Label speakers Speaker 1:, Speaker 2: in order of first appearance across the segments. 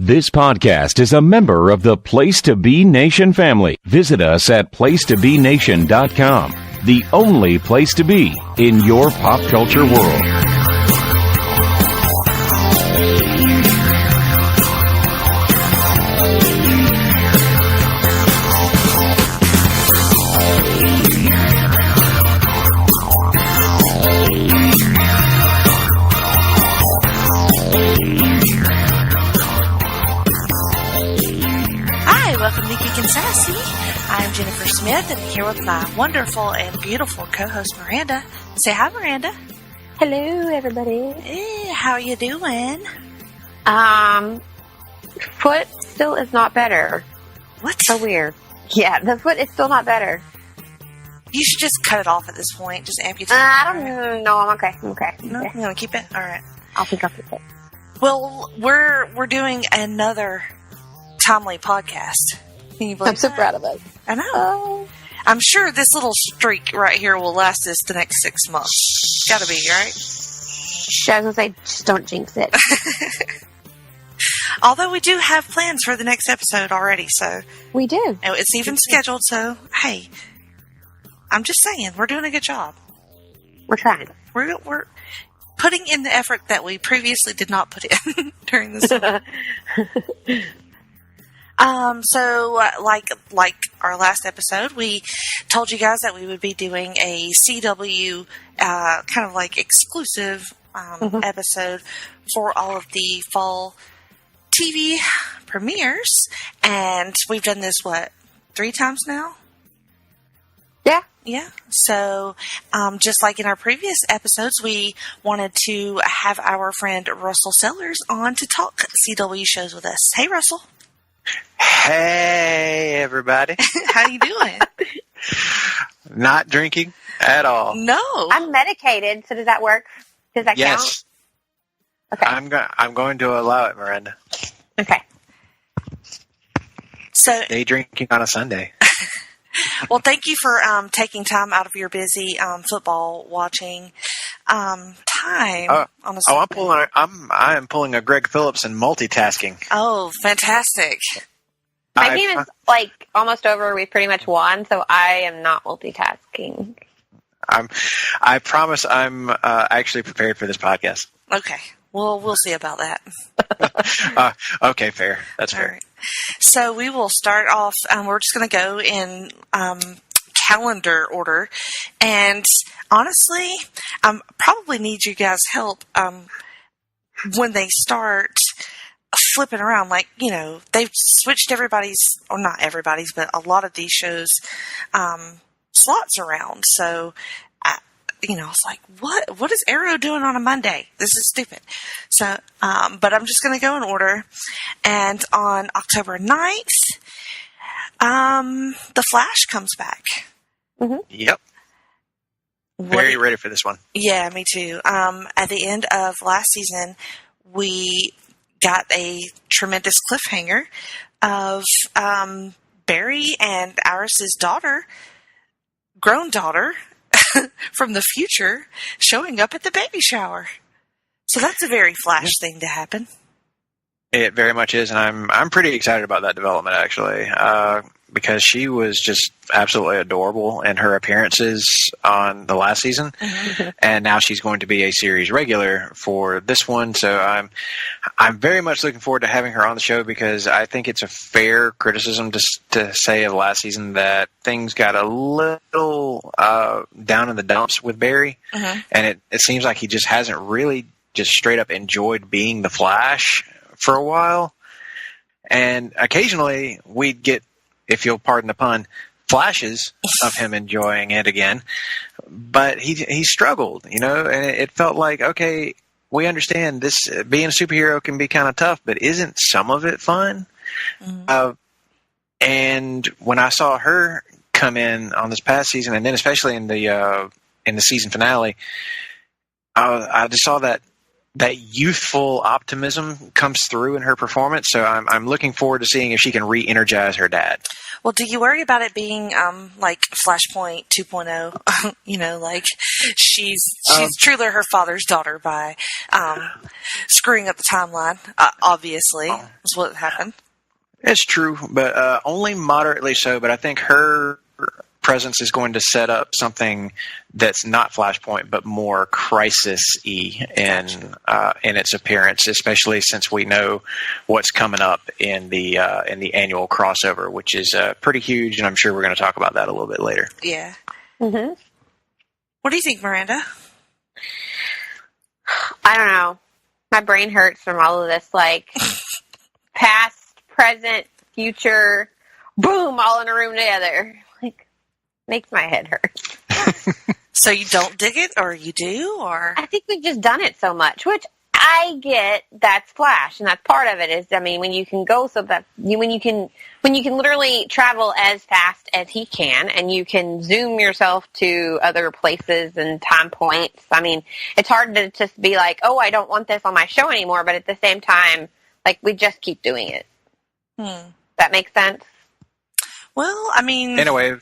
Speaker 1: This podcast is a member of the Place to Be Nation family. Visit us at placetobenation.com, the only place to be in your pop culture world.
Speaker 2: Welcome to Geek and Sassy. I'm Jennifer Smith, and here with my wonderful and beautiful co-host Miranda. Say hi, Miranda.
Speaker 3: Hello, everybody.
Speaker 2: Hey, how are you doing?
Speaker 3: Foot still is not better.
Speaker 2: What?
Speaker 3: So weird. Yeah, the foot is still not better.
Speaker 2: You should just cut it off at this point. Just amputate it.
Speaker 3: I don't know. I'm okay.
Speaker 2: No, you want to keep it? All right.
Speaker 3: I'll think I'll keep it.
Speaker 2: Well, we're doing another timely podcast. Can you believe
Speaker 3: I'm so
Speaker 2: that?
Speaker 3: proud of us.
Speaker 2: I know. I'm sure this little streak right here will last us the next 6 months. Gotta be, right?
Speaker 3: I was going to say, just don't jinx it.
Speaker 2: Although we do have plans for the next episode already, so...
Speaker 3: We do.
Speaker 2: It's even scheduled, so, hey. I'm just saying, we're doing a good job.
Speaker 3: We're trying.
Speaker 2: We're putting in the effort that we previously did not put in during this time. Like our last episode, we told you guys that we would be doing a CW kind of like exclusive episode for all of the fall TV premieres, and we've done this 3 times now. Yeah. So, just like in our previous episodes, we wanted to have our friend Russell Sellers on to talk CW shows with us. Hey, Russell.
Speaker 4: Hey, everybody.
Speaker 2: How you doing?
Speaker 4: Not drinking at all.
Speaker 2: No.
Speaker 3: I'm medicated, so does that work? Does that count?
Speaker 4: Yes.
Speaker 3: Okay.
Speaker 4: I'm going to allow it, Miranda.
Speaker 3: Okay.
Speaker 2: So,
Speaker 4: Day drinking on a Sunday.
Speaker 2: well, thank you for taking time out of your busy football watching time on a Sunday.
Speaker 4: I am pulling a Greg Phillips and multitasking.
Speaker 2: Oh, fantastic.
Speaker 3: My game is almost over. We pretty much won, so I am not multitasking.
Speaker 4: I promise I'm actually prepared for this podcast.
Speaker 2: Okay. Well, we'll see about that.
Speaker 4: Okay, fair. That's fair.
Speaker 2: All right. So we will start off. We're just going to go in calendar order, and honestly, probably need you guys' help when they start flipping around. They've switched everybody's, or not everybody's, but a lot of these shows slots around. So. It's like, what is Arrow doing on a Monday? This is stupid. So, but I'm just going to go in order. And on October 9th, The Flash comes back.
Speaker 3: Mm-hmm.
Speaker 4: Yep. Very ready for this one.
Speaker 2: Yeah, me too. At the end of last season, we got a tremendous cliffhanger of Barry and Iris's daughter, grown daughter, from the future showing up at the baby shower. So that's a very Flash thing to happen.
Speaker 4: It very much is, and I'm pretty excited about that development, actually, because she was just absolutely adorable in her appearances on the last season, and now she's going to be a series regular for this one. So I'm very much looking forward to having her on the show, because I think it's a fair criticism to say of last season that things got a little down in the dumps with Barry, and it seems like he just hasn't really just straight up enjoyed being the Flash for a while. And occasionally we'd get, if you'll pardon the pun, flashes of him enjoying it again. But he struggled, and it felt like, okay, we understand this, being a superhero can be kind of tough, but isn't some of it fun? And when I saw her come in on this past season, and then especially in the season finale, I just saw that youthful optimism comes through in her performance. So I'm looking forward to seeing if she can re-energize her dad.
Speaker 2: Well, do you worry about it being like Flashpoint 2.0? You know, like she's truly her father's daughter by screwing up the timeline. Obviously, is what happened.
Speaker 4: It's true, but only moderately so. But I think her presence is going to set up something that's not Flashpoint, but more Crisis-y in its appearance, especially since we know what's coming up in the annual crossover, which is pretty huge, and I'm sure we're going to talk about that a little bit later.
Speaker 2: Yeah.
Speaker 3: Mm-hmm.
Speaker 2: What do you think, Miranda?
Speaker 3: I don't know. My brain hurts from all of this, like past, present, future, boom, all in a room together. Like, makes my head hurt.
Speaker 2: So you don't dig it, or you do, or?
Speaker 3: I think we've just done it so much, which I get. That's Flash, and that's part of it. Is, I mean, when you can go so that when you can literally travel as fast as he can, and you can zoom yourself to other places and time points. I mean, it's hard to just be like, oh, I don't want this on my show anymore. But at the same time, like, we just keep doing it. That makes sense.
Speaker 2: Well, I mean,
Speaker 4: in a way,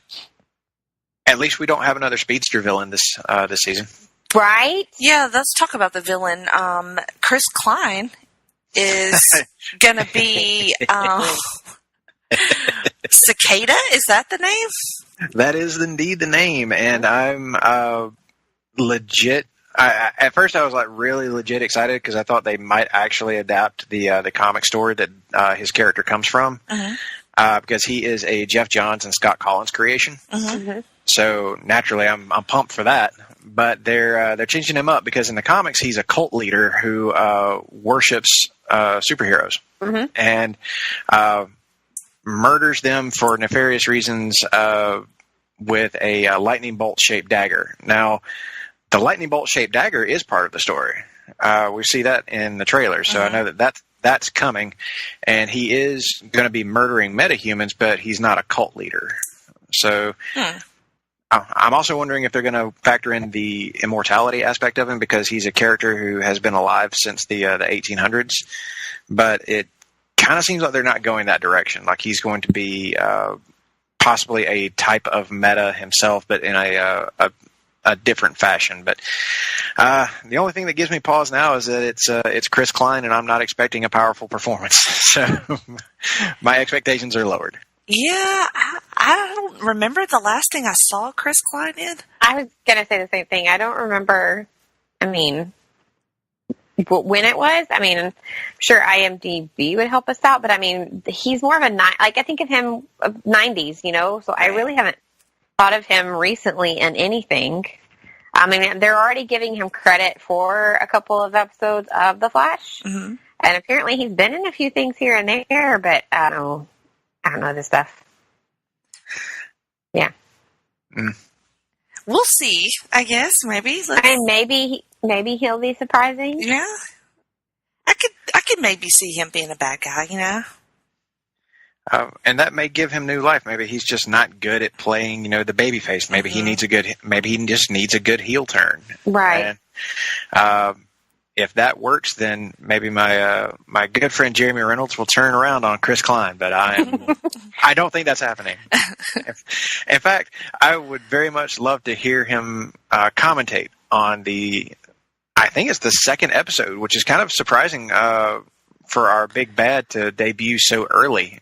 Speaker 4: at least we don't have another speedster villain this season,
Speaker 3: right?
Speaker 2: Yeah, let's talk about the villain. Chris Klein is gonna be Cicada. Is that the name?
Speaker 4: That is indeed the name, and I'm legit. At first, I was like really legit excited because I thought they might actually adapt the comic story that his character comes from, because he is a Jeff Johns and Scott Collins creation. So naturally, I'm pumped for that. But they're changing him up because in the comics, he's a cult leader who worships superheroes and murders them for nefarious reasons with a lightning bolt shaped dagger. Now, the lightning bolt shaped dagger is part of the story. We see that in the trailer, so I know that's coming. And he is going to be murdering metahumans, but he's not a cult leader. So I'm also wondering if they're going to factor in the immortality aspect of him, because he's a character who has been alive since the 1800s. But it kind of seems like they're not going that direction. Like he's going to be possibly a type of meta himself, but in a different fashion. But the only thing that gives me pause now is that it's Chris Klein, and I'm not expecting a powerful performance. So my expectations are lowered.
Speaker 2: Yeah, I don't remember the last thing I saw Chris Klein in.
Speaker 3: I was going to say the same thing. I don't remember, I mean, when it was. I mean, I'm sure IMDb would help us out, but I mean, he's more of I think of him of 90s, you know, so I really haven't thought of him recently in anything. I mean, they're already giving him credit for a couple of episodes of The Flash, and apparently he's been in a few things here and there, but I don't know this stuff. Yeah.
Speaker 2: We'll see, I guess, maybe.
Speaker 3: And maybe he'll be surprising.
Speaker 2: Yeah. I could maybe see him being a bad guy, you know?
Speaker 4: And that may give him new life. Maybe he's just not good at playing, you know, the baby face. Maybe he just needs a good heel turn.
Speaker 3: Right.
Speaker 4: And, if that works, then maybe my good friend Jeremy Reynolds will turn around on Chris Klein, but I don't think that's happening. In fact, I would very much love to hear him commentate on I think it's the second episode, which is kind of surprising for our big bad to debut so early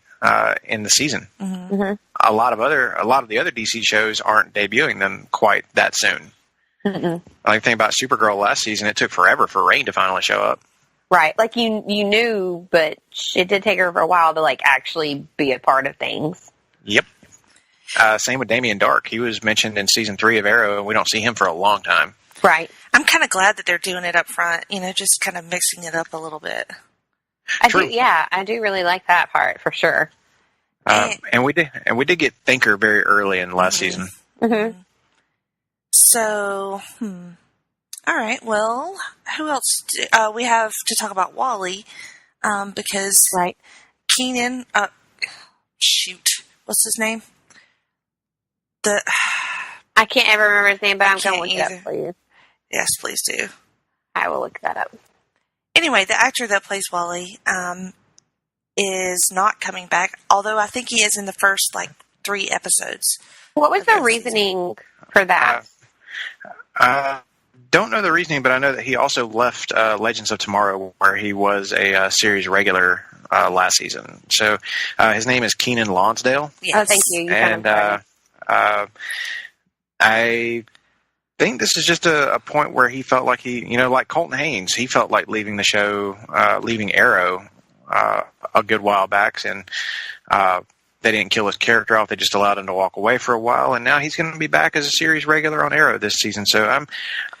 Speaker 4: in the season. A lot of the other DC shows aren't debuting them quite that soon. Like think about Supergirl last season; it took forever for Rain to finally show up.
Speaker 3: Right, like you knew, but it did take her for a while to like actually be a part of things.
Speaker 4: Yep. Same with Damian Dark. He was mentioned in season 3 of Arrow, and we don't see him for a long time.
Speaker 3: Right.
Speaker 2: I'm kind of glad that they're doing it up front. You know, just kind of mixing it up a little bit.
Speaker 3: I do really like that part for sure.
Speaker 4: And we did get Thinker very early in the last season.
Speaker 2: So, all right. Well, who else? We have to talk about Wally, because Keenan. Shoot, what's his name?
Speaker 3: I can't ever remember his name, but I'm going to look it up for you.
Speaker 2: Yes, please do.
Speaker 3: I will look that up.
Speaker 2: Anyway, the actor that plays Wally is not coming back, although I think he is in the first 3 episodes.
Speaker 3: What was the reasoning for that?
Speaker 4: Don't know the reasoning, but I know that he also left Legends of Tomorrow, where he was a series regular last season. So his name is Keenan Lonsdale.
Speaker 3: Yes. Oh, thank you.
Speaker 4: And I think this is just a point where he felt like like Colton Haynes, he felt like leaving the show, leaving Arrow a good while back, and they didn't kill his character off. They just allowed him to walk away for a while, and now he's going to be back as a series regular on Arrow this season. So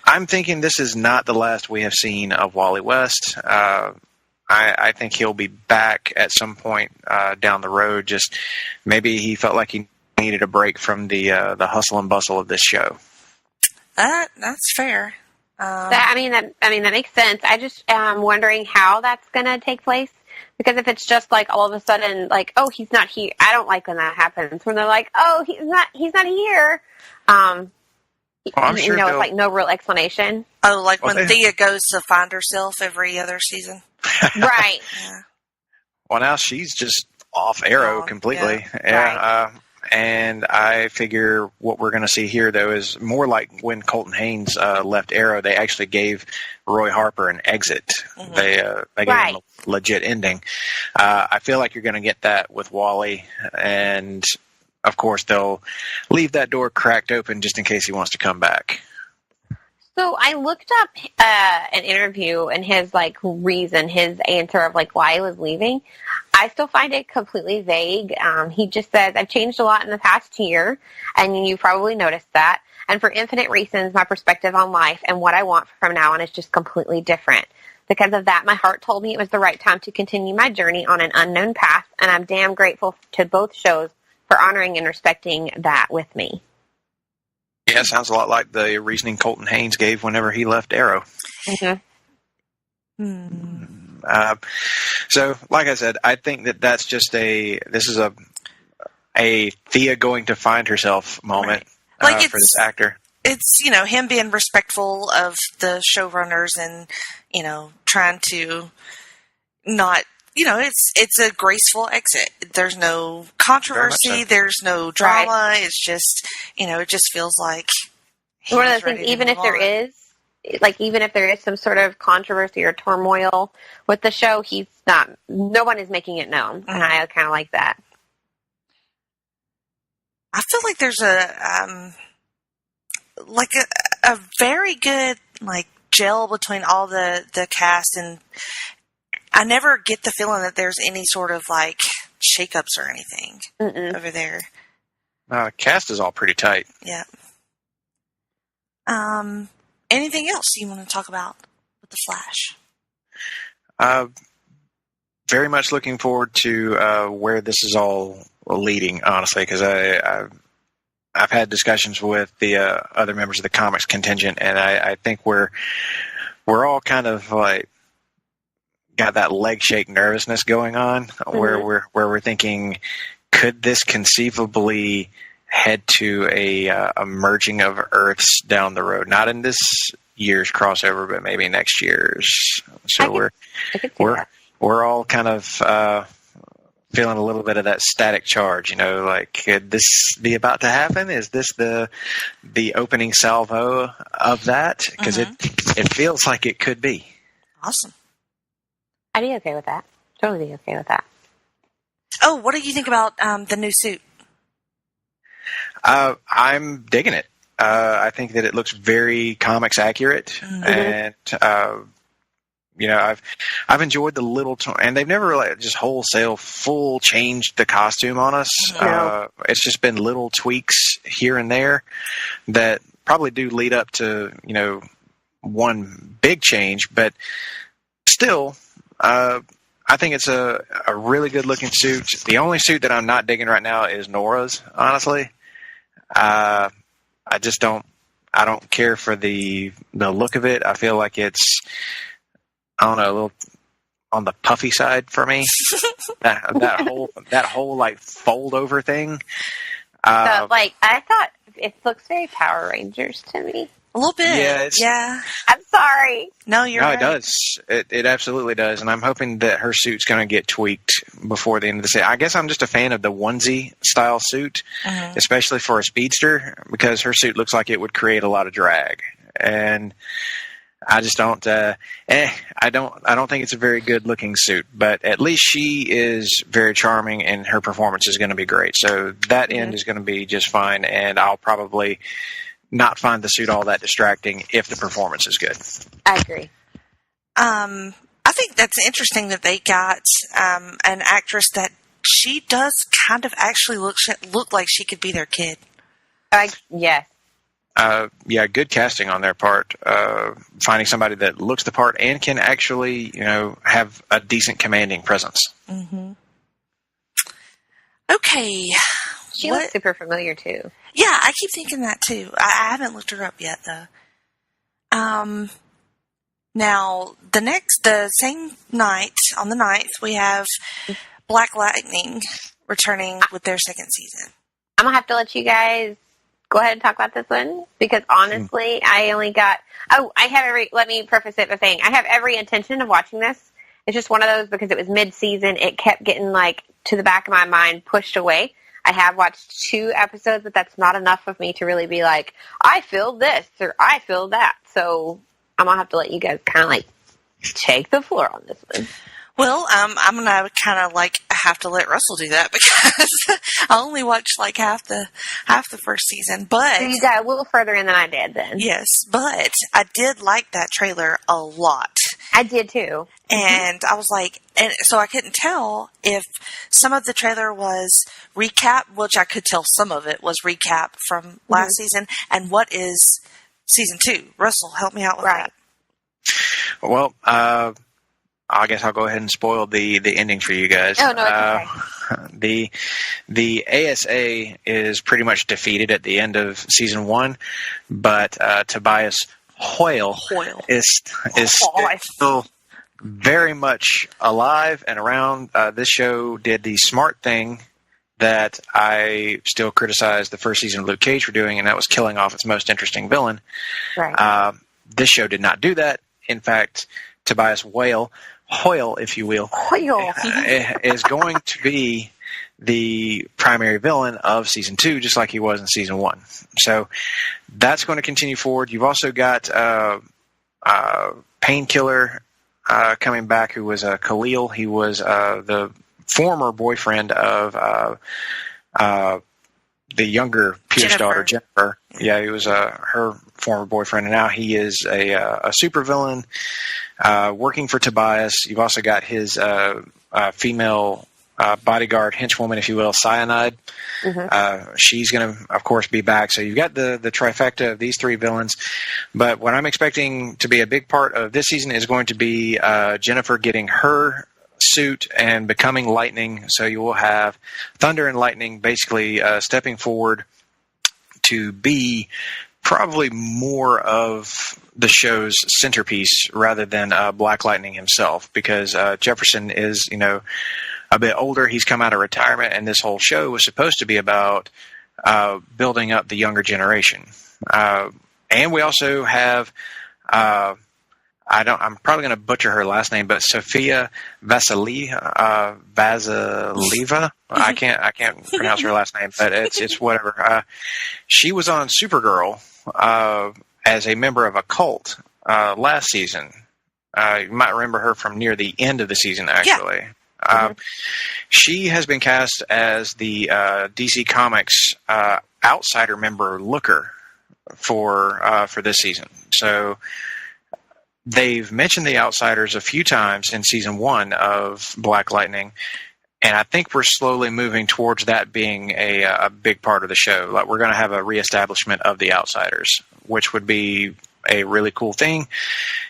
Speaker 4: I'm thinking this is not the last we have seen of Wally West. I think he'll be back at some point down the road. Just maybe he felt like he needed a break from the hustle and bustle of this show.
Speaker 2: That's fair.
Speaker 3: That makes sense. I just am wondering how that's going to take place. Because if it's just like all of a sudden, like, oh, he's not here. I don't like when that happens. When they're like, oh, he's not here.
Speaker 4: I'm sure
Speaker 3: it's like no real explanation.
Speaker 2: Oh, like when Thea goes to find herself every other season.
Speaker 3: Right.
Speaker 2: Yeah.
Speaker 4: Well, now she's just off Arrow completely.
Speaker 3: Yeah.
Speaker 4: Right. And I figure what we're going to see here, though, is more like when Colton Haynes left Arrow. They actually gave Roy Harper an exit. Mm-hmm. They gave him a legit ending. I feel like you're going to get that with Wally, and of course they'll leave that door cracked open just in case he wants to come back.
Speaker 3: So I looked up an interview and his reason, his answer of why he was leaving. I still find it completely vague. He just says, I've changed a lot in the past year, and you probably noticed that. And for infinite reasons, my perspective on life and what I want from now on is just completely different. Because of that, my heart told me it was the right time to continue my journey on an unknown path, and I'm damn grateful to both shows for honoring and respecting that with me.
Speaker 4: Yeah, sounds a lot like the reasoning Colton Haynes gave whenever he left Arrow.
Speaker 3: Mm-hmm.
Speaker 4: So, like I said, I think this is a Thea going to find herself moment for this actor.
Speaker 2: It's, him being respectful of the showrunners and, trying to not, it's a graceful exit. There's no controversy. So. There's no drama. Right. It's just, it just feels like
Speaker 3: one of those things, even if there is some sort of controversy or turmoil with the show, no one is making it known. Mm-hmm. And I kind of like that.
Speaker 2: I feel like there's a very good, gel between all the cast, and I never get the feeling that there's any sort of, shakeups or anything over there.
Speaker 4: Cast is all pretty tight.
Speaker 2: Yeah. Anything else you want to talk about with The Flash?
Speaker 4: Very much looking forward to where this is all leading, honestly, because I've had discussions with the other members of the comics contingent, and I think we're all kind of got that leg shake nervousness going on, mm-hmm. where we're thinking, could this conceivably head to a merging of Earths down the road? Not in this year's crossover, but maybe next year's. So we're all kind of feeling a little bit of that static charge. Could this be about to happen? Is this the opening salvo of that? Because mm-hmm. it feels like it could be.
Speaker 2: Awesome.
Speaker 3: I'd be okay with that. Totally be okay with that.
Speaker 2: Oh, what do you think about the new suit?
Speaker 4: I'm digging it. I think that it looks very comics accurate, mm-hmm. and I've enjoyed the little, and they've never really just wholesale full changed the costume on us. No. It's just been little tweaks here and there that probably do lead up to one big change, but still. I think it's a really good looking suit. The only suit that I'm not digging right now is Nora's, honestly. I don't care for the look of it. I feel like it's, I don't know, a little on the puffy side for me. that whole fold over thing.
Speaker 3: I thought it looks very Power Rangers to me.
Speaker 2: A little bit.
Speaker 4: Yeah,
Speaker 2: Yeah.
Speaker 3: I'm sorry.
Speaker 2: No, you're
Speaker 4: No,
Speaker 2: right.
Speaker 4: it does. It absolutely does. And I'm hoping that her suit's going to get tweaked before the end of the season. I guess I'm just a fan of the onesie style suit, especially for a speedster, because her suit looks like it would create a lot of drag. And I just don't. I don't think it's a very good looking suit. But at least she is very charming, and her performance is going to be great. So that end is going to be just fine. And I'll probably not find the suit all that distracting if the performance is good.
Speaker 3: I agree.
Speaker 2: I think that's interesting that they got an actress that she does kind of actually look like she could be their kid.
Speaker 3: Yes.
Speaker 4: Yeah, good casting on their part. Finding somebody that looks the part and can actually, have a decent commanding presence.
Speaker 2: Mm-hmm. Okay.
Speaker 3: She looks super familiar, too.
Speaker 2: Yeah, I keep thinking that, too. I haven't looked her up yet, though. Now, the same night, on the 9th, we have Black Lightning returning with their second season.
Speaker 3: I'm going to have to let you guys go ahead and talk about this one, because honestly, I only got... let me preface it by saying, I have every intention of watching this. It's just one of those, because it was mid-season, it kept getting, to the back of my mind, pushed away. I have watched 2 episodes, but that's not enough of me to really be like, I feel this, or I feel that. So I'm going to have to let you guys kind of, take the floor on this one.
Speaker 2: Well, I'm going to kind of have to let Russell do that, because I only watched half the first season. But
Speaker 3: So you got a little further in than I did then.
Speaker 2: yes, but I did like that trailer a lot.
Speaker 3: I did too.
Speaker 2: And I was and so I couldn't tell if some of the trailer was recap, which I could tell some of it was recap from last season, and what is season 2. Russell, help me out with that.
Speaker 4: Well, I guess I'll go ahead and spoil the ending for you guys.
Speaker 3: Oh, no, it's
Speaker 4: okay. The ASA is pretty much defeated at the end of season 1, but Tobias Hoyle is still very much alive and around. This show did the smart thing that I still criticize the first season of Luke Cage for doing, and that was killing off its most interesting villain.
Speaker 3: Right.
Speaker 4: This show did not do that. In fact, Tobias Hoyle, if you will, is going to be the primary villain of season 2, just like he was in season 1. So that's going to continue forward. You've also got Painkiller coming back, who was Khalil. He was the former boyfriend of the younger Pierce daughter, Jennifer. Yeah, he was her former boyfriend, and now he is a supervillain working for Tobias. You've also got his female bodyguard, henchwoman, if you will, Cyanide. She's going to, of course, be back. So you've got the trifecta of these 3 villains. But what I'm expecting to be a big part of this season is going to be Jennifer getting her suit and becoming Lightning. So you will have Thunder and Lightning basically stepping forward to be probably more of the show's centerpiece rather than Black Lightning himself, because Jefferson is, a bit older. He's come out of retirement, and this whole show was supposed to be about building up the younger generation. And we also have I'm probably going to butcher her last name, but Sophia Vasileva. I can't pronounce her last name, but it's whatever. She was on Supergirl as a member of a cult last season. You might remember her from near the end of the season, actually. Yeah. She has been cast as the DC Comics outsider member Looker for this season. So they've mentioned the Outsiders a few times in season 1 of Black Lightning, and I think we're slowly moving towards that being a big part of the show. Like, we're going to have a reestablishment of the Outsiders, which would be a really cool thing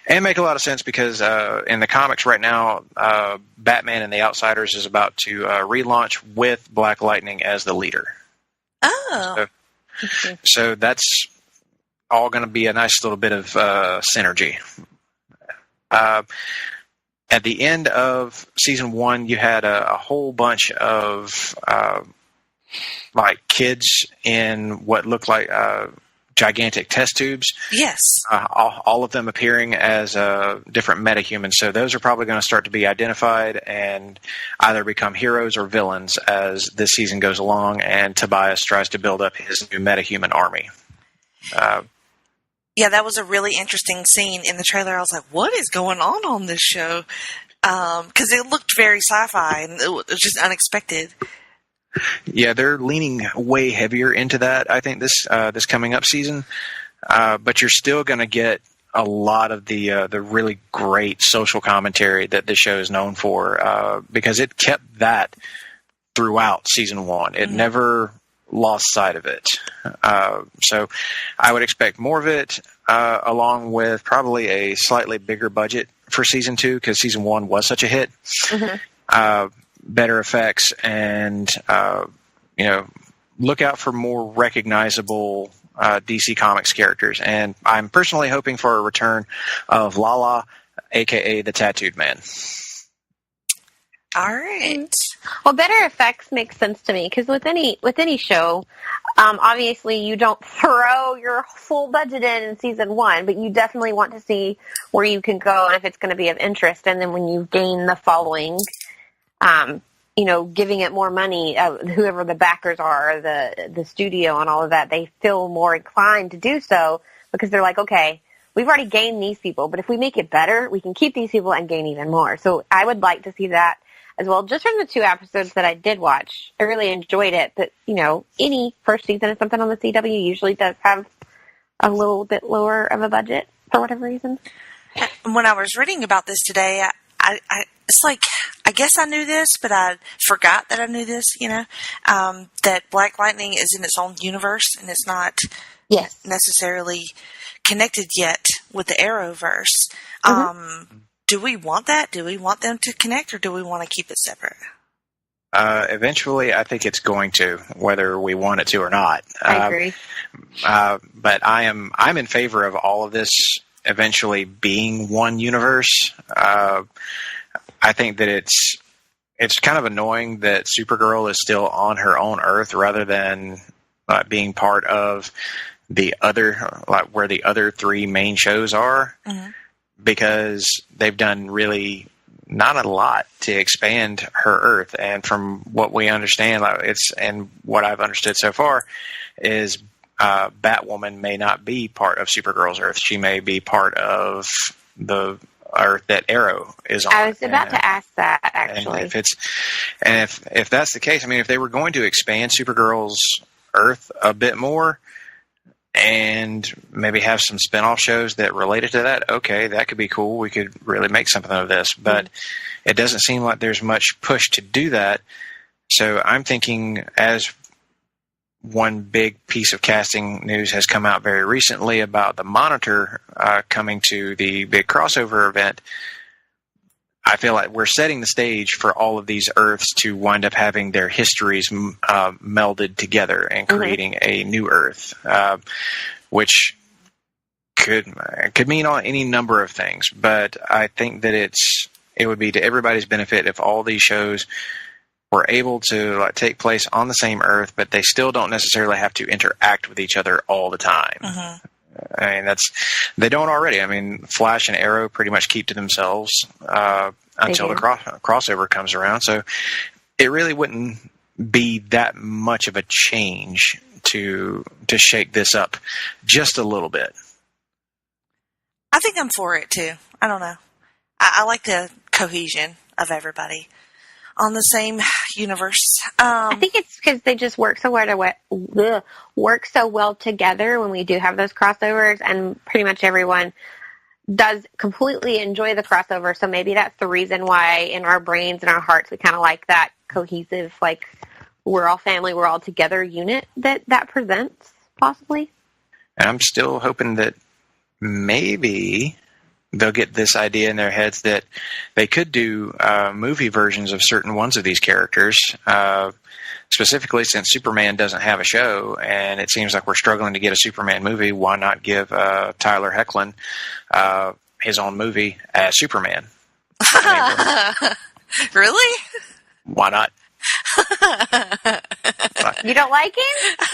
Speaker 4: and make a lot of sense because in the comics right now, Batman and the Outsiders is about to relaunch with Black Lightning as the leader.
Speaker 2: Oh.
Speaker 4: So that's all going to be a nice little bit of synergy. At the end of season 1, you had a whole bunch of like kids in what looked like gigantic test tubes.
Speaker 2: Yes.
Speaker 4: All of them appearing as different metahumans. So those are probably going to start to be identified and either become heroes or villains as this season goes along, and Tobias tries to build up his new metahuman army.
Speaker 2: Yeah, that was a really interesting scene in the trailer. I was like, what is going on this show? Because it looked very sci-fi, and it was just unexpected.
Speaker 4: Yeah, they're leaning way heavier into that, I think, this coming up season. But you're still going to get a lot of the really great social commentary that this show is known for, because it kept that throughout season 1. It never lost sight of it. So I would expect more of it, along with probably a slightly bigger budget for season 2, because season 1 was such a hit. Better effects, and look out for more recognizable DC Comics characters. And I'm personally hoping for a return of Lala, aka the Tattooed Man.
Speaker 2: All right.
Speaker 3: Well, better effects make sense to me, because with any show, obviously you don't throw your full budget in season 1, but you definitely want to see where you can go and if it's going to be of interest. And then when you gain the following, giving it more money, whoever the backers are, the studio and all of that, they feel more inclined to do so, because they're like, okay, we've already gained these people, but if we make it better, we can keep these people and gain even more. So I would like to see that as well. Just from the 2 episodes that I did watch, I really enjoyed it. But, any first season of something on the CW usually does have a little bit lower of a budget for whatever reason.
Speaker 2: When I was reading about this today, it's like, I guess I knew this, but I forgot that I knew this, that Black Lightning is in its own universe and it's not necessarily connected yet with the Arrowverse. Do we want that? Do we want them to connect, or do we want to keep it separate?
Speaker 4: Eventually, I think it's going to, whether we want it to or not.
Speaker 3: I agree.
Speaker 4: But I'm in favor of all of this eventually being one universe. I think that it's kind of annoying that Supergirl is still on her own Earth rather than being part of the other, like where the other 3 main shows are, because they've done really not a lot to expand her Earth. And from what we understand, and what I've understood so far, is Batwoman may not be part of Supergirl's Earth. She may be part of the Earth that Arrow is on.
Speaker 3: I was about to ask that, actually.
Speaker 4: And if that's the case, I mean, if they were going to expand Supergirl's Earth a bit more and maybe have some spin-off shows that related to that, okay, that could be cool. We could really make something of this. But it doesn't seem like there's much push to do that. So I'm thinking, as one big piece of casting news has come out very recently about the Monitor coming to the big crossover event, I feel like we're setting the stage for all of these Earths to wind up having their histories melded together and creating a new Earth, which could mean any number of things. But I think that it would be to everybody's benefit if all these shows were able to take place on the same Earth, but they still don't necessarily have to interact with each other all the time. I mean, they don't already. I mean, Flash and Arrow pretty much keep to themselves until the crossover comes around. So it really wouldn't be that much of a change to shake this up just a little bit.
Speaker 2: I think I'm for it too. I don't know. I like the cohesion of everybody on the same universe.
Speaker 3: I think it's because they just work so well together when we do have those crossovers, and pretty much everyone does completely enjoy the crossover. So maybe that's the reason why in our brains and our hearts we kind of like that cohesive, like we're all family, we're all together unit that presents, possibly.
Speaker 4: And I'm still hoping that maybe they'll get this idea in their heads that they could do movie versions of certain ones of these characters, specifically since Superman doesn't have a show, and it seems like we're struggling to get a Superman movie. Why not give Tyler Hoechlin his own movie as Superman?
Speaker 2: Really?
Speaker 4: Why not?
Speaker 3: You don't like him?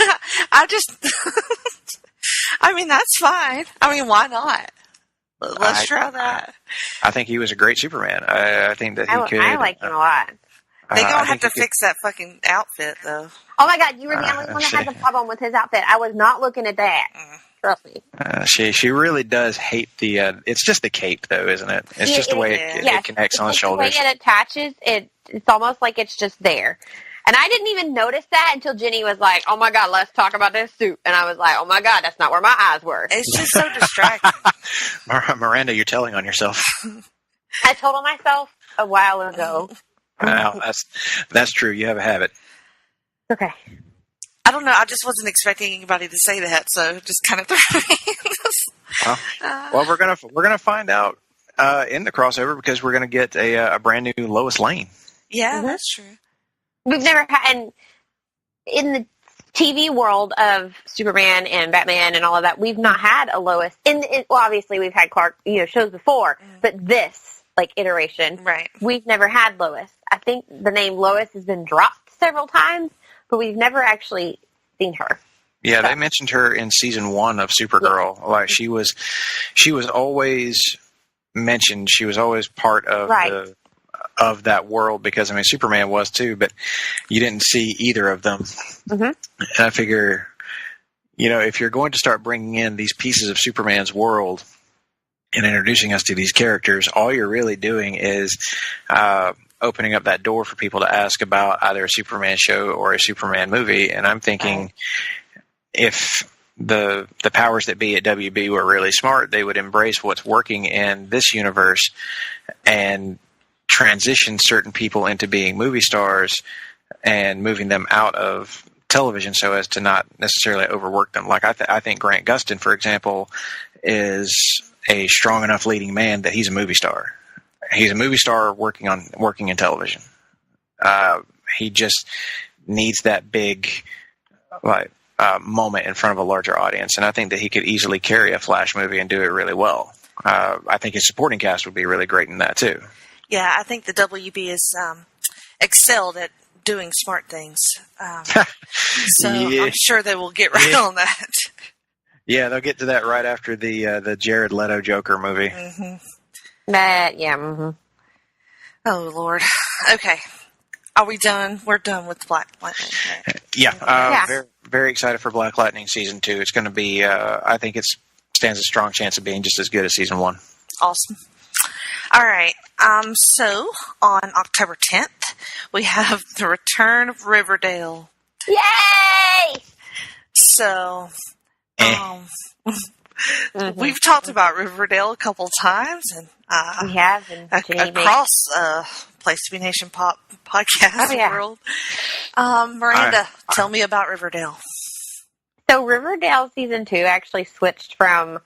Speaker 2: I mean, that's fine. I mean, why not? Let's try that.
Speaker 4: I think he was a great Superman. I think that he could.
Speaker 3: I like him a lot.
Speaker 2: They're going to have to fix that fucking outfit, though.
Speaker 3: Oh, my God. You were the only one that had the problem with his outfit. I was not looking at that. Trust me.
Speaker 4: She really does hate the... it's just the cape, though, isn't it? It's just the way it connects on the shoulders.
Speaker 3: The way it attaches, it's almost like it's just there. And I didn't even notice that until Jenny was like, oh, my God, let's talk about this suit. And I was like, oh, my God, that's not where my eyes were.
Speaker 2: It's just so distracting.
Speaker 4: Miranda, you're telling on yourself.
Speaker 3: I told on myself a while ago.
Speaker 4: Well, that's true. You have a habit.
Speaker 3: Okay.
Speaker 2: I don't know. I just wasn't expecting anybody to say that, so just kind of threw me.
Speaker 4: Well, we're gonna find out in the crossover because we're gonna get a brand new Lois Lane.
Speaker 2: Yeah, that's true.
Speaker 3: We've never had, and in the TV world of Superman and Batman and all of that, we've not had a Lois. Well, obviously we've had Clark, shows before, but this iteration,
Speaker 2: right?
Speaker 3: We've never had Lois. I think the name Lois has been dropped several times, but we've never actually seen her.
Speaker 4: Yeah, they mentioned her in season 1 of Supergirl. Yeah. Like she was always mentioned. She was always part of of that world because Superman was too, but you didn't see either of them. Mm-hmm. And I figure, if you're going to start bringing in these pieces of Superman's world and introducing us to these characters, all you're really doing is opening up that door for people to ask about either a Superman show or a Superman movie. And I'm thinking if the powers that be at WB were really smart, they would embrace what's working in this universe and transition certain people into being movie stars and moving them out of television so as to not necessarily overwork them. Like I think Grant Gustin, for example, is a strong enough leading man that he's a movie star. He's a movie star working in television. He just needs that big moment in front of a larger audience, and I think that he could easily carry a Flash movie and do it really well. I think his supporting cast would be really great in that too.
Speaker 2: Yeah, I think the WB is excelled at doing smart things. So I'm sure they will get right on that.
Speaker 4: Yeah, they'll get to that right after the Jared Leto Joker movie.
Speaker 3: Mm-hmm. Mm-hmm.
Speaker 2: Oh, Lord. Okay. Are we done? We're done with Black Lightning. Right?
Speaker 4: Yeah. Very, very excited for Black Lightning Season 2. It's going to be, I think it stands a strong chance of being just as good as Season 1.
Speaker 2: Awesome. All right. So, on October 10th, we have the return of Riverdale.
Speaker 3: Yay!
Speaker 2: So, we've talked about Riverdale a couple times, and
Speaker 3: we have
Speaker 2: across Place to Be Nation podcast world. Miranda, tell me about Riverdale.
Speaker 3: So Riverdale season 2 actually switched from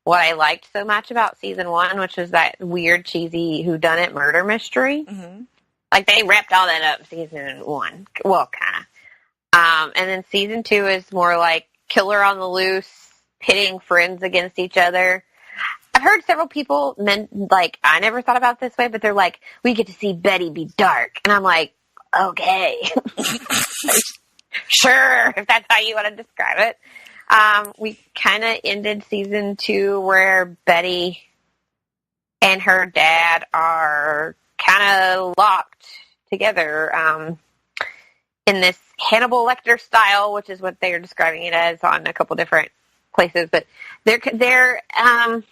Speaker 3: what I liked so much about season 1, which was that weird, cheesy whodunit murder mystery. Mm-hmm. Like they wrapped all that up season 1. Well, kind of. And then season 2 is more like killer on the loose, pitting friends against each other. I've heard several people, I never thought about it this way, but they're like, we get to see Betty be dark. And I'm like, okay. Sure, if that's how you want to describe it. We kind of ended season 2 where Betty and her dad are kind of locked together in this Hannibal Lecter style, which is what they are describing it as on a couple different places. But they're kind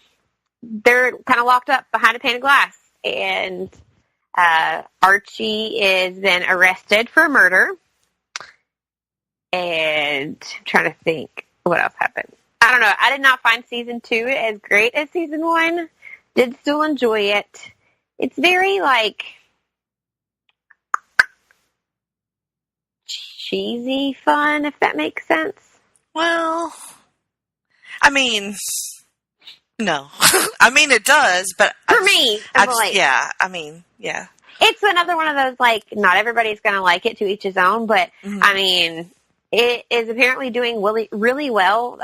Speaker 3: of locked up behind a pane of glass, and Archie is then arrested for murder. And I'm trying to think what else happened. I don't know. I did not find season 2 as great as season 1. Did still enjoy it. It's very cheesy fun, if that makes sense.
Speaker 2: Well, I mean, no. I mean, it does, but
Speaker 3: for me,
Speaker 2: yeah.
Speaker 3: It's another one of those, not everybody's going to like it, to each his own, but, mm-hmm. I mean, it is apparently doing really, really well.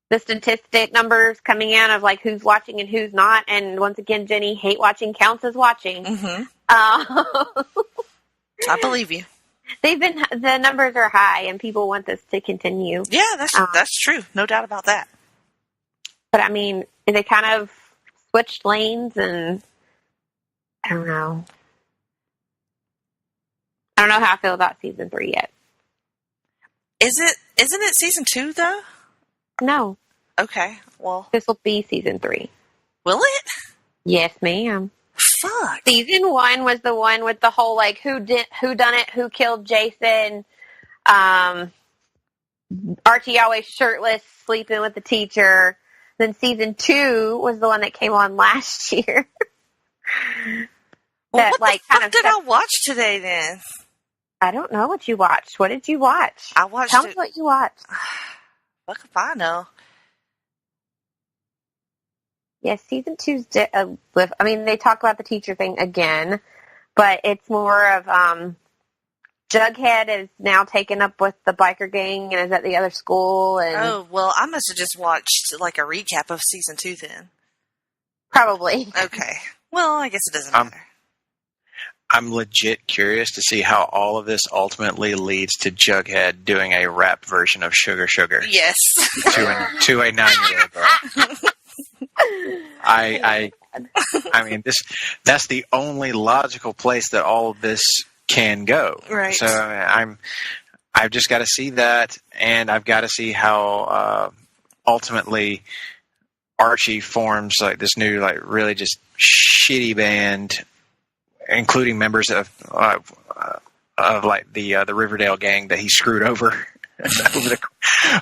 Speaker 3: The statistic numbers coming in of, who's watching and who's not, and once again, Jenny, hate watching counts as watching.
Speaker 2: Mm-hmm. I believe you.
Speaker 3: the numbers are high and people want this to continue.
Speaker 2: Yeah, that's true. No doubt about that.
Speaker 3: But I mean, they kind of switched lanes, and I don't know. I don't know how I feel about season 3 yet.
Speaker 2: Isn't it season 2 though?
Speaker 3: No.
Speaker 2: Okay. Well,
Speaker 3: This will be season 3.
Speaker 2: will it?
Speaker 3: Yes, ma'am.
Speaker 2: Fuck.
Speaker 3: Season 1 was the one with the whole like who done it, who killed Jason. Archie always shirtless, sleeping with the teacher. Then season 2 was the one that came on last year.
Speaker 2: Well,
Speaker 3: That,
Speaker 2: what
Speaker 3: like,
Speaker 2: the fuck
Speaker 3: kind of
Speaker 2: did
Speaker 3: stuff-
Speaker 2: I watch today then?
Speaker 3: I don't know what you watched. What did you watch?
Speaker 2: I watched
Speaker 3: Tell me
Speaker 2: it.
Speaker 3: what you watched.
Speaker 2: Fuck if I know.
Speaker 3: Yeah, season 2's I mean, they talk about the teacher thing again, but it's more of Jughead is now taken up with the biker gang and is at the other school, and
Speaker 2: Oh, well, I must have just watched like a recap of season 2 then.
Speaker 3: probably.
Speaker 2: Okay. Well, I guess it doesn't matter.
Speaker 4: I'm legit curious to see how all of this ultimately leads to Jughead doing a rap version of Sugar Sugar
Speaker 2: Yes.
Speaker 4: to a 9-year-old girl. I mean, that's the only logical place that all of this can go.
Speaker 2: Right.
Speaker 4: So I've just got to see that, and I've got to see how ultimately Archie forms like this new, like really just shitty band, including members of like the Riverdale gang that he screwed over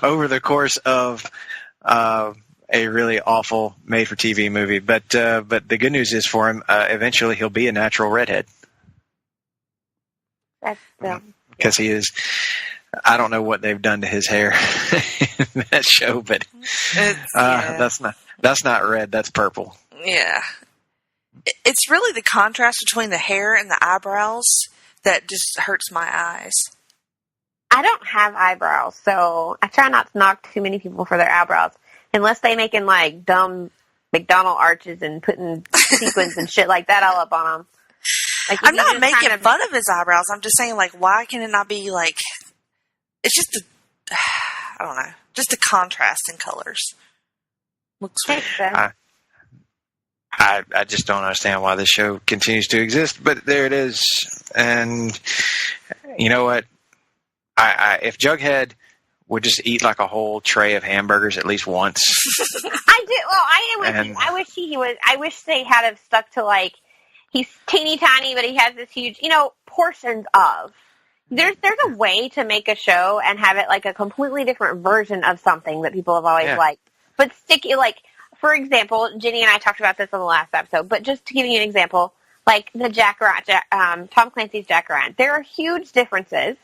Speaker 4: over the course of a really awful made-for-TV movie. But the good news is for him, eventually he'll be a natural redhead.
Speaker 3: That's
Speaker 4: Because he is. I don't know what they've done to his hair in that show, but
Speaker 2: Yeah.
Speaker 4: that's not red. That's purple.
Speaker 2: Yeah. It's really the contrast between the hair and the eyebrows that just hurts my eyes.
Speaker 3: I don't have eyebrows, so I try not to knock too many people for their eyebrows, unless they making like dumb McDonald arches and putting sequins and shit like that all up on them. Like,
Speaker 2: I'm not making fun of his eyebrows. I'm just saying, like, why can it not be like? It's just I don't know, just the contrast in colors. Looks weird.
Speaker 4: I just don't understand why this show continues to exist, but there it is. And you know what? If Jughead would just eat like a whole tray of hamburgers at least once.
Speaker 3: I do. Well, I am with you. I wish he was. I wish they had have stuck to like he's teeny tiny, but he has this huge, portions of. There's a way to make a show and have it like a completely different version of something that people have always liked, but stick it like. For example, Jenny and I talked about this on the last episode, but just to give you an example, like the Tom Clancy's Jack Ryan, there are huge differences,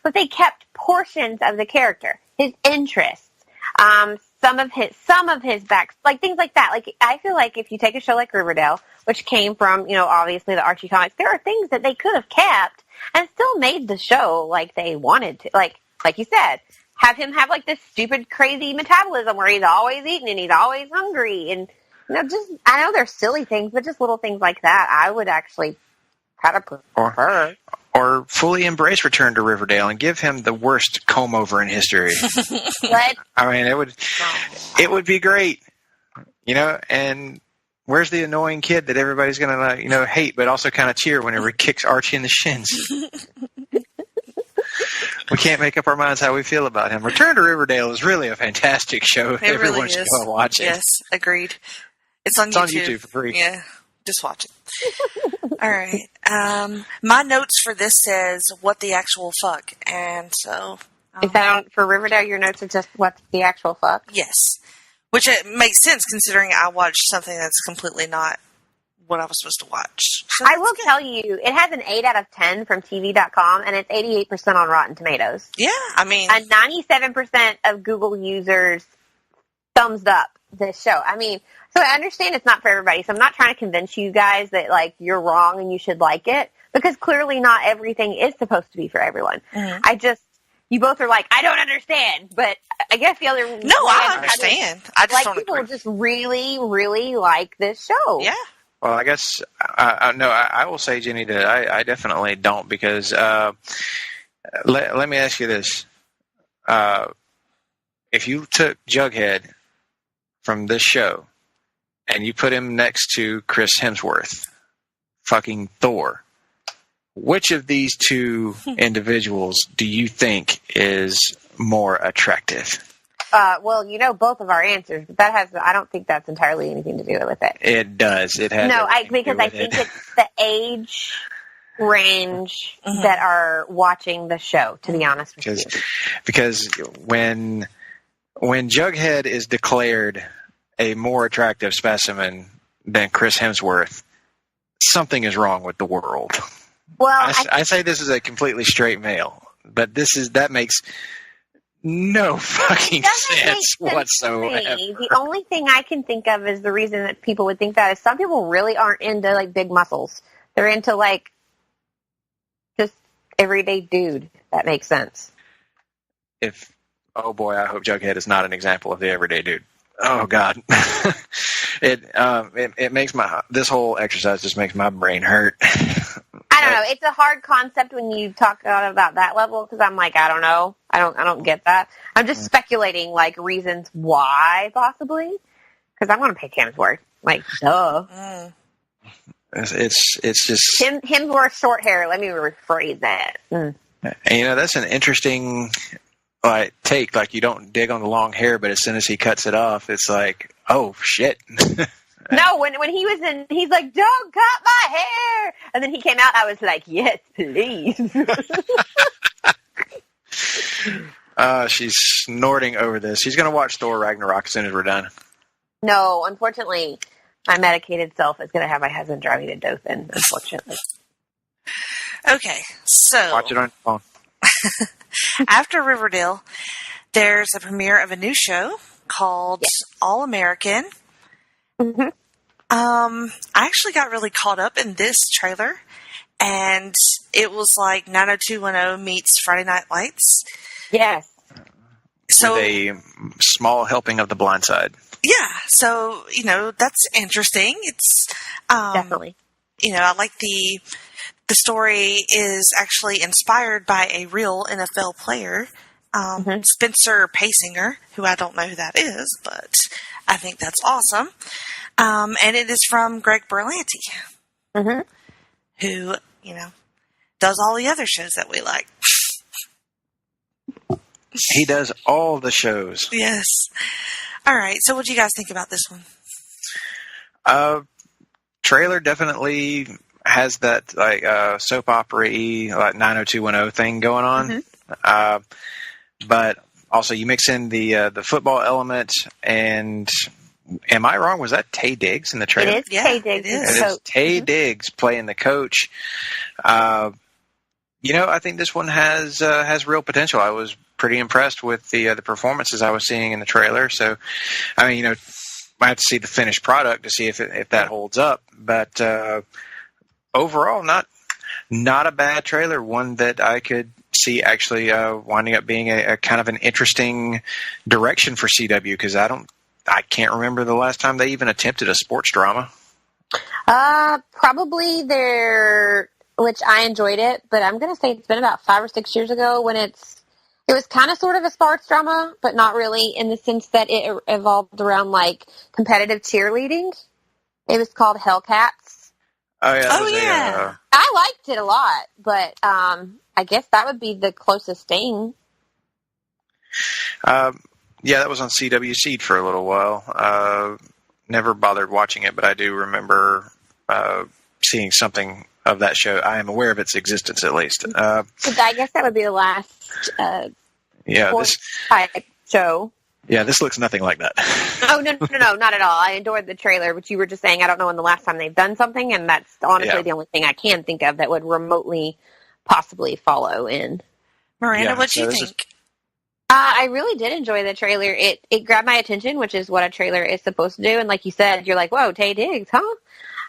Speaker 3: but they kept portions of the character, his interests, some of his back, like things like that. Like I feel like if you take a show like Riverdale, which came from obviously the Archie comics, there are things that they could have kept and still made the show like they wanted to, like you said. Have him have like this stupid, crazy metabolism where he's always eating and he's always hungry, and I know they're silly things, but just little things like that, I would actually kind of prefer.
Speaker 4: Or fully embrace Return to Riverdale and give him the worst comb over in history. I mean, it would be great, And where's the annoying kid that everybody's gonna hate, but also kind of cheer whenever he kicks Archie in the shins? We can't make up our minds how we feel about him. Return to Riverdale is really a fantastic show. Everyone should go watch it.
Speaker 2: Yes, agreed. It's on YouTube
Speaker 4: for free.
Speaker 2: Yeah, just watch it. All right. My notes for this says, what the actual fuck? And so...
Speaker 3: Is that for Riverdale, your notes are just what the actual fuck?
Speaker 2: Yes. Which it makes sense considering I watched something that's completely not what I was supposed to watch. So
Speaker 3: I will tell you, it has an 8 out of 10 from TV.com, and it's 88% on Rotten Tomatoes.
Speaker 2: Yeah, I mean...
Speaker 3: And 97% of Google users thumbs up this show. I mean, so I understand it's not for everybody, so I'm not trying to convince you guys that, like, you're wrong and you should like it, because clearly not everything is supposed to be for everyone. Mm-hmm. You both are like, I don't understand, but I guess the other...
Speaker 2: No, I understand. I just don't
Speaker 3: people
Speaker 2: agree.
Speaker 3: just really, really like this show.
Speaker 2: Yeah.
Speaker 4: Well, I guess, I will say, Jenny, that I definitely don't, because Let me ask you this. If you took Jughead from this show and you put him next to Chris Hemsworth, fucking Thor, which of these two individuals do you think is more attractive?
Speaker 3: Well, you know both of our answers, but I don't think that's entirely anything to do with it.
Speaker 4: It does. It has.
Speaker 3: No, because I think it's the age range that are watching the show, to be honest with you.
Speaker 4: Because when Jughead is declared a more attractive specimen than Chris Hemsworth, something is wrong with the world.
Speaker 3: Well,
Speaker 4: I say this is a completely straight male, but that makes no fucking sense whatsoever.
Speaker 3: The only thing I can think of is the reason that people would think that is some people really aren't into like big muscles. They're into like just everyday dude. If that makes sense.
Speaker 4: Oh boy, I hope Jughead is not an example of the everyday dude. Oh God, it makes this whole exercise just makes my brain hurt.
Speaker 3: I don't know. It's a hard concept when you talk about that level because I'm like, I don't know. I don't get that. I'm just speculating like reasons why possibly because I'm going to pick Hemsworth. Like, duh.
Speaker 4: It's just
Speaker 3: Hemsworth short hair. Let me rephrase that.
Speaker 4: And, that's an interesting take. Like you don't dig on the long hair, but as soon as he cuts it off, it's like, oh shit.
Speaker 3: No, when he was in, he's like, don't cut my hair. And then he came out, I was like, yes, please.
Speaker 4: She's snorting over this. She's going to watch Thor Ragnarok as soon as we're done.
Speaker 3: No, unfortunately, my medicated self is going to have my husband drive me to Dothan, unfortunately.
Speaker 2: Okay, so.
Speaker 4: Watch it on your phone.
Speaker 2: After Riverdale, there's a premiere of a new show called All American.
Speaker 3: Mm-hmm.
Speaker 2: I actually got really caught up in this trailer, and it was like 90210 meets Friday Night Lights.
Speaker 3: Yes.
Speaker 2: So
Speaker 4: with a small helping of The Blind Side.
Speaker 2: Yeah, so that's interesting. It's
Speaker 3: definitely.
Speaker 2: I like the story is actually inspired by a real NFL player, Spencer Pasinger, who I don't know who that is, but I think that's awesome. And it is from Greg Berlanti, who, does all the other shows that we like.
Speaker 4: He does all the shows.
Speaker 2: Yes. All right. So what do you guys think about this one?
Speaker 4: Trailer definitely has that soap opera-y, like 90210 thing going on. But also you mix in the football element and... Am I wrong? Was that Taye Diggs in the trailer?
Speaker 3: It is Taye Diggs.
Speaker 4: It is Taye Diggs playing the coach. I think this one has real potential. I was pretty impressed with the performances I was seeing in the trailer. So, I have to see the finished product to see if that holds up. But overall, not a bad trailer. One that I could see actually winding up being a kind of an interesting direction for CW because I can't remember the last time they even attempted a sports drama.
Speaker 3: Probably which I enjoyed it, but I'm going to say it's been about 5 or 6 years ago when it was kind of sort of a sports drama, but not really in the sense that it evolved around like competitive cheerleading. It was called Hellcats.
Speaker 4: Oh yeah.
Speaker 2: Yeah.
Speaker 3: I liked it a lot, but I guess that would be the closest thing.
Speaker 4: Yeah, that was on CW Seed for a little while. Never bothered watching it, but I do remember seeing something of that show. I am aware of its existence, at least.
Speaker 3: I guess that would be the last sports type show.
Speaker 4: Yeah, this looks nothing like that.
Speaker 3: Oh, no, not at all. I adored the trailer, but you were just saying I don't know when the last time they've done something, and that's honestly the only thing I can think of that would remotely possibly follow in.
Speaker 2: Miranda, what do you think?
Speaker 3: I really did enjoy the trailer. It grabbed my attention, which is what a trailer is supposed to do. And like you said, you're like, whoa, Taye Diggs, huh?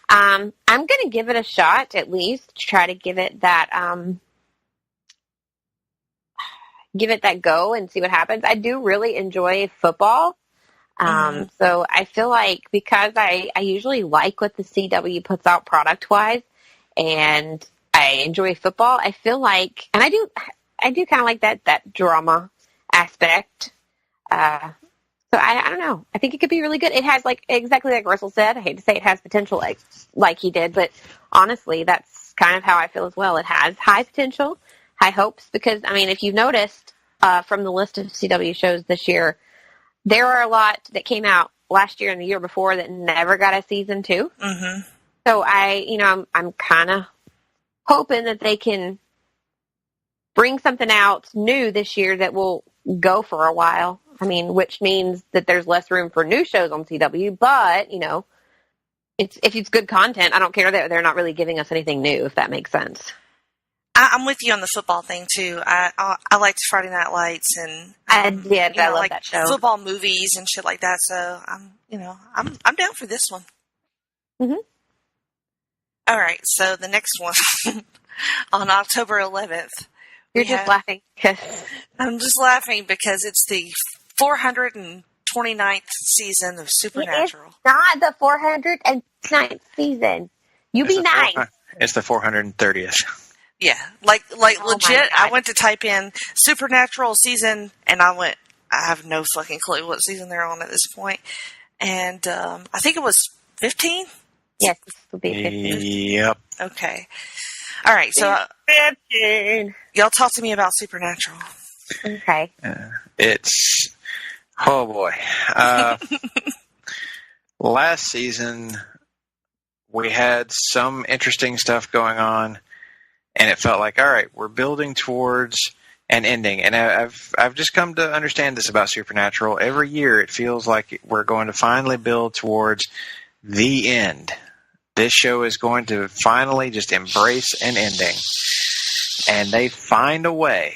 Speaker 3: I'm going to give it a shot, at least, to try to give it that go and see what happens. I do really enjoy football. So I feel like because I usually like what the CW puts out product-wise, and I enjoy football, I feel like, and I do kind of like that drama aspect. So I don't know. I think it could be really good. It has, like, exactly like Russell said, I hate to say it has potential like he did, but honestly, that's kind of how I feel as well. It has high potential, high hopes, because, I mean, if you've noticed from the list of CW shows this year, there are a lot that came out last year and the year before that never got a season 2.
Speaker 2: Mm-hmm.
Speaker 3: So I'm kind of hoping that they can bring something out new this year that will go for a while. I mean, which means that there's less room for new shows on CW, but, if it's good content, I don't care that they're not really giving us anything new, if that makes sense.
Speaker 2: I'm with you on the football thing too. I liked Friday Night Lights, and
Speaker 3: I did. I love
Speaker 2: like
Speaker 3: that show.
Speaker 2: Football movies and shit like that. So I'm down for this one.
Speaker 3: Mm-hmm.
Speaker 2: All right. So the next one on October 11th.
Speaker 3: You're just laughing.
Speaker 2: I'm just laughing because it's the 429th season of Supernatural.
Speaker 3: It's not the 409th season. You be nice.
Speaker 4: It's the 430th.
Speaker 2: Yeah, like legit.
Speaker 3: I
Speaker 2: went to type in Supernatural season, and I have no fucking clue what season they're on at this point. And I think it was 15.
Speaker 3: Yes, this will be 15.
Speaker 4: Yep.
Speaker 2: Okay. All right. So
Speaker 3: 15.
Speaker 2: Y'all talk to me about Supernatural.
Speaker 3: Okay.
Speaker 4: Oh boy. Last season we had some interesting stuff going on. And it felt like, all right, we're building towards an ending. And I've just come to understand this about Supernatural. Every year it feels like we're going to finally build towards the end. This show is going to finally just embrace an ending. And they find a way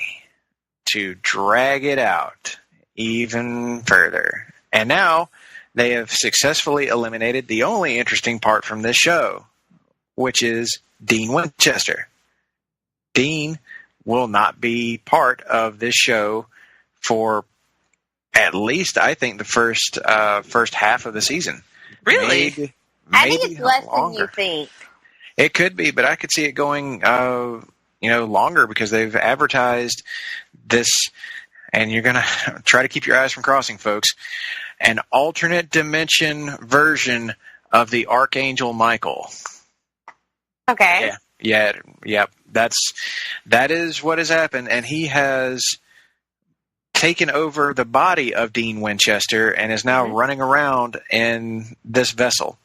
Speaker 4: to drag it out even further. And now they have successfully eliminated the only interesting part from this show, which is Dean Winchester. Dean will not be part of this show for at least, I think, the first half of the season.
Speaker 2: Really?
Speaker 4: Maybe
Speaker 3: I think it's less
Speaker 4: longer
Speaker 3: than you think.
Speaker 4: It could be, but I could see it going, longer because they've advertised this, and you're going to try to keep your eyes from crossing, folks, an alternate dimension version of the Archangel Michael.
Speaker 3: Okay.
Speaker 4: Yeah. That is what has happened, and he has taken over the body of Dean Winchester and is now running around in this vessel.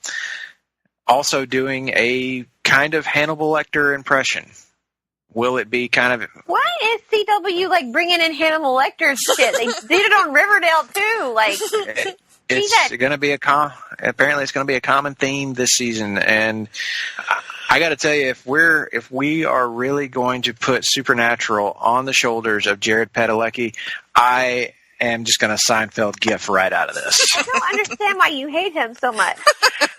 Speaker 4: Also doing a kind of Hannibal Lecter impression. Will it be kind of...
Speaker 3: Why is CW, bringing in Hannibal Lecter shit? They did it on Riverdale, too.
Speaker 4: It's going to be apparently it's going to be a common theme this season, and I got to tell you, if we are really going to put Supernatural on the shoulders of Jared Padalecki, I am just going to Seinfeld GIF right out of this.
Speaker 3: I don't understand why you hate him so much.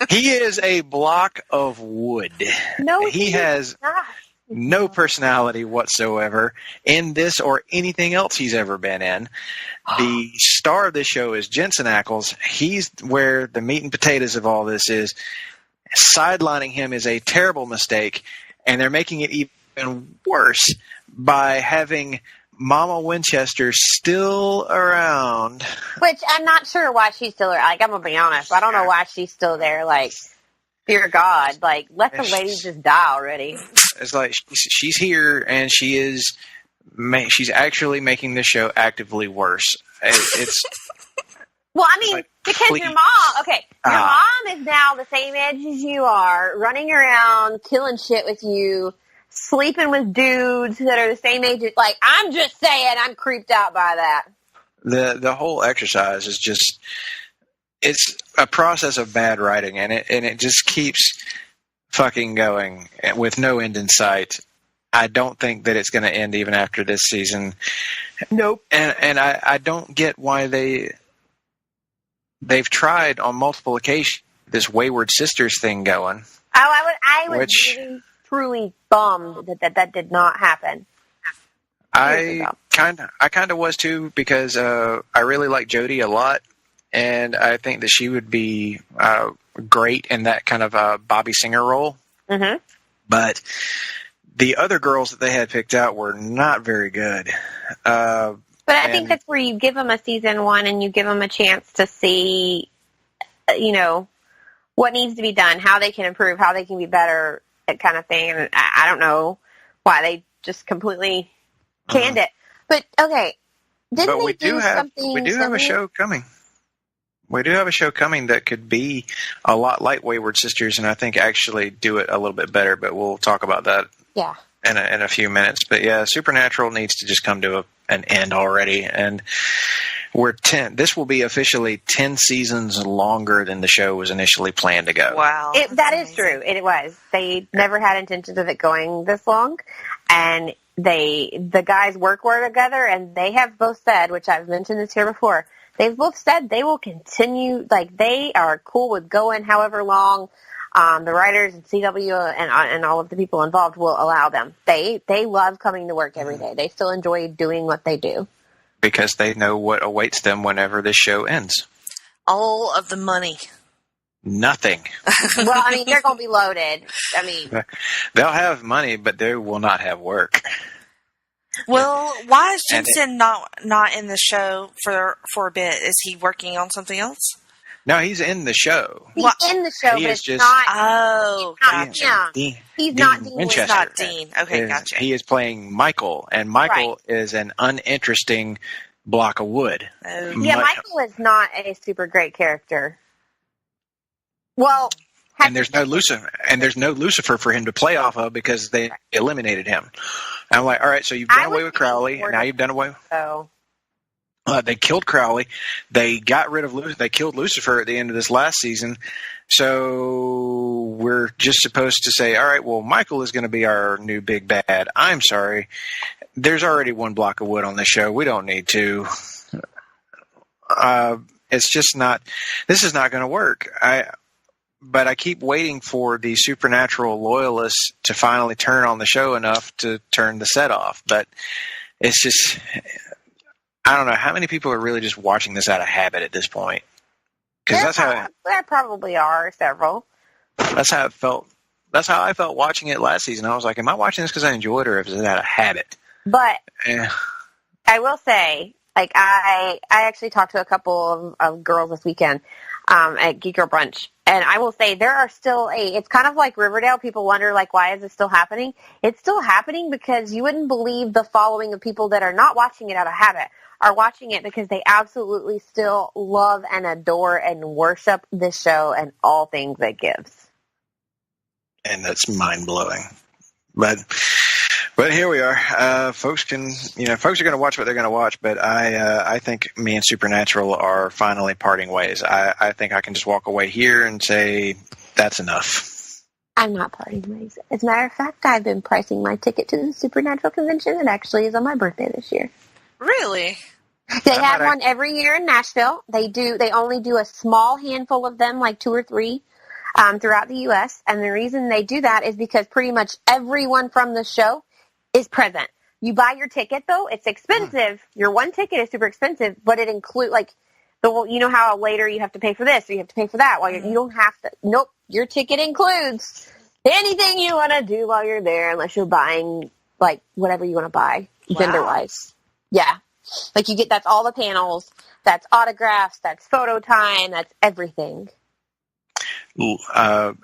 Speaker 4: He is a block of wood.
Speaker 3: No,
Speaker 4: he has no personality whatsoever in this or anything else he's ever been in. The star of this show is Jensen Ackles. He's where the meat and potatoes of all this is. Sidelining him is a terrible mistake, and they're making it even worse by having Mama Winchester still around.
Speaker 3: Which I'm not sure why she's still there. I'm going to be honest. I don't know why she's still there. Dear God, let the lady just die already.
Speaker 4: It's like she's here, and she's actually making the show actively worse. It's
Speaker 3: well, I mean, because your mom, your mom is now the same age as you are, running around, killing shit with you, sleeping with dudes that are the same age as, I'm just saying, I'm creeped out by that.
Speaker 4: The whole exercise is just, it's a process of bad writing, and it just keeps fucking going with no end in sight. I don't think that it's going to end even after this season.
Speaker 3: Nope.
Speaker 4: And I don't get why they've tried on multiple occasions this Wayward Sisters thing going.
Speaker 3: Oh, I was really, truly bummed that did not happen.
Speaker 4: I kind of was too, because I really like Jodie a lot, and I think that she would be great in that kind of Bobby Singer role.
Speaker 3: Mm-hmm.
Speaker 4: But the other girls that they had picked out were not very good.
Speaker 3: But I think that's where you give them a season 1 and you give them a chance to see, what needs to be done, how they can improve, how they can be better, that kind of thing. And I don't know why they just completely canned it. But, okay, didn't they do something?
Speaker 4: We do have a show coming. We do have a show coming that could be a lot like Wayward Sisters, and I think actually do it a little bit better, but we'll talk about that in a few minutes. But yeah, Supernatural needs to just come to an end already, and this will be officially 10 seasons longer than the show was initially planned to go.
Speaker 2: Wow.
Speaker 3: That is true. It was. They never had intentions of it going this long, and the guys work well together, and they have both said, which I've mentioned this here before, they've both said they will continue, like they are cool with going however long the writers and CW and all of the people involved will allow them. They love coming to work every day. They still enjoy doing what they do.
Speaker 4: Because they know what awaits them whenever this show ends.
Speaker 2: All of the money.
Speaker 4: Nothing.
Speaker 3: Well, I mean, they're going to be loaded. I mean,
Speaker 4: they'll have money, but they will not have work.
Speaker 2: Well, why is Jensen not in the show for a bit? Is he working on something else?
Speaker 4: No, he's in the show.
Speaker 3: He's in the show, but it's not.
Speaker 2: Oh, gotcha.
Speaker 3: He's not Dean.
Speaker 2: He's not Dean. Okay, gotcha.
Speaker 4: He is playing Michael, and Michael is an uninteresting block of wood.
Speaker 3: Oh. Yeah, Michael is not a super great character. Well,
Speaker 4: and there's no Lucifer for him to play off of because they eliminated him. And I'm like, all right, so you've done away with Crowley, and now you've done away. They killed Crowley. They got rid of Lucifer. They killed Lucifer at the end of this last season. So we're just supposed to say, all right, well, Michael is going to be our new big bad. I'm sorry. There's already one block of wood on this show. We don't need to. It's just not. This is not going to work. But I keep waiting for the Supernatural loyalists to finally turn on the show enough to turn the set off. But it's just, I don't know how many people are really just watching this out of habit at this point. Because
Speaker 3: there probably are several.
Speaker 4: That's how it felt. That's how I felt watching it last season. I was like, am I watching this because I enjoyed it, or is it out of habit?
Speaker 3: But I will say, like, I actually talked to a couple of girls this weekend at Geek or Brunch. And I will say there are still it's kind of like Riverdale. People wonder, like, why is it still happening? It's still happening because you wouldn't believe the following of people that are not watching it out of habit are watching it because they absolutely still love and adore and worship this show and all things it gives.
Speaker 4: And that's mind-blowing. But here we are. Folks are going to watch what they're going to watch, but I think me and Supernatural are finally parting ways. I think I can just walk away here and say, that's enough.
Speaker 3: I'm not parting ways. As a matter of fact, I've been pricing my ticket to the Supernatural convention. It actually is on my birthday this year.
Speaker 2: Really?
Speaker 3: They have one every year in Nashville. They only do a small handful of them, like 2 or 3. Throughout the U.S., and the reason they do that is because pretty much everyone from the show is present. You buy your ticket, though, it's expensive. Your one ticket is super expensive, but it includes, like, you know how later you have to pay for this, or you have to pay for that, while you don't have to, nope, your ticket includes anything you want to do while you're there, unless you're buying, like, whatever you want to buy, vendor-wise. Yeah. Like, that's all the panels, that's autographs, that's photo time, that's everything.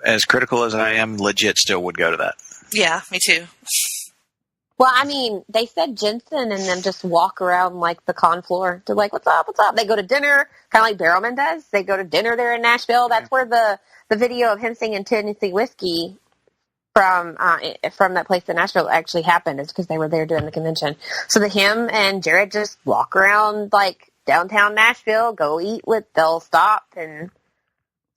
Speaker 4: As critical as I am, legit still would go to that.
Speaker 2: Yeah, me too.
Speaker 3: Well, I mean, they said Jensen and them just walk around like the con floor. They're like, what's up, what's up? They go to dinner, kind of like Barrowman does. They go to dinner there in Nashville. That's where the video of him singing Tennessee Whiskey from that place in Nashville actually happened. It's because they were there during the convention. So him and Jared just walk around like downtown Nashville, they'll stop and...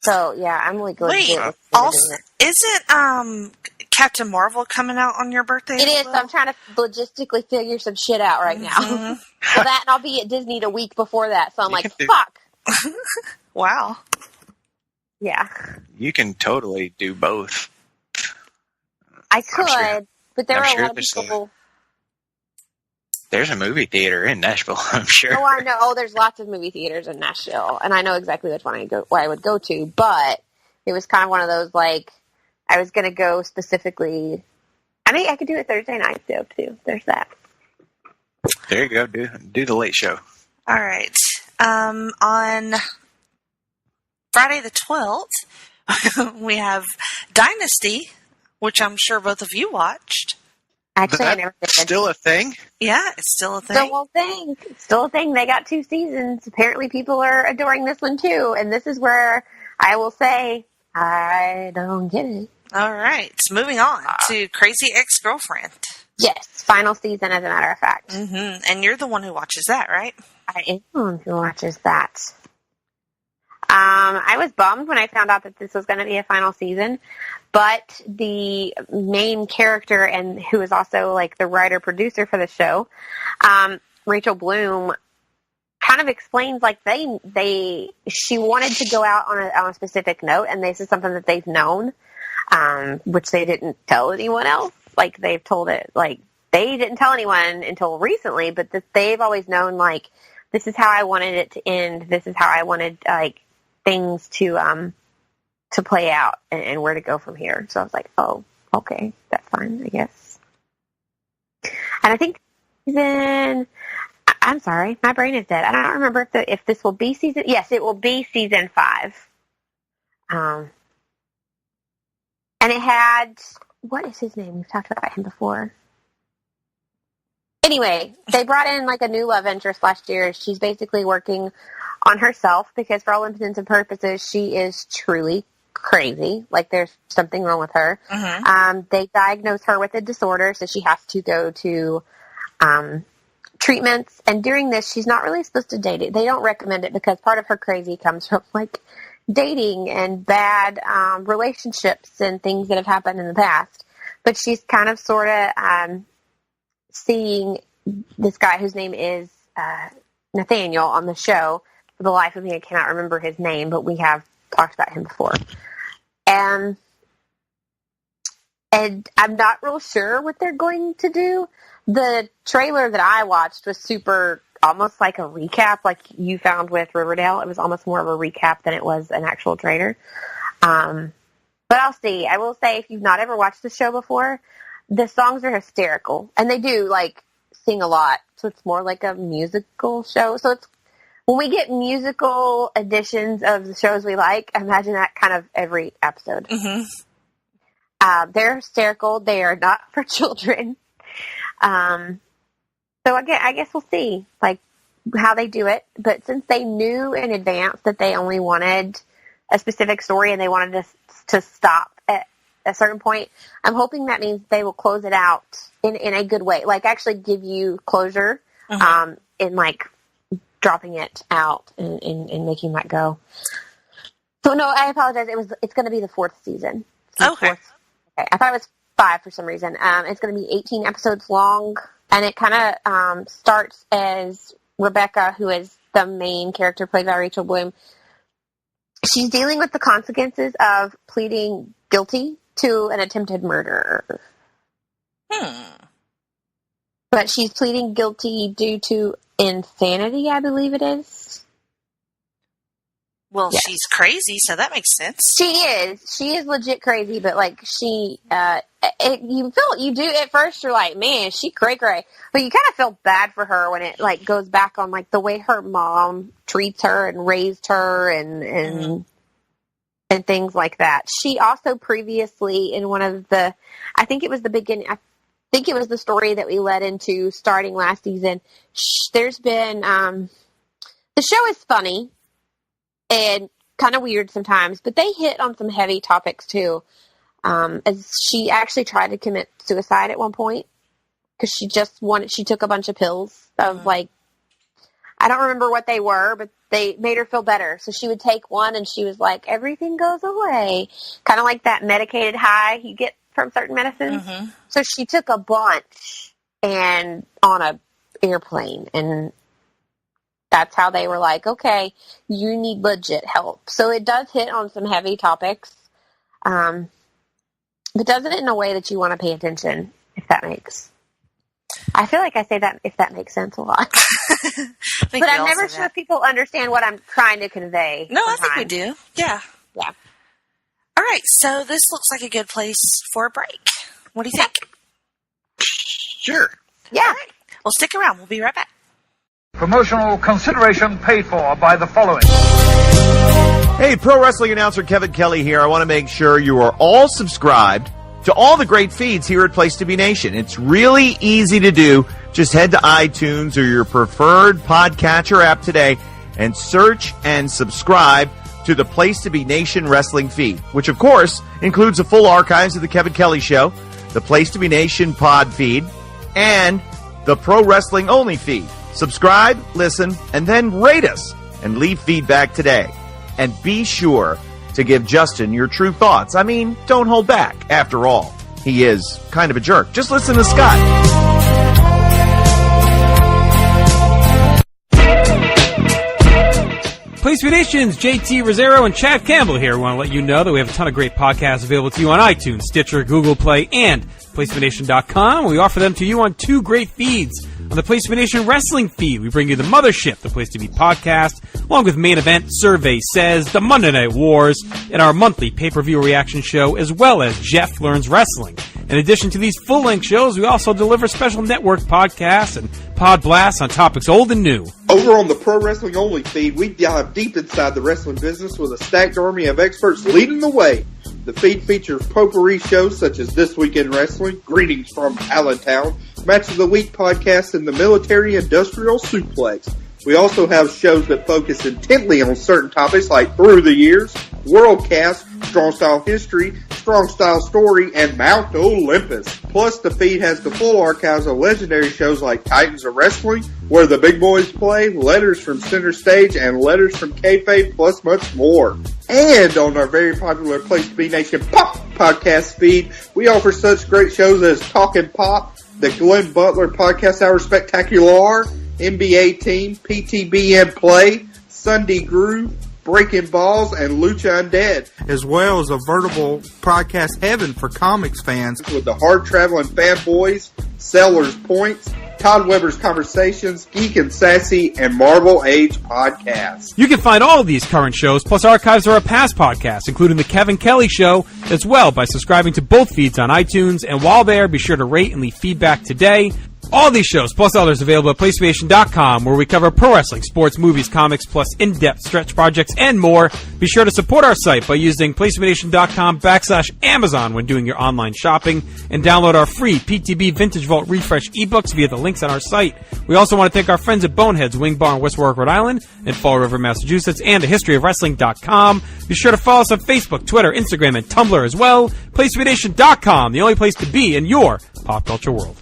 Speaker 3: So, yeah, I'm really good.
Speaker 2: Wait, also, isn't Captain Marvel coming out on your birthday?
Speaker 3: It is. So I'm trying to logistically figure some shit out right now. Well, that, and I'll be at Disney the week before that. So I'm like, fuck.
Speaker 2: Wow.
Speaker 3: Yeah.
Speaker 4: You can totally do both.
Speaker 3: I could, but there are a lot of people...
Speaker 4: There's a movie theater in Nashville, I'm sure.
Speaker 3: Oh, I know. Oh, there's lots of movie theaters in Nashville, and I know exactly which one I would go to, but it was kind of one of those, like, I was going to go specifically... I mean, I could do it Thursday night though too. There's that.
Speaker 4: There you go. Do the late show.
Speaker 2: All right. On Friday the 12th, we have Dynasty, which I'm sure both of you watched.
Speaker 3: Actually, I
Speaker 4: That's
Speaker 3: never did.
Speaker 4: still a thing?
Speaker 2: Yeah, it's still a thing.
Speaker 3: Still a thing. They got 2 seasons. Apparently, people are adoring this one too. And this is where I will say I don't get it.
Speaker 2: All right. Moving on to Crazy Ex-Girlfriend.
Speaker 3: Yes, final season, as a matter of fact.
Speaker 2: Mm-hmm. And you're the one who watches that, right?
Speaker 3: I am the one who watches that. I was bummed when I found out that this was going to be a final season, but the main character and who is also like the writer-producer for the show, Rachel Bloom, kind of explains like she wanted to go out on a specific note, and this is something that they've known, which they didn't tell anyone else. Like they've told it, like they didn't tell anyone until recently, but they've always known like this is how I wanted it to end. This is how I wanted like things to play out and where to go from here. So I was like, oh, okay, that's fine, I guess. And I think I'm sorry, my brain is dead. I don't remember if this will be season. Yes, it will be season 5. And it had, what is his name? We've talked about him before. Anyway, they brought in like a new love interest last year. She's basically working on herself because for all intents and purposes, she is truly crazy. Like there's something wrong with her. Mm-hmm. They diagnose her with a disorder, so she has to go to treatments. And during this, she's not really supposed to date it. They don't recommend it because part of her crazy comes from like dating and bad relationships and things that have happened in the past. But she's kind of sort of seeing this guy whose name is Nathaniel on the show. For the life of me, I cannot remember his name, but we have talked about him before. And I'm not real sure what they're going to do. The trailer that I watched was super, almost like a recap, like you found with Riverdale. It was almost more of a recap than it was an actual trailer. But I'll see. I will say, if you've not ever watched the show before, the songs are hysterical. And they do, like, sing a lot. So it's more like a musical show. So it's, when we get musical editions of the shows we like, imagine that kind of every episode. Mm-hmm. They're hysterical. They are not for children. So I guess we'll see, like, how they do it. But since they knew in advance that they only wanted a specific story and they wanted us to stop at a certain point, I'm hoping that means they will close it out in a good way, like actually give you closure, in like dropping it out and making that go. So no, I apologize. It's going to be the 4th season.
Speaker 2: Okay.
Speaker 3: I thought it was 5 for some reason. It's going to be 18 episodes long, and it kind of starts as Rebecca, who is the main character played by Rachel Bloom. She's dealing with the consequences of pleading guilty to an attempted murder. But she's pleading guilty due to insanity, I believe it is.
Speaker 2: Well, yes. She's crazy, so that makes sense.
Speaker 3: She is legit crazy, but like you do at first, you're like, man, she cray, but you kind of feel bad for her when it like goes back on like the way her mom treats her and raised her and things like that. She also previously in one of the, I think it was the story that we led into starting last season. There's been the show is funny and kind of weird sometimes, but they hit on some heavy topics too. As she actually tried to commit suicide at one point because she took a bunch of pills of like, I don't remember what they were, but they made her feel better. So she would take one and she was like, everything goes away. Kind of like that medicated high you get from certain medicines. Mm-hmm. So she took a bunch and on a airplane, and that's how they were like, okay, you need legit help. So it does hit on some heavy topics, but does it in a way that you want to pay attention, if that makes. I feel like I say that, if that makes sense, a lot. But I'm never sure if people understand what I'm trying to convey.
Speaker 2: No,
Speaker 3: sometimes.
Speaker 2: I think we do. Yeah.
Speaker 3: Yeah.
Speaker 2: All right, so this looks like a good place for a break. What do you think?
Speaker 4: Sure.
Speaker 3: Yeah.
Speaker 2: All right. Well, stick around. We'll be right back.
Speaker 5: Promotional consideration paid for by the following.
Speaker 6: Hey, pro wrestling announcer Kevin Kelly here. I want to make sure you are all subscribed to all the great feeds here at Place to Be Nation. It's really easy to do. Just head to iTunes or your preferred podcatcher app today and search and subscribe to the Place to Be Nation wrestling feed, which of course includes the full archives of the Kevin Kelly Show, the Place to Be Nation pod feed, and the Pro Wrestling Only feed. Subscribe, listen, and then rate us and leave feedback today. And be sure to give Justin your true thoughts. I mean, don't hold back. After all, he is kind of a jerk. Just listen to Scott.
Speaker 7: Place to Be Nation's JT Rosero and Chad Campbell here. We want to let you know that we have a ton of great podcasts available to you on iTunes, Stitcher, Google Play, and PlaceToBeNation.com. We offer them to you on two great feeds. On the Place to Be Nation wrestling feed, we bring you the Mothership, the Place to Be podcast, along with Main Event, Survey Says, the Monday Night Wars, and our monthly pay-per-view reaction show, as well as Jeff Learns Wrestling. In addition to these full-length shows, we also deliver special network podcasts and pod blasts on topics old and new.
Speaker 8: Over on the Pro Wrestling Only feed, we dive deep inside the wrestling business with a stacked army of experts leading the way. The feed features potpourri shows such as This Week in Wrestling, Greetings from Allentown, Match of the Week podcast, and the Military Industrial Suplex. We also have shows that focus intently on certain topics like Through the Years, Worldcast, Strong Style History, Strong Style Story, and Mount Olympus. Plus, the feed has the full archives of legendary shows like Titans of Wrestling, Where the Big Boys Play, Letters from Center Stage, and Letters from Kayfabe, plus much more. And on our very popular Place to Be Nation Pop podcast feed, we offer such great shows as Talkin' Pop, the Glenn Butler Podcast Hour Spectacular, NBA Team, PTBN Play, Sunday Groove, Breaking Balls, and Lucha Undead.
Speaker 9: As well as a veritable podcast heaven for comics fans.
Speaker 8: With the Hard Traveling Fanboys, Sellers Points, Todd Weber's Conversations, Geek and Sassy, and Marvel Age podcasts.
Speaker 7: You can find all of these current shows, plus archives of our past podcasts, including The Kevin Kelly Show, as well by subscribing to both feeds on iTunes. And while there, be sure to rate and leave feedback today. All these shows, plus others, available at PlayStation.com, where we cover pro wrestling, sports, movies, comics, plus in-depth stretch projects, and more. Be sure to support our site by using PlayStation.com/Amazon when doing your online shopping, and download our free PTB Vintage Vault Refresh ebooks via the links on our site. We also want to thank our friends at Boneheads Wing Bar in West Warwick, Rhode Island, and Fall River, Massachusetts, and historyofwrestling.com. Be sure to follow us on Facebook, Twitter, Instagram, and Tumblr as well. PlayStationNation.com, the only place to be in your pop culture world.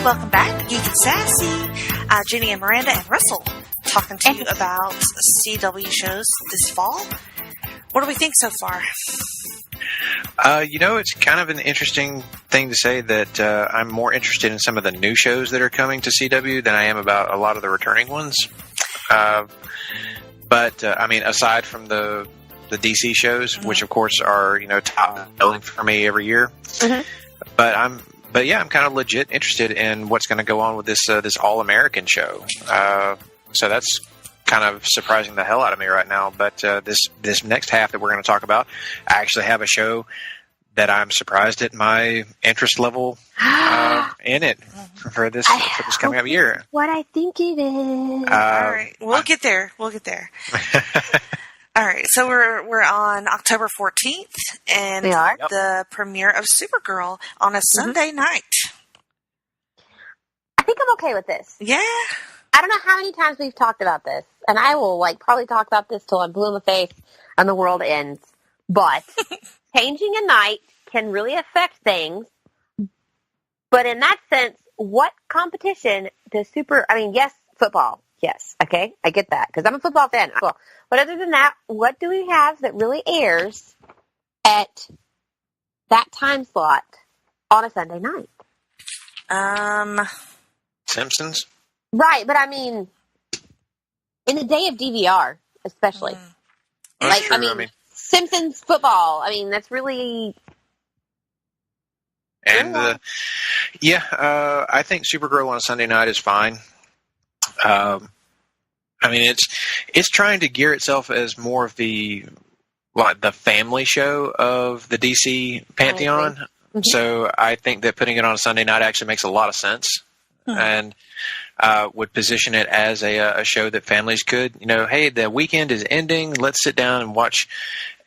Speaker 2: Welcome back, Geek and Sassy. Jenny and Miranda and Russell talking to you about CW shows this fall. What do we think so far?
Speaker 4: It's kind of an interesting thing to say that I'm more interested in some of the new shows that are coming to CW than I am about a lot of the returning ones. But aside from the DC shows, which of course are top billing for me every year, I'm kind of legit interested in what's going to go on with this All American show. So that's kind of surprising the hell out of me right now. But this next half that we're going to talk about, I actually have a show that I'm surprised at my interest level in it for this coming up year.
Speaker 3: What I think it is.
Speaker 2: All right, we'll get there. All right, so we're on October 14th, and
Speaker 3: we are.
Speaker 2: The premiere of Supergirl on a Sunday night.
Speaker 3: I think I'm okay with this.
Speaker 2: Yeah.
Speaker 3: I don't know how many times we've talked about this, and I will probably talk about this till I'm blue in the face and the world ends. But changing a night can really affect things. But in that sense, what competition does yes, football. Yes, okay, I get that, because I'm a football fan. But other than that, what do we have that really airs at that time slot on a Sunday night?
Speaker 4: Simpsons?
Speaker 3: Right, but I mean, in the day of DVR, especially.
Speaker 4: That's true. I mean,
Speaker 3: Simpsons football. I mean, that's really...
Speaker 4: And, I think Supergirl on a Sunday night is fine. I mean, it's trying to gear itself as more of the family show of the DC pantheon. Mm-hmm. So I think that putting it on a Sunday night actually makes a lot of sense, and would position it as a show that families could, hey, the weekend is ending. Let's sit down and watch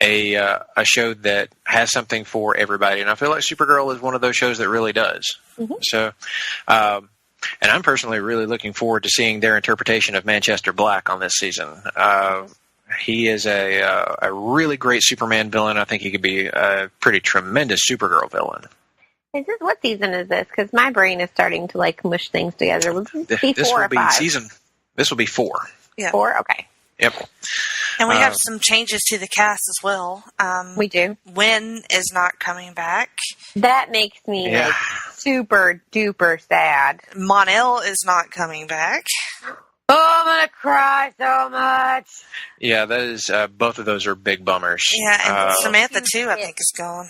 Speaker 4: a show that has something for everybody. And I feel like Supergirl is one of those shows that really does. Mm-hmm. So, and I'm personally really looking forward to seeing their interpretation of Manchester Black on this season. He is a really great Superman villain. I think he could be a pretty tremendous Supergirl villain.
Speaker 3: What season is this? Because my brain is starting to mush things together. Will this be 4 or 5?
Speaker 4: This will be 4.
Speaker 2: Yeah.
Speaker 3: 4? Okay.
Speaker 4: Yep.
Speaker 2: And we have some changes to the cast as well.
Speaker 3: We do.
Speaker 2: Wynn is not coming back.
Speaker 3: That makes me super duper sad.
Speaker 2: Mon-El is not coming back.
Speaker 3: Oh, I'm going to cry so much.
Speaker 4: Yeah, that is, both of those are big bummers.
Speaker 2: Yeah, and Samantha, too, I think is gone.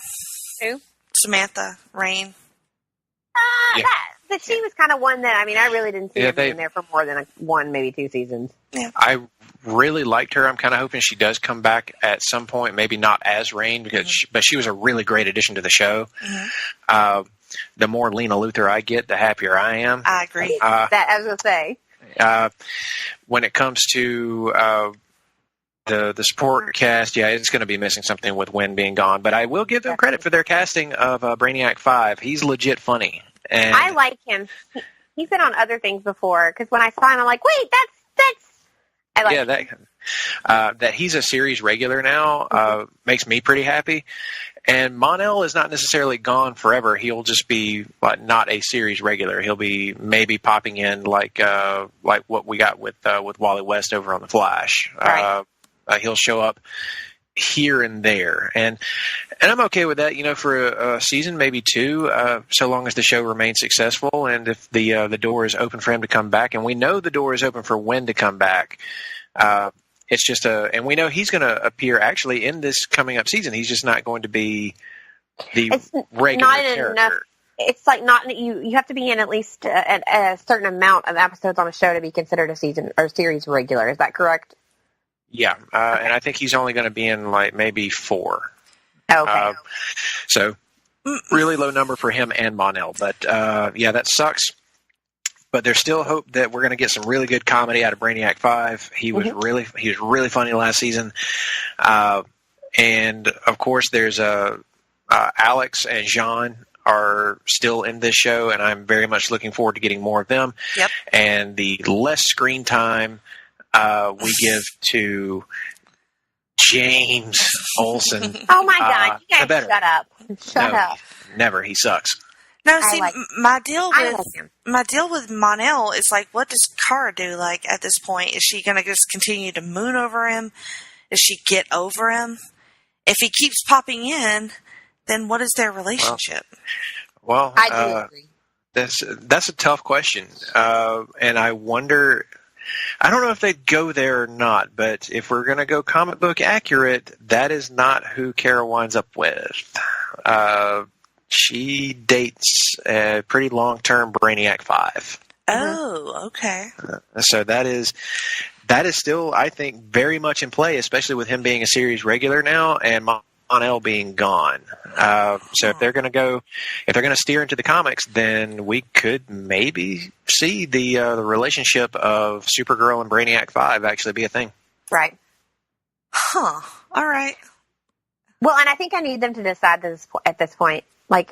Speaker 3: Who?
Speaker 2: Samantha Rain.
Speaker 3: But she was kind of one that, I really didn't see her being there for more than 1, maybe 2 seasons.
Speaker 2: Yeah.
Speaker 4: I really liked her. I'm kind of hoping she does come back at some point, maybe not as Rain, because but she was a really great addition to the show. Mm-hmm. The more Lena Luthor I get, the happier I am.
Speaker 2: I agree.
Speaker 3: That I was going to say.
Speaker 4: When it comes to the support cast, it's going to be missing something with Wynn being gone. But I will give them credit for their casting of Brainiac 5. He's legit funny. And
Speaker 3: I like him. He's been on other things before, because when I saw him, I'm like, wait, that's... I like him.
Speaker 4: That he's a series regular now makes me pretty happy. And Mon-El is not necessarily gone forever. He'll just be not a series regular. He'll be maybe popping in like what we got with Wally West over on The Flash.
Speaker 3: Right.
Speaker 4: He'll show up here and there, and I'm okay with that. For a season, maybe 2, so long as the show remains successful, and if the door is open for him to come back, and we know the door is open for Wynn to come back. It's just and we know he's going to appear actually in this coming up season. He's just not going to be the regular character.
Speaker 3: Enough. It's not you have to be in at least a certain amount of episodes on a show to be considered a season or series regular. Is that correct?
Speaker 4: Yeah, and I think he's only going to be in maybe 4.
Speaker 3: Okay.
Speaker 4: So really low number for him and Mon-El, but that sucks. But there's still hope that we're going to get some really good comedy out of Brainiac 5. He was really funny last season, and of course there's Alex and Jean are still in this show, and I'm very much looking forward to getting more of them.
Speaker 2: Yep.
Speaker 4: And the less screen time we give to James Olsen.
Speaker 3: Oh my God! You guys, shut up! Shut up!
Speaker 4: Never. He sucks.
Speaker 2: No, see, my deal with Mon-El is what does Kara do? At this point, is she going to just continue to moon over him? Does she get over him? If he keeps popping in, then what is their relationship?
Speaker 4: Well,
Speaker 3: I do agree.
Speaker 4: That's a tough question, and I wonder. I don't know if they'd go there or not, but if we're going to go comic book accurate, that is not who Kara winds up with. She dates a pretty long-term Brainiac 5.
Speaker 2: Oh, okay.
Speaker 4: So that is still, I think, very much in play, especially with him being a series regular now and Mon-El being gone. So if they're going to steer into the comics, then we could maybe see the relationship of Supergirl and Brainiac 5 actually be a thing.
Speaker 3: Right.
Speaker 2: Huh. All right.
Speaker 3: Well, and I think I need them to decide at this point.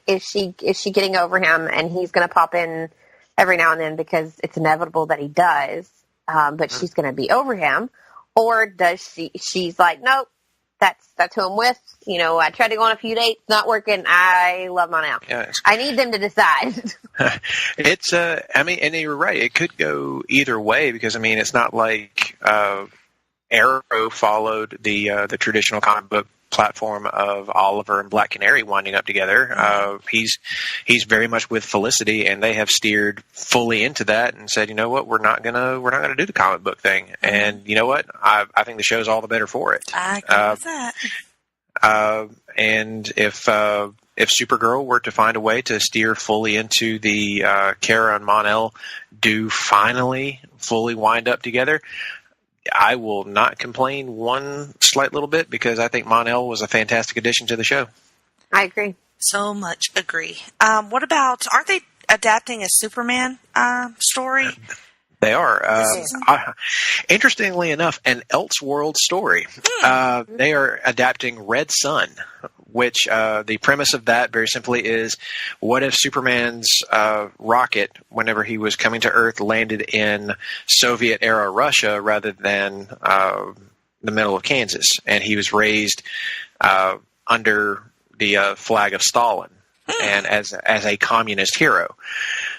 Speaker 3: Is she getting over him, and he's going to pop in every now and then because it's inevitable that he does, but she's going to be over him, or does she's like, nope, that's who I'm with. I tried to go on a few dates, not working. I love Mon-El.
Speaker 4: Yeah,
Speaker 3: I need them to decide.
Speaker 4: It's and you're right. It could go either way because it's not like Arrow followed the traditional comic book platform of Oliver and Black Canary winding up together. He's very much with Felicity, and they have steered fully into that and said, you know what, we're not gonna do the comic book thing. And you know what, I think the show's all the better for it.
Speaker 2: I agree with that.
Speaker 4: And if Supergirl were to find a way to steer fully into the Kara and Mon-El do finally fully wind up together, I will not complain one slight little bit, because I think Mon-El was a fantastic addition to the show.
Speaker 3: I agree.
Speaker 2: So much agree. What about, aren't they adapting a Superman story?
Speaker 4: They are. Interestingly enough, an Elseworld story. They are adapting Red Sun, which the premise of that very simply is, what if Superman's rocket, whenever he was coming to Earth, landed in Soviet-era Russia rather than the middle of Kansas, and he was raised under the flag of Stalin and as a communist hero.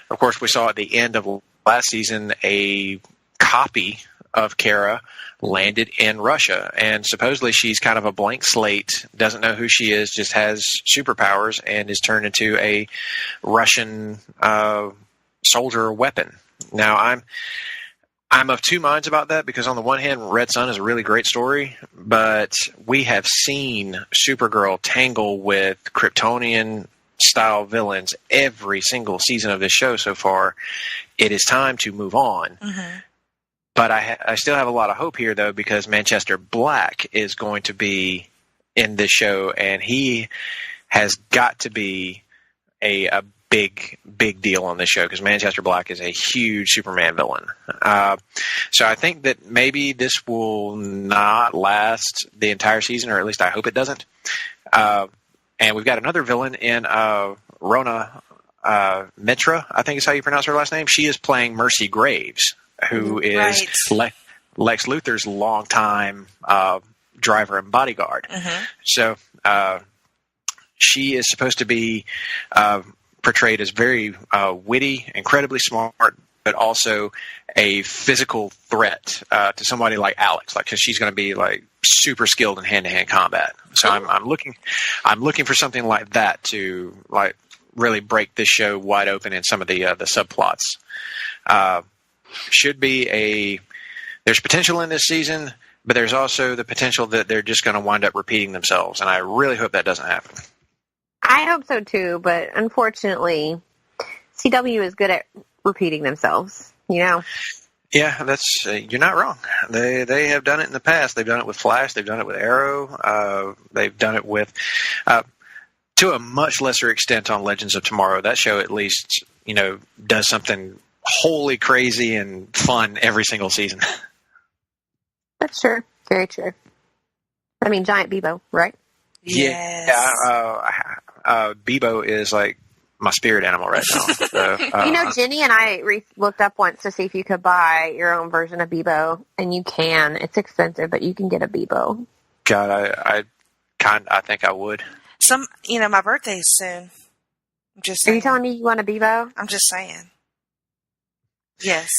Speaker 4: Of course, we saw at the end of last season a copy of Kara landed in Russia, and supposedly she's kind of a blank slate, doesn't know who she is, just has superpowers, and is turned into a Russian soldier weapon. Now, I'm of two minds about that, because on the one hand, Red Sun is a really great story, but we have seen Supergirl tangle with Kryptonian-style villains every single season of this show so far. It is time to move on. But I still have a lot of hope here, though, because Manchester Black is going to be in this show, and he has got to be a big deal on this show, because Manchester Black is a huge Superman villain. So I think that maybe this will not last the entire season, or at least I hope it doesn't. And we've got another villain in Rona Mitra, I think is how you pronounce her last name. She is playing Mercy Graves, who is Lex Luthor's longtime driver and bodyguard. So she is supposed to be portrayed as very witty, incredibly smart, but also a physical threat to somebody like Alex, because she's going to be like super skilled in hand-to-hand combat. So I'm looking for something like that to like really break this show wide open in some of the subplots. Should be there's potential in this season, but there's also the potential that they're just going to wind up repeating themselves, and I really hope that doesn't happen.
Speaker 3: I hope so too, but unfortunately, CW is good at repeating themselves, you know?
Speaker 4: Yeah, that's you're not wrong. They have done it in the past. They've done it with Flash. They've done it with Arrow. They've done it with, to a much lesser extent, on Legends of Tomorrow. That show at least, does something wholly crazy and fun every single season.
Speaker 3: That's true. Very true. I mean, Giant Bebo, right?
Speaker 2: Yes.
Speaker 4: Yeah. Bebo is like my spirit animal right now. So,
Speaker 3: Jenny and I looked up once to see if you could buy your own version of Bebo, and you can. It's expensive, but you can get a Bebo.
Speaker 4: God, I think I would.
Speaker 2: My birthday's soon. I'm just saying.
Speaker 3: Are you telling me you want a Bebo?
Speaker 2: I'm just saying. Yes.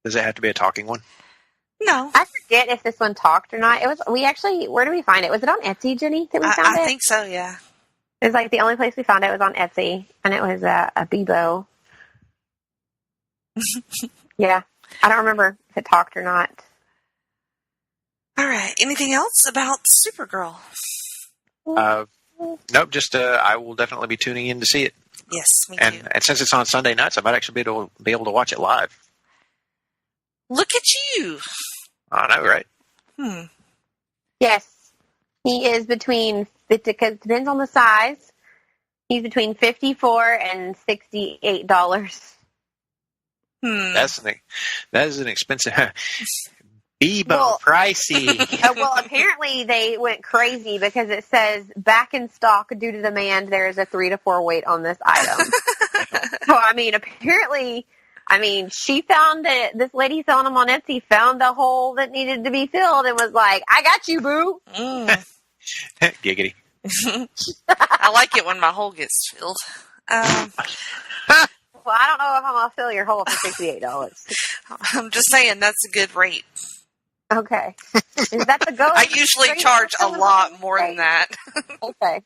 Speaker 4: Does it have to be a talking one?
Speaker 2: No.
Speaker 3: I forget if this one talked or not. Where did we find it? Was it on Etsy, Jenny, that we found it?
Speaker 2: I think so, yeah.
Speaker 3: It was like the only place we found it was on Etsy, and it was a Bebo. Yeah. I don't remember if it talked or not.
Speaker 2: All right. Anything else about Supergirl?
Speaker 4: Nope. Just I will definitely be tuning in to see it.
Speaker 2: Yes, me too.
Speaker 4: And since it's on Sunday nights, I might actually be able to watch it live.
Speaker 2: Look at you.
Speaker 4: I know, right?
Speaker 3: Yes. He is because it depends on the size. He's between $54 and $68.
Speaker 4: That is an expensive Bebo, pricey.
Speaker 3: Well, apparently they went crazy because it says back in stock due to demand. There is a 3 to 4 weight on this item. So apparently. She found it. This lady selling them on Etsy found the hole that needed to be filled and was like, I got you, boo.
Speaker 4: Giggity.
Speaker 2: I like it when my hole gets filled.
Speaker 3: Well, I don't know if I'm going to fill your hole for $68.
Speaker 2: I'm just saying that's a good rate.
Speaker 3: Okay. Is that the goal?
Speaker 2: I usually charge a lot more than that.
Speaker 3: Okay.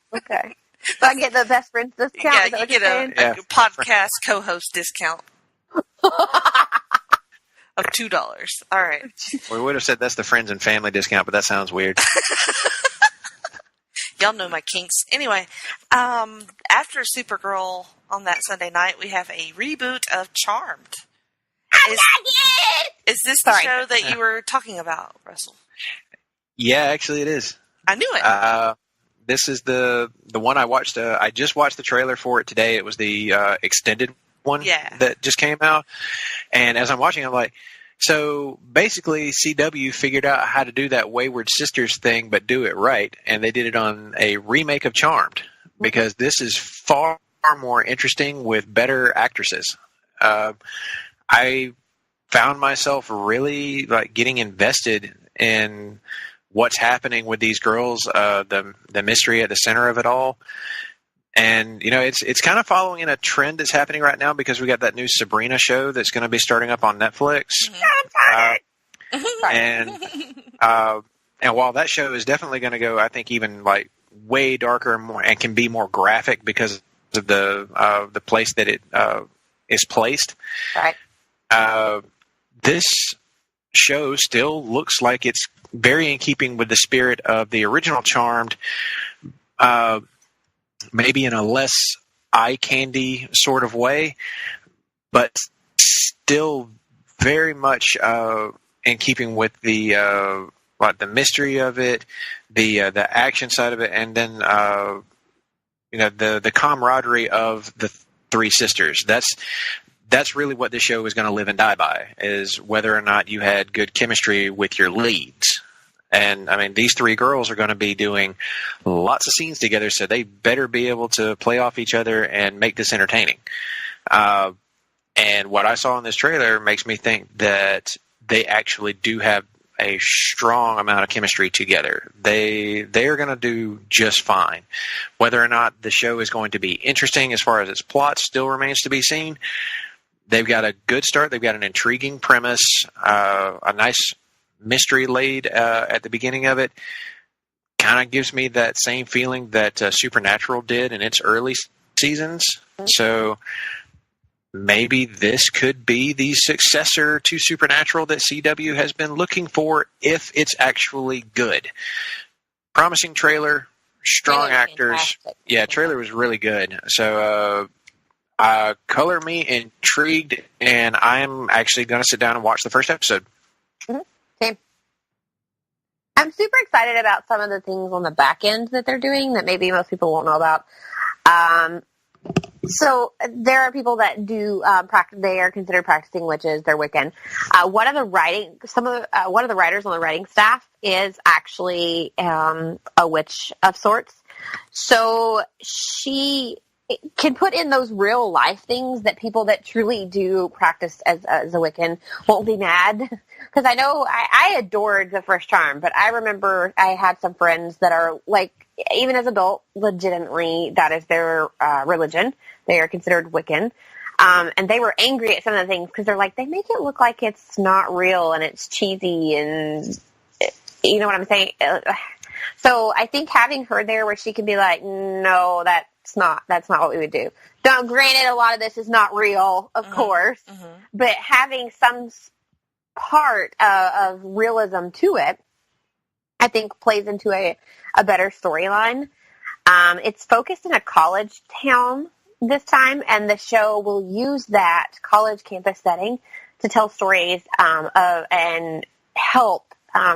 Speaker 3: So I get the best friends discount?
Speaker 2: Yeah,
Speaker 3: Is that
Speaker 2: you
Speaker 3: what you're
Speaker 2: get
Speaker 3: saying?
Speaker 2: a podcast co-host discount of $2. All right.
Speaker 4: We would have said that's the friends and family discount, but that sounds weird.
Speaker 2: Y'all know my kinks. Anyway, after Supergirl on that Sunday night, we have a reboot of Charmed. Is this the show that you were talking about, Russell?
Speaker 4: Yeah, actually it is.
Speaker 2: I knew it.
Speaker 4: This is the one I watched. I just watched the trailer for it today. It was the extended one that just came out. And as I'm watching, I'm like, so basically CW figured out how to do that Wayward Sisters thing, but do it right. And they did it on a remake of Charmed, because this is far more interesting with better actresses. I found myself really getting invested in what's happening with these girls, the mystery at the center of it all. And, it's kind of following in a trend that's happening right now, because we got that new Sabrina show that's going to be starting up on Netflix. And while that show is definitely going to go, I think, even way darker and more, and can be more graphic because of the place that it is placed.
Speaker 3: Right.
Speaker 4: This show still looks like it's very in keeping with the spirit of the original Charmed, maybe in a less eye candy sort of way, but still very much in keeping with the mystery of it, the action side of it, and then the camaraderie of the three sisters. That's really what this show is going to live and die by, is whether or not you had good chemistry with your leads. And, I mean, these three girls are going to be doing lots of scenes together, so they better be able to play off each other and make this entertaining. And what I saw in this trailer makes me think that they actually do have a strong amount of chemistry together. They are going to do just fine. Whether or not the show is going to be interesting as far as its plot still remains to be seen. They've got a good start. They've got an intriguing premise, a nice mystery laid at the beginning of it. Kind of gives me that same feeling that Supernatural did in its early seasons. So maybe this could be the successor to Supernatural that CW has been looking for, if it's actually good. Promising trailer, strong actors. Fantastic. Yeah, trailer was really good. So color me intrigued, and I'm actually going to sit down and watch the first episode.
Speaker 3: Mm-hmm. Same. I'm super excited about some of the things on the back end that they're doing that maybe most people won't know about. So there are people that do practice. They are considered practicing witches. They're Wiccan. One of the writers on the writing staff is actually a witch of sorts. So she can put in those real life things that people that truly do practice as a Wiccan won't be mad. Because I know I adored the first Charm, but I remember I had some friends that are even as adult, legitimately, that is their religion. They are considered Wiccan. And they were angry at some of the things because they're like, they make it look like it's not real and it's cheesy and you know what I'm saying? So I think having her there where she can be like, no, that's not what we would do. Now, granted, a lot of this is not real, of course, but having some part of realism to it, I think plays into a better storyline. It's focused in a college town this time, and the show will use that college campus setting to tell stories and help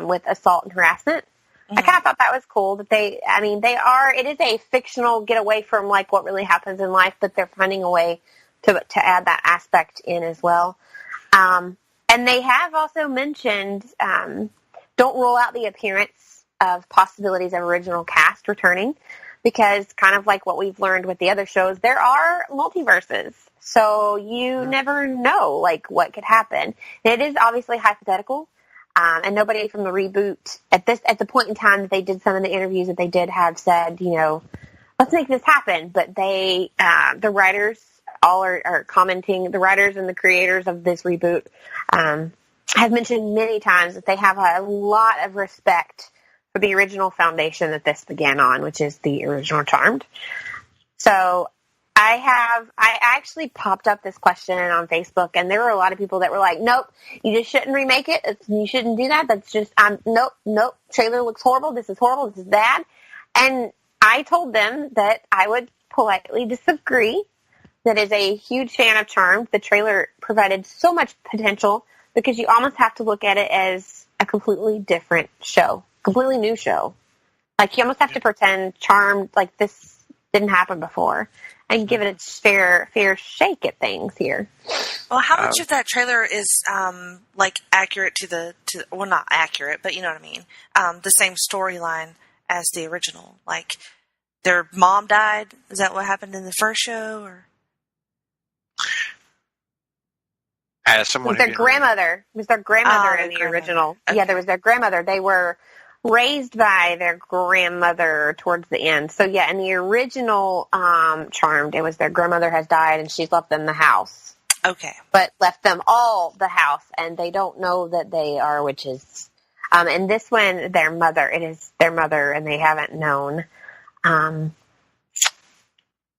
Speaker 3: with assault and harassment. I kind of thought that was cool that it is a fictional get away from what really happens in life, but they're finding a way to add that aspect in as well. And they have also mentioned, don't rule out the appearance of possibilities of original cast returning, because kind of like what we've learned with the other shows, there are multiverses. So you never know what could happen. And it is obviously hypothetical. And nobody from the reboot at the point in time that they did some of the interviews that they did have said, let's make this happen. But they, the writers all are commenting, the writers and the creators of this reboot, have mentioned many times that they have a lot of respect for the original foundation that this began on, which is the original Charmed. So I actually popped up this question on Facebook, and there were a lot of people that were like, nope, you just shouldn't remake it. You shouldn't do that. That's just, nope, trailer looks horrible. This is horrible. This is bad. And I told them that I would politely disagree. That is a huge fan of Charmed. The trailer provided so much potential because you almost have to look at it as a completely different show, completely new show. Like, you almost have to pretend Charmed, like, this didn't happen before, and give it its fair shake at things here.
Speaker 2: Well, how much of that trailer is like accurate to well, not accurate, but you know what I mean, the same storyline as the original? Like, their mom died. Is that what happened in the first show? Or
Speaker 3: It was their grandmother. It was their grandmother in the original. Okay. Yeah, there was their grandmother. They were raised by their grandmother towards the end. So yeah, in the original Charmed, it was their grandmother has died and she's left them the house.
Speaker 2: Okay.
Speaker 3: But left them all the house, and they don't know that they are witches. And this one, it is their mother, and they haven't known.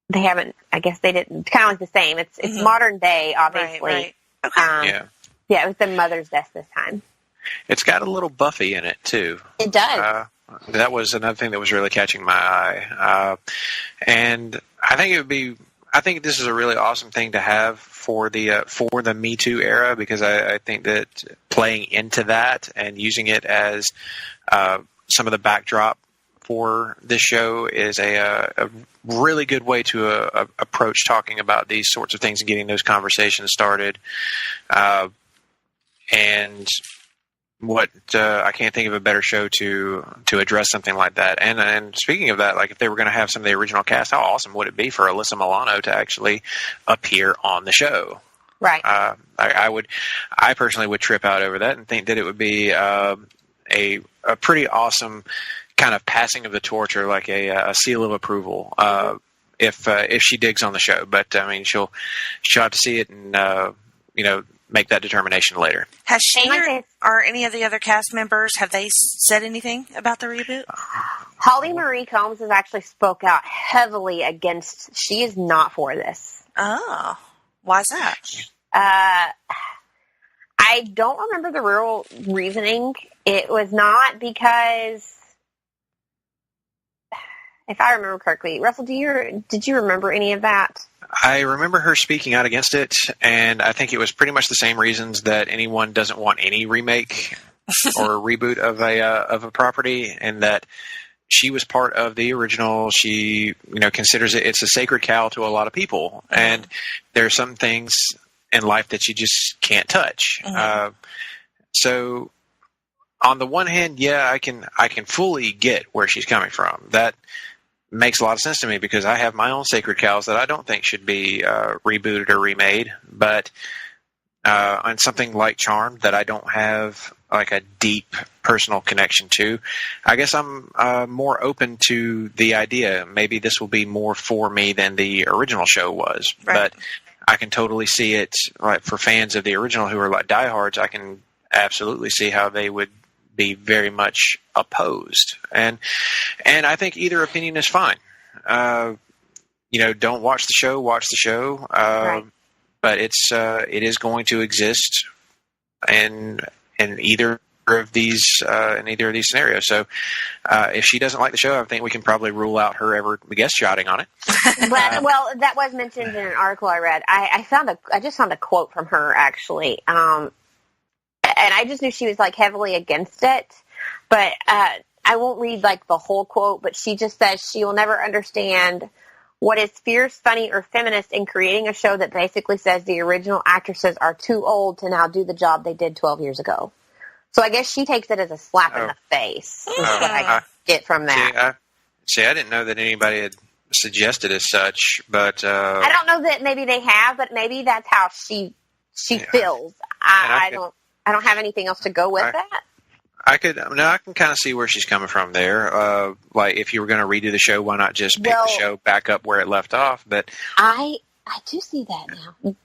Speaker 3: They haven't, I guess they didn't, kind of like the same. It's modern day, obviously.
Speaker 2: Right. Okay.
Speaker 3: Yeah, it was their mother's death this time.
Speaker 4: It's got a little Buffy in it, too.
Speaker 3: It does.
Speaker 4: That was another thing that was really catching my eye. And I think this is a really awesome thing to have for the Me Too era, because I think that playing into that and using it as some of the backdrop for this show is a really good way to approach talking about these sorts of things and getting those conversations started. And what I can't think of a better show to address something like that. And speaking of that, like, if they were going to have some of the original cast, how awesome would it be for Alyssa Milano to actually appear on the show?
Speaker 3: Right.
Speaker 4: I personally would trip out over that and think that it would be a pretty awesome kind of passing of the torch, or like a seal of approval if she digs on the show. But I mean, she'll have to see it and make that determination later.
Speaker 2: Has she or any of the other cast members, have they said anything about the reboot?
Speaker 3: Holly Marie Combs has actually spoke out heavily against. She is not for this.
Speaker 2: Oh, why is that?
Speaker 3: I don't remember the real reasoning. It was not because, if I remember correctly, Russell, did you remember any of that?
Speaker 4: I remember her speaking out against it, and I think it was pretty much the same reasons that anyone doesn't want any remake or reboot of a property, and that she was part of the original. She, considers it's a sacred cow to a lot of people, and there are some things in life that you just can't touch. So, on the one hand, yeah, I can fully get where she's coming from. That makes a lot of sense to me, because I have my own sacred cows that I don't think should be rebooted or remade. But on something like Charmed that I don't have like a deep personal connection to, I guess I'm more open to the idea. Maybe this will be more for me than the original show was. Right. But I can totally see it, like, for fans of the original who are like diehards. I can absolutely see how they would be very much opposed, and I think either opinion is fine. Don't watch the show. Right. But it is going to exist in either of these scenarios. So if she doesn't like the show, I think we can probably rule out her ever guest shotting on it.
Speaker 3: Well, that was mentioned in an article I read. I just found a quote from her, actually. And I just knew she was, like, heavily against it. But I won't read, like, the whole quote, but she just says she will never understand what is fierce, funny, or feminist in creating a show that basically says the original actresses are too old to now do the job they did 12 years ago. So I guess she takes it as a slap in the face, is what I get from that.
Speaker 4: I didn't know that anybody had suggested as such, but...
Speaker 3: I don't know that maybe they have, but maybe that's how she feels. I don't have anything else to go with that.
Speaker 4: I can kind of see where she's coming from there. Like, if you were going to redo the show, why not just pick the show back up where it left off? But
Speaker 3: I do see that now.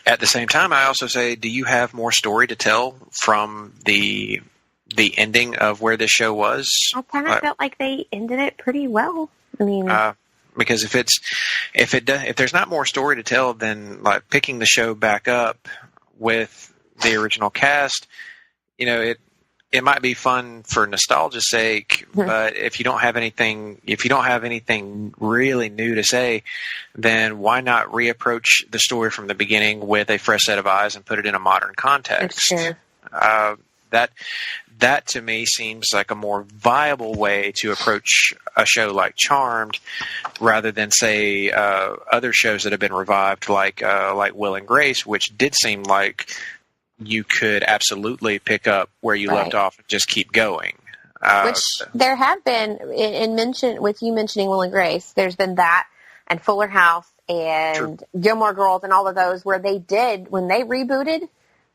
Speaker 4: At the same time, I also say, do you have more story to tell from the ending of where this show was?
Speaker 3: I kind of felt like they ended it pretty well. I mean,
Speaker 4: because if there's not more story to tell, then like picking the show back up with the original cast, it might be fun for nostalgia's sake, but if you don't have anything really new to say, then why not reapproach the story from the beginning with a fresh set of eyes and put it in a modern context?
Speaker 3: Sure.
Speaker 4: That to me seems like a more viable way to approach a show like Charmed, rather than say other shows that have been revived, like Will and Grace, which did seem like you could absolutely pick up where you left off and just keep going.
Speaker 3: Which there have been, with you mentioning Will and Grace, there's been that, and Fuller House, and Gilmore Girls, and all of those where they did, when they rebooted,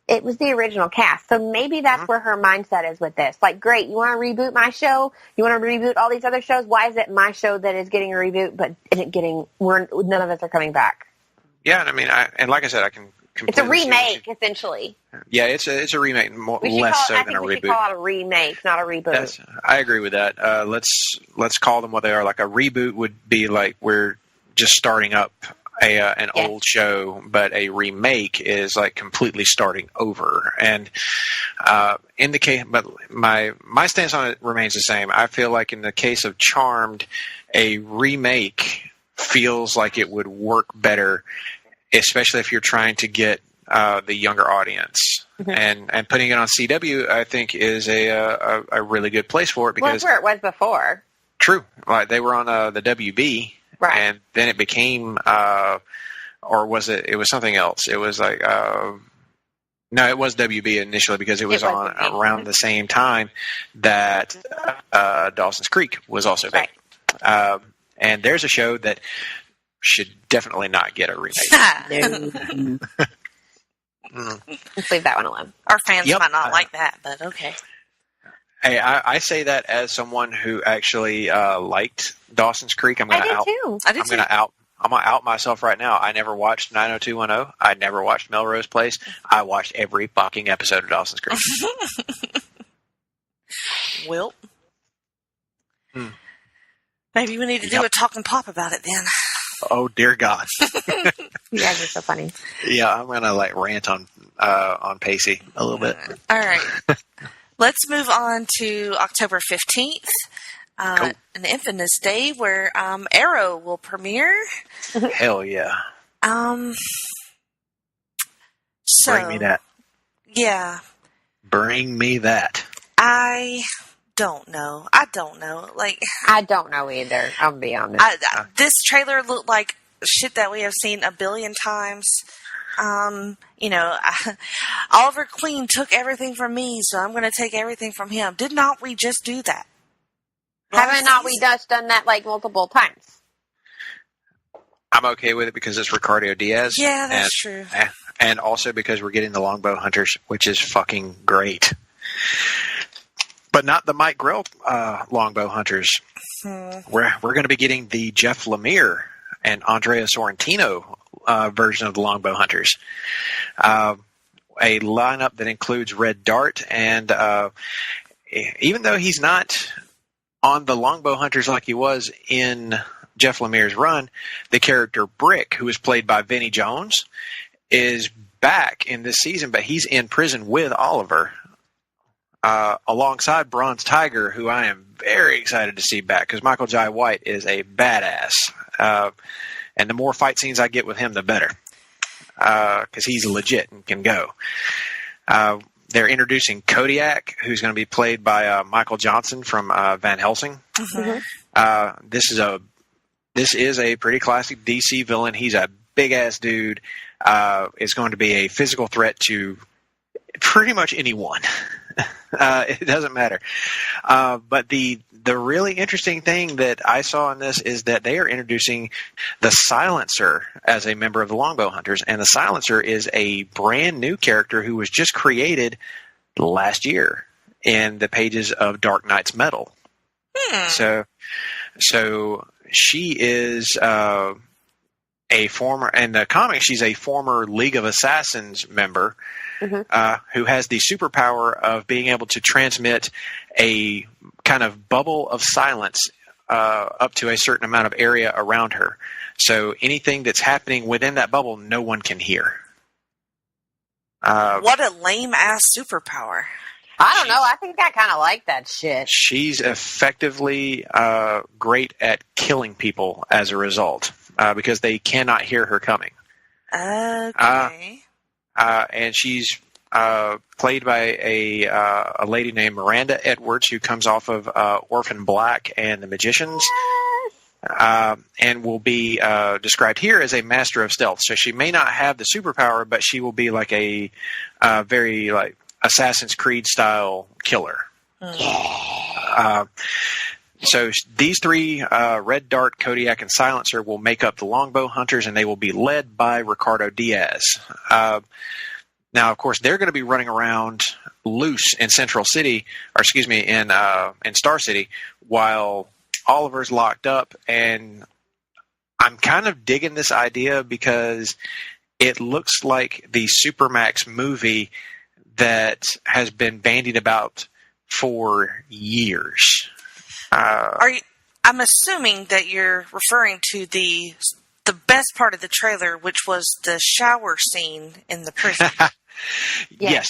Speaker 3: it was the original cast. So maybe that's where her mindset is with this. Like, great, you want to reboot my show? You want to reboot all these other shows? Why is it my show that is getting a reboot, but none of us are coming back?
Speaker 4: Yeah, and I mean, like I said, I can
Speaker 3: it's a remake, essentially.
Speaker 4: Yeah, it's a remake, less so than a reboot.
Speaker 3: We should call it a remake, not a reboot.
Speaker 4: I agree with that. Let's call them what they are. Like a reboot would be like we're just starting up an old show, but a remake is like completely starting over. And in the case, but my stance on it remains the same. I feel like in the case of Charmed, a remake feels like it would work better, especially if you're trying to get the younger audience. And putting it on CW, I think, is a really good place for it, because
Speaker 3: that's where it was before.
Speaker 4: True, like they were on the WB, and then it became, or was it? It was something else. It was like no, it was WB initially, because it was on around the same time that Dawson's Creek was also made. And there's a show that should definitely not get a remake.
Speaker 3: Let's leave that one alone.
Speaker 2: Our fans might not like that, but okay.
Speaker 4: Hey, I say that as someone who actually liked Dawson's Creek. I'm going to out myself right now. I never watched 90210. I never watched Melrose Place. I watched every fucking episode of Dawson's Creek.
Speaker 2: Wilt? Maybe we need to do a talking pop about it then.
Speaker 4: Oh dear God!
Speaker 3: You guys are so funny.
Speaker 4: Yeah, I'm gonna rant on Pacey a little bit.
Speaker 2: All right, let's move on to October 15th, an infamous day where Arrow will premiere.
Speaker 4: Hell yeah!
Speaker 2: So,
Speaker 4: bring me that.
Speaker 2: Yeah.
Speaker 4: Bring me that.
Speaker 2: I don't know. I don't know
Speaker 3: either. I'll be honest.
Speaker 2: This trailer looked like shit that we have seen a billion times. Oliver Queen took everything from me, so I'm going to take everything from him. Did not we just do that?
Speaker 3: Haven't not we just done that multiple times?
Speaker 4: I'm okay with it because it's Ricardo Diaz.
Speaker 2: Yeah, that's true.
Speaker 4: And also because we're getting the Longbow Hunters, which is fucking great. But not the Mike Grell Longbow Hunters. We're going to be getting the Jeff Lemire and Andrea Sorrentino version of the Longbow Hunters. A lineup that includes Red Dart, and even though he's not on the Longbow Hunters like he was in Jeff Lemire's run, the character Brick, who is played by Vinnie Jones, is back in this season, but he's in prison with Oliver. Alongside Bronze Tiger, who I am very excited to see back, because Michael Jai White is a badass. And the more fight scenes I get with him, the better. Because he's legit and can go. They're introducing Kodiak, who's going to be played by Michael Johnson from Van Helsing. This is a pretty classic DC villain. He's a big-ass dude. Is going to be a physical threat to pretty much anyone. It doesn't matter. But the really interesting thing that I saw in this is that they are introducing the Silencer as a member of the Longbow Hunters, and the Silencer is a brand new character who was just created last year in the pages of Dark Knight's Metal. So she is former, in the comics, she's a former League of Assassins member who has the superpower of being able to transmit a kind of bubble of silence up to a certain amount of area around her. So anything that's happening within that bubble, no one can hear.
Speaker 2: What a lame-ass superpower.
Speaker 3: I don't know. I think I kind of like that shit.
Speaker 4: She's effectively great at killing people as a result because they cannot hear her coming.
Speaker 2: Okay.
Speaker 4: And she's played by a lady named Miranda Edwards, who comes off of Orphan Black and The Magicians. And will be described here as a master of stealth. So she may not have the superpower, but she will be like a very like Assassin's Creed style killer. So these three, Red Dart, Kodiak, and Silencer, will make up the Longbow Hunters, and they will be led by Ricardo Diaz. Now, of course, they're going to be running around loose in Central City, or excuse me, in Star City, while Oliver's locked up. And I'm kind of digging this idea because it looks like the Supermax movie that has been bandied about for years.
Speaker 2: I'm assuming that you're referring to the best part of the trailer, which was the shower scene in the prison.
Speaker 4: Yes.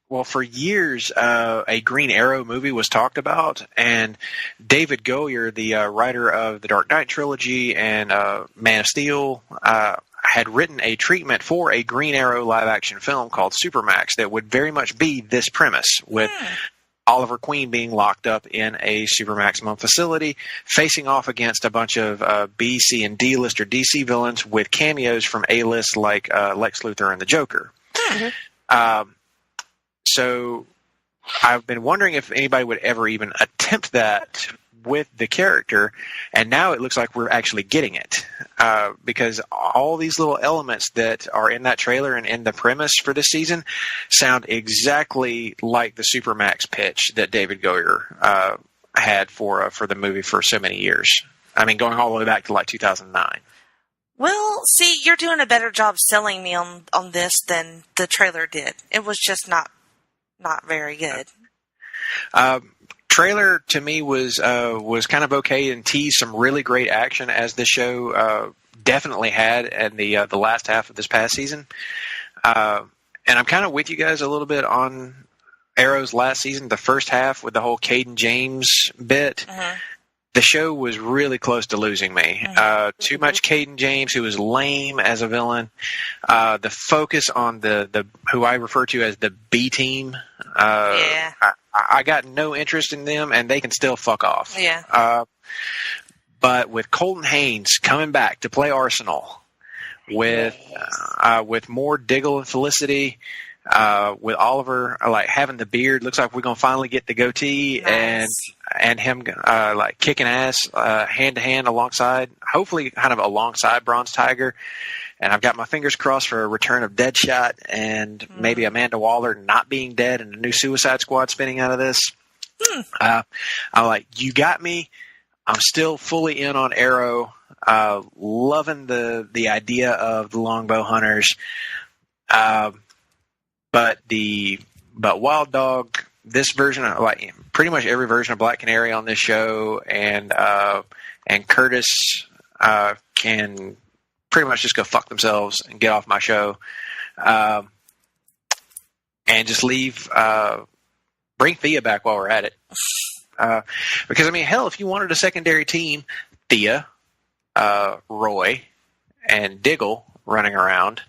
Speaker 4: Well, for years, a Green Arrow movie was talked about, and David Goyer, the writer of the Dark Knight trilogy and Man of Steel, had written a treatment for a Green Arrow live-action film called Supermax that would very much be this premise, with Oliver Queen being locked up in a Supermaximum facility, facing off against a bunch of B, C, and D-lister DC villains with cameos from A-list like Lex Luthor and the Joker. So I've been wondering if anybody would ever even attempt that with the character, and now it looks like we're actually getting it, because all these little elements that are in that trailer and in the premise for this season sound exactly like the Supermax pitch that David Goyer had for the movie for so many years. I mean, going all the way back to like 2009.
Speaker 2: Well, see, you're doing a better job selling me on this than the trailer did. It was just not very good.
Speaker 4: Trailer to me was kind of okay and teased some really great action, as the show definitely had in the last half of this past season. And I'm kind of with you guys a little bit on Arrow's last season, the first half with the whole Caden James bit. The show was really close to losing me. Too much Caden James, who was lame as a villain. The focus on the who I refer to as the B team. I got no interest in them, and they can still fuck off. But with Colton Haynes coming back to play Arsenal, with more Diggle and Felicity, with Oliver like having the beard, looks like we're gonna finally get the goatee, and him like kicking ass hand to hand alongside, hopefully kind of alongside Bronze Tiger. And I've got my fingers crossed for a return of Deadshot and maybe Amanda Waller not being dead and a new Suicide Squad spinning out of this. I'm like, you got me. I'm still fully in on Arrow. Loving the idea of the Longbow Hunters. But Wild Dog, this version of like pretty much every version of Black Canary on this show, and Curtis can pretty much just go fuck themselves and get off my show, and just leave. Bring Thea back while we're at it, because I mean, hell, if you wanted a secondary team, Thea, Roy, and Diggle running around,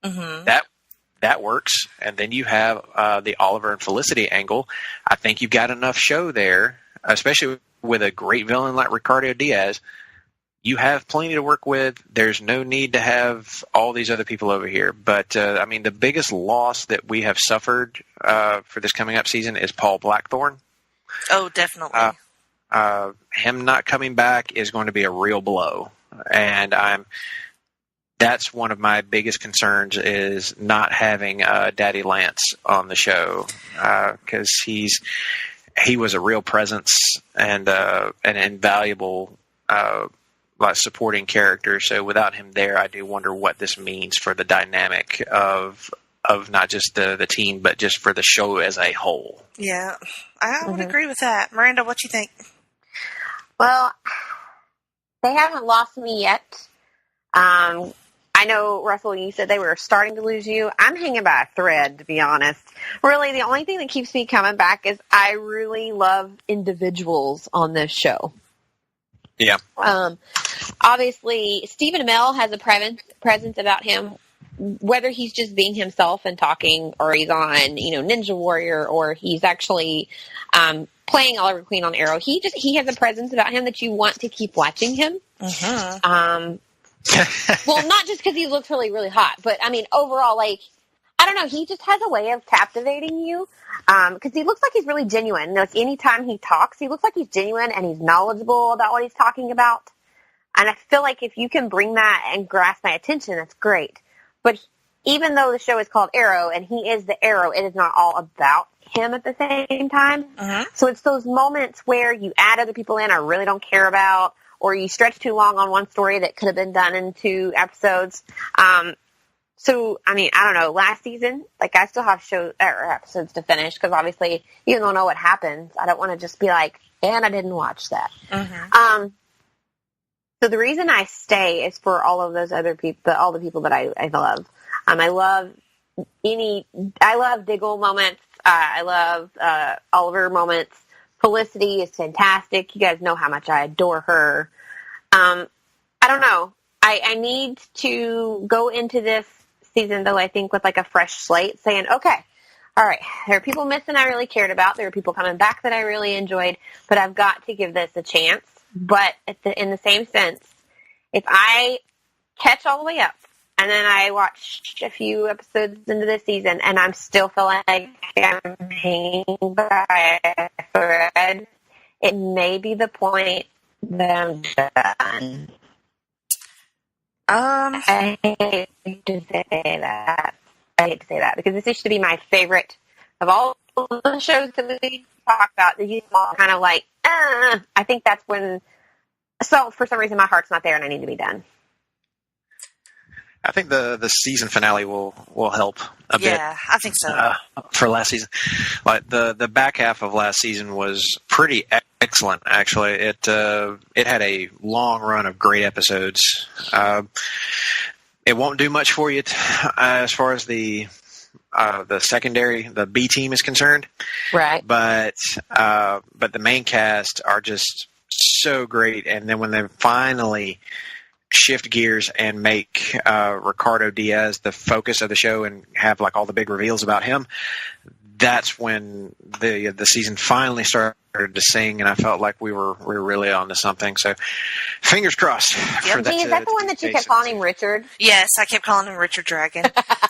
Speaker 4: that works. And then you have the Oliver and Felicity angle. I think you've got enough show there, especially with a great villain like Ricardo Diaz. You have plenty to work with. There's no need to have all these other people over here. But, I mean, the biggest loss that we have suffered for this coming up season is Paul Blackthorne.
Speaker 2: Oh, definitely.
Speaker 4: Him not coming back is going to be a real blow. And that's one of my biggest concerns, is not having Daddy Lance on the show, because he was a real presence and an invaluable like supporting character. So without him there, I do wonder what this means for the dynamic of not just the team, but just for the show as a whole.
Speaker 2: Yeah, I would agree with that. Miranda, what you think?
Speaker 3: Well, they haven't lost me yet. I know, Russell, you said they were starting to lose you. I'm hanging by a thread, to be honest. Really, the only thing that keeps me coming back is I really love individuals on this show.
Speaker 4: Yeah.
Speaker 3: Obviously, Stephen Amell has a presence about him, whether he's just being himself and talking, or he's on, Ninja Warrior, or he's actually playing Oliver Queen on Arrow. He has a presence about him that you want to keep watching him. Well, not just because he looks really, really hot, but I mean, overall, I don't know, he just has a way of captivating you, because he looks like he's really genuine. Anytime he talks, he looks like he's genuine and he's knowledgeable about what he's talking about. And I feel like if you can bring that and grasp my attention, that's great. But even though the show is called Arrow and he is the Arrow, it is not all about him at the same time. So it's those moments where you add other people in I really don't care about, or you stretch too long on one story that could have been done in 2 episodes. So, I mean, I don't know, last season, I still have episodes to finish, because obviously, even though I know what happens, I don't want to just be like, and I didn't watch that. So the reason I stay is for all of those other people, all the people that I love. I love Diggle moments. I love Oliver moments. Felicity is fantastic. You guys know how much I adore her. I don't know. I need to go into this season, though, I think, with a fresh slate, saying, okay, all right, there are people missing I really cared about. There are people coming back that I really enjoyed, but I've got to give this a chance. But in the same sense, if I catch all the way up and then I watch a few episodes into this season and I'm still feeling like I'm hanging by a thread, it may be the point that I'm done. I hate to say that. Because this used to be my favorite of all the shows that we talk about. That you kind of I think that's when. So for some reason, my heart's not there, and I need to be done.
Speaker 4: I think the season finale will help a bit.
Speaker 2: Yeah, I think so.
Speaker 4: For last season, the back half of last season was pretty excellent. Actually, it had a long run of great episodes. It won't do much for you as far as the secondary, the B team is concerned,
Speaker 3: right?
Speaker 4: But the main cast are just so great, and then when they finally shift gears and make Ricardo Diaz the focus of the show and have all the big reveals about him, that's when the season finally started to sing, and I felt like we were really on to something. So fingers crossed. For that
Speaker 3: is that the one that you kept calling him Richard?
Speaker 2: Yes, I kept calling him Richard Dragon.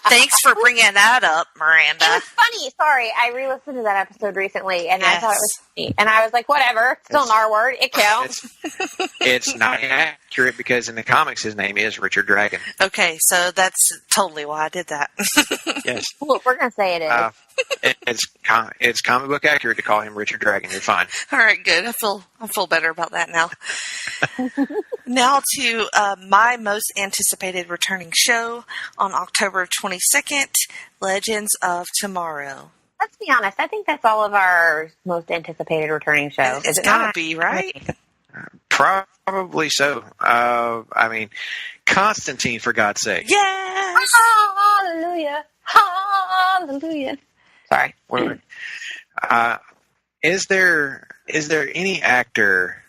Speaker 2: Thanks for bringing that up, Miranda.
Speaker 3: It was funny. Sorry, I re-listened to that episode recently, and I thought it was funny. And I was like, whatever, it's still an R word. It counts.
Speaker 4: It's not accurate because in the comics his name is Richard Dragon.
Speaker 2: Okay, so that's totally why I did that.
Speaker 4: Yes.
Speaker 3: Look, we're going to say it is.
Speaker 4: It's comic book accurate to call him Richard Dragon. You're fine.
Speaker 2: All right, good. I feel better about that now. Now to my most anticipated returning show on October 22nd, Legends of Tomorrow.
Speaker 3: Let's be honest. I think that's all of our most anticipated returning show.
Speaker 2: It's got to be, right?
Speaker 4: Probably so. I mean, Constantine, for God's sake.
Speaker 2: Yes!
Speaker 3: Hallelujah. Hallelujah. Sorry.
Speaker 4: Is there any actor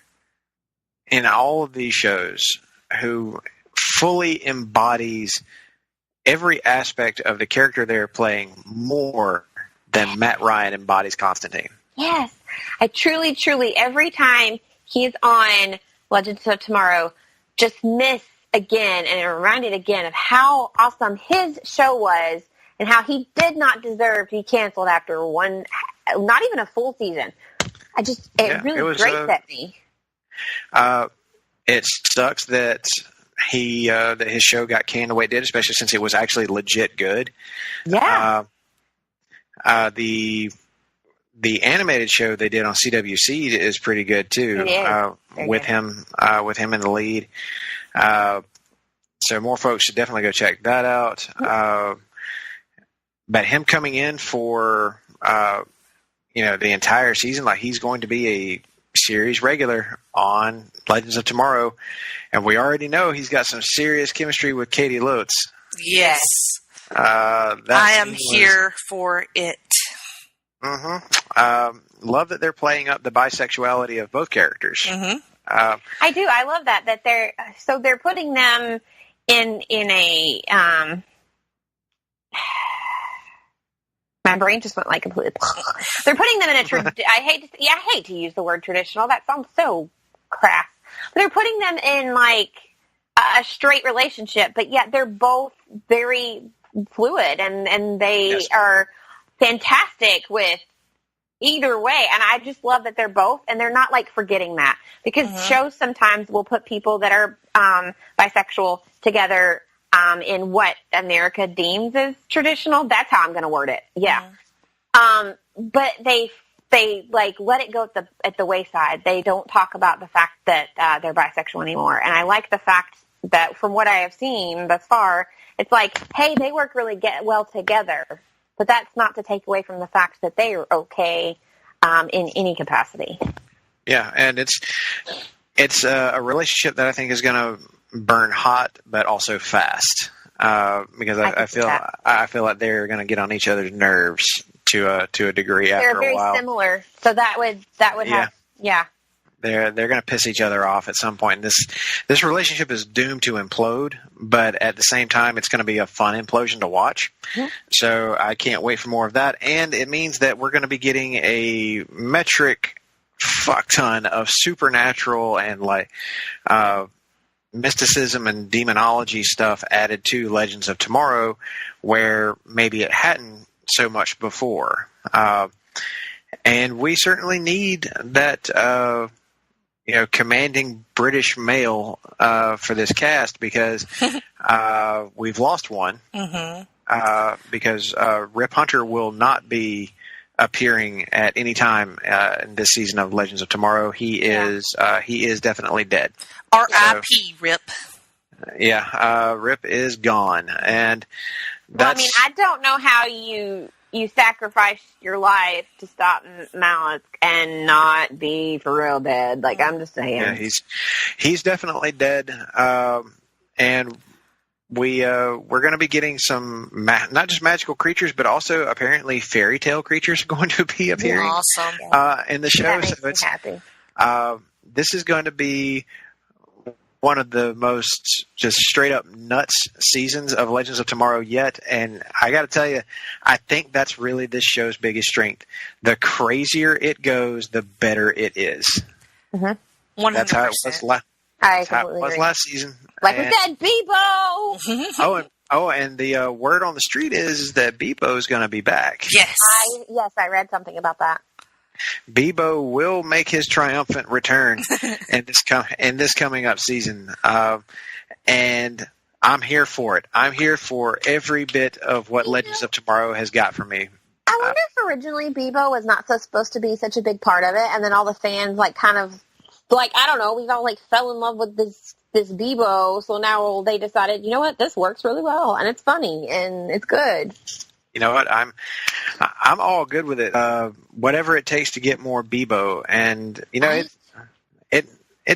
Speaker 4: in all of these shows who fully embodies every aspect of the character they're playing more than Matt Ryan embodies Constantine?
Speaker 3: Yes. I truly, every time he's on Legends of Tomorrow, just miss again and reminded again of how awesome his show was and how he did not deserve to be canceled after one, not even a full season. It really grates at me.
Speaker 4: It sucks that that his show got canned the way it did, especially since it was actually legit good.
Speaker 3: Yeah.
Speaker 4: the animated show they did on CWC is pretty good too. With him in the lead. So more folks should definitely go check that out. But him coming in for the entire season, like he's going to be a series regular on Legends of Tomorrow, and we already know he's got some serious chemistry with Katie Lotz.
Speaker 2: Yes. I am here for it.
Speaker 4: Love that they're playing up the bisexuality of both characters.
Speaker 3: I do. I love that they're putting them in a my brain just went like completely. They're putting them in a. I hate to use the word traditional. That sounds so crass. But they're putting them in like a straight relationship, but yet they're both very fluid, and they are fantastic with either way. And I just love that they're both, and they're not like forgetting that, because shows sometimes will put people that are bisexual together in what America deems as traditional. That's how I'm going to word it. Yeah. But they like let it go at the wayside. They don't talk about the fact that they're bisexual anymore. And I like the fact that from what I have seen thus far, it's like, hey, they work really well together. But that's not to take away from the fact that they are okay in any capacity.
Speaker 4: Yeah, and it's a relationship that I think is going to burn hot, but also fast. Because I feel like they're going to get on each other's nerves to a degree after a while.
Speaker 3: They're very similar, so that would have
Speaker 4: They're going to piss each other off at some point. This relationship is doomed to implode, but at the same time, it's going to be a fun implosion to watch. Yeah. So I can't wait for more of that, and it means that we're going to be getting a metric fuck ton of supernatural and like mysticism and demonology stuff added to Legends of Tomorrow, where maybe it hadn't so much before. And we certainly need that, commanding British male for this cast, because we've lost one. Because Rip Hunter will not be appearing at any time in this season of Legends of Tomorrow. He is definitely dead.
Speaker 2: R.I.P. Rip.
Speaker 4: Yeah, Rip is gone, and that's.
Speaker 3: Well, I don't know how you sacrifice your life to stop Malik and not be for real dead. Like, I'm just saying.
Speaker 4: Yeah, he's definitely dead, and we're going to be getting some not just magical creatures, but also apparently fairy tale creatures going to be appearing.
Speaker 2: Awesome.
Speaker 4: In the show.
Speaker 3: That makes me happy.
Speaker 4: This is going to be one of the most just straight up nuts seasons of Legends of Tomorrow yet. And I got to tell you, I think that's really this show's biggest strength. The crazier it goes, the better it is.
Speaker 2: 100%.
Speaker 4: That's how it was last season.
Speaker 3: Like we said, Bebo!
Speaker 4: And the word on the street is that Bebo is going to be back.
Speaker 2: Yes.
Speaker 3: I read something about that.
Speaker 4: Bebo will make his triumphant return in this coming up season, and I'm here for it. I'm here for every bit of what Legends of Tomorrow has got for me.
Speaker 3: I wonder if originally Bebo was not supposed to be such a big part of it, and then all the fans kind of I don't know, we all fell in love with this Bebo, so now they decided, you know what, this works really well, and it's funny, and it's good.
Speaker 4: You know what? I'm all good with it. Whatever it takes to get more Bebo, and it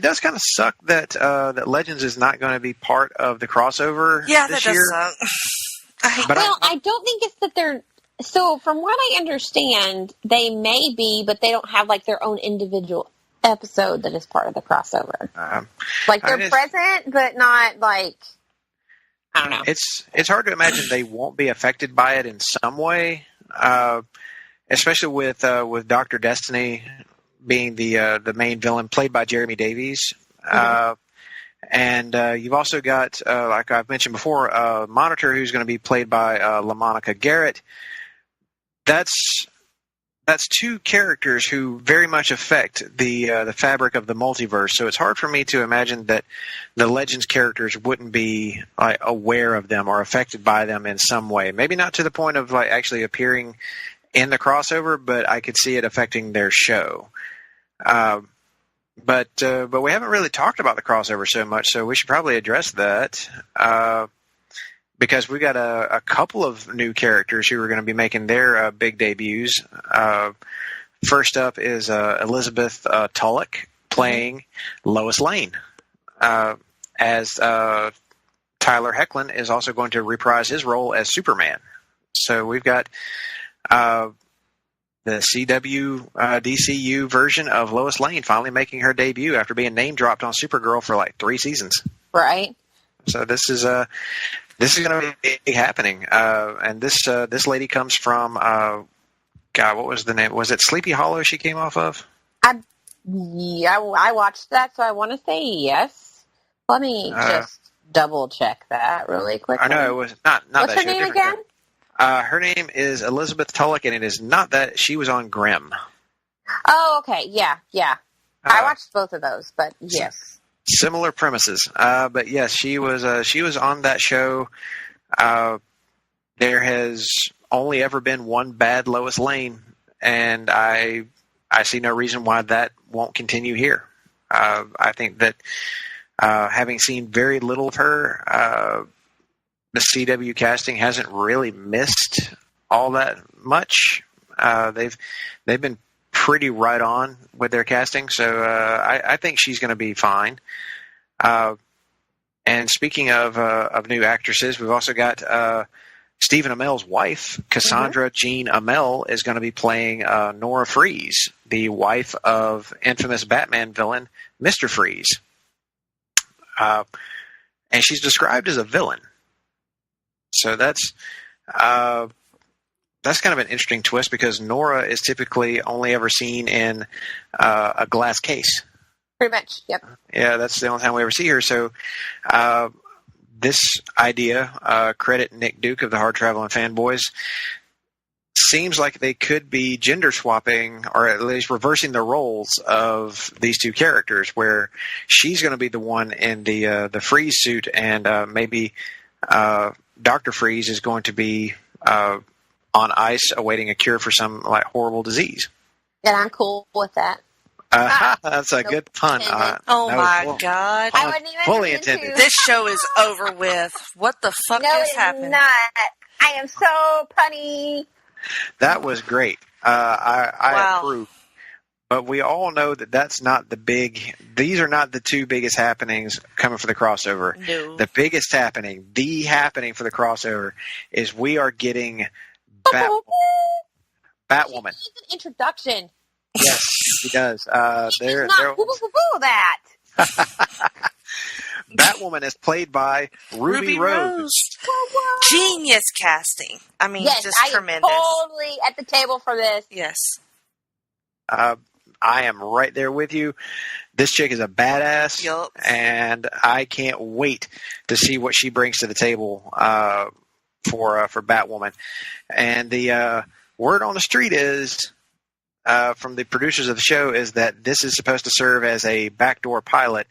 Speaker 4: does kind of suck that that Legends is not going to be part of the crossover.
Speaker 2: Yeah,
Speaker 4: this
Speaker 2: that
Speaker 4: year.
Speaker 2: does suck.
Speaker 3: I don't think it's that they're. So from what I understand, they may be, but they don't have their own individual episode that is part of the crossover. They're present, but not I don't know.
Speaker 4: It's hard to imagine they won't be affected by it in some way, especially with Dr. Destiny being the main villain, played by Jeremy Davies. And you've also got, like I've mentioned before, Monitor, who's going to be played by LaMonica Garrett. That's two characters who very much affect the fabric of the multiverse. So it's hard for me to imagine that the Legends characters wouldn't be aware of them or affected by them in some way. Maybe not to the point of actually appearing in the crossover, but I could see it affecting their show. But we haven't really talked about the crossover so much, so we should probably address that. Because we got a couple of new characters who are going to be making their big debuts. First up is Elizabeth Tulloch playing Lois Lane, as Tyler Hoechlin is also going to reprise his role as Superman. So we've got the CW DCU version of Lois Lane finally making her debut after being name dropped on Supergirl for like 3 seasons.
Speaker 3: Right.
Speaker 4: So this is going to be happening. And this lady comes from God, what was the name? Was it Sleepy Hollow she came off of?
Speaker 3: I watched that, so I want to say yes. Let me just double check that really quick.
Speaker 4: I know it was not
Speaker 3: What's
Speaker 4: that
Speaker 3: her
Speaker 4: show,
Speaker 3: name again?
Speaker 4: Her name is Elizabeth Tulloch, and it is not that. She was on Grimm.
Speaker 3: Oh, okay. Yeah. I watched both of those, but yes.
Speaker 4: Similar premises. But yes, she was on that show. There has only ever been one bad Lois Lane, and I see no reason why that won't continue here. I think that having seen very little of her, the CW casting hasn't really missed all that much. They've been pretty right on with their casting, so I think she's going to be fine. And speaking of new actresses, we've also got Stephen Amell's wife, Cassandra Jean Amell, is going to be playing Nora Freeze, the wife of infamous Batman villain Mr. Freeze. And she's described as a villain. So that's kind of an interesting twist because Nora is typically only ever seen in a glass case.
Speaker 3: Pretty much, yep.
Speaker 4: Yeah, that's the only time we ever see her. So this idea, credit Nick Duke of the Hard Traveling Fanboys, seems like they could be gender swapping or at least reversing the roles of these two characters, where she's going to be the one in the freeze suit, and maybe Dr. Freeze is going to be on ice awaiting a cure for some like horrible disease.
Speaker 3: And I'm cool with that.
Speaker 4: That's a good pun.
Speaker 2: Oh my God!
Speaker 3: I wouldn't even
Speaker 4: fully intended.
Speaker 2: This show is over with. What the fuck just happened?
Speaker 3: Not. I am so punny.
Speaker 4: That was great. I
Speaker 2: Wow.
Speaker 4: approve. But we all know that that's not the big. These are not the two biggest happenings coming for the crossover.
Speaker 2: No.
Speaker 4: The biggest happening, the happening for the crossover, is we are getting Batwoman.
Speaker 3: She needs an introduction.
Speaker 4: Yes, she does.
Speaker 3: She's not boo that.
Speaker 4: Batwoman is played by Ruby Rose.
Speaker 2: Genius casting. I mean,
Speaker 3: Yes,
Speaker 2: just
Speaker 3: I
Speaker 2: tremendous.
Speaker 3: am totally at the table for this.
Speaker 2: Yes.
Speaker 4: I am right there with you. This chick is a badass,
Speaker 2: Yup.
Speaker 4: and I can't wait to see what she brings to the table for Batwoman. And the word on the street is, from the producers of the show, is that this is supposed to serve as a backdoor pilot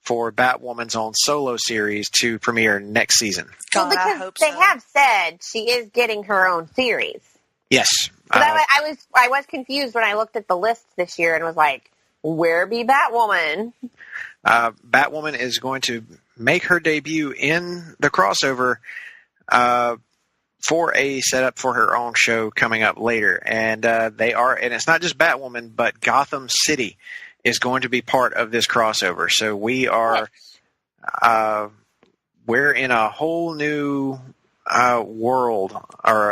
Speaker 4: for Batwoman's own solo series to premiere next season.
Speaker 2: God, I
Speaker 3: because
Speaker 2: hope
Speaker 3: they
Speaker 2: so.
Speaker 3: have said she is getting her own series.
Speaker 4: Yes.
Speaker 3: So I was confused when I looked at the list this year and was like, where be Batwoman?
Speaker 4: Batwoman is going to make her debut in the crossover for a setup for her own show coming up later. And and it's not just Batwoman, but Gotham City is going to be part of this crossover. So we are, we're in a whole new world, or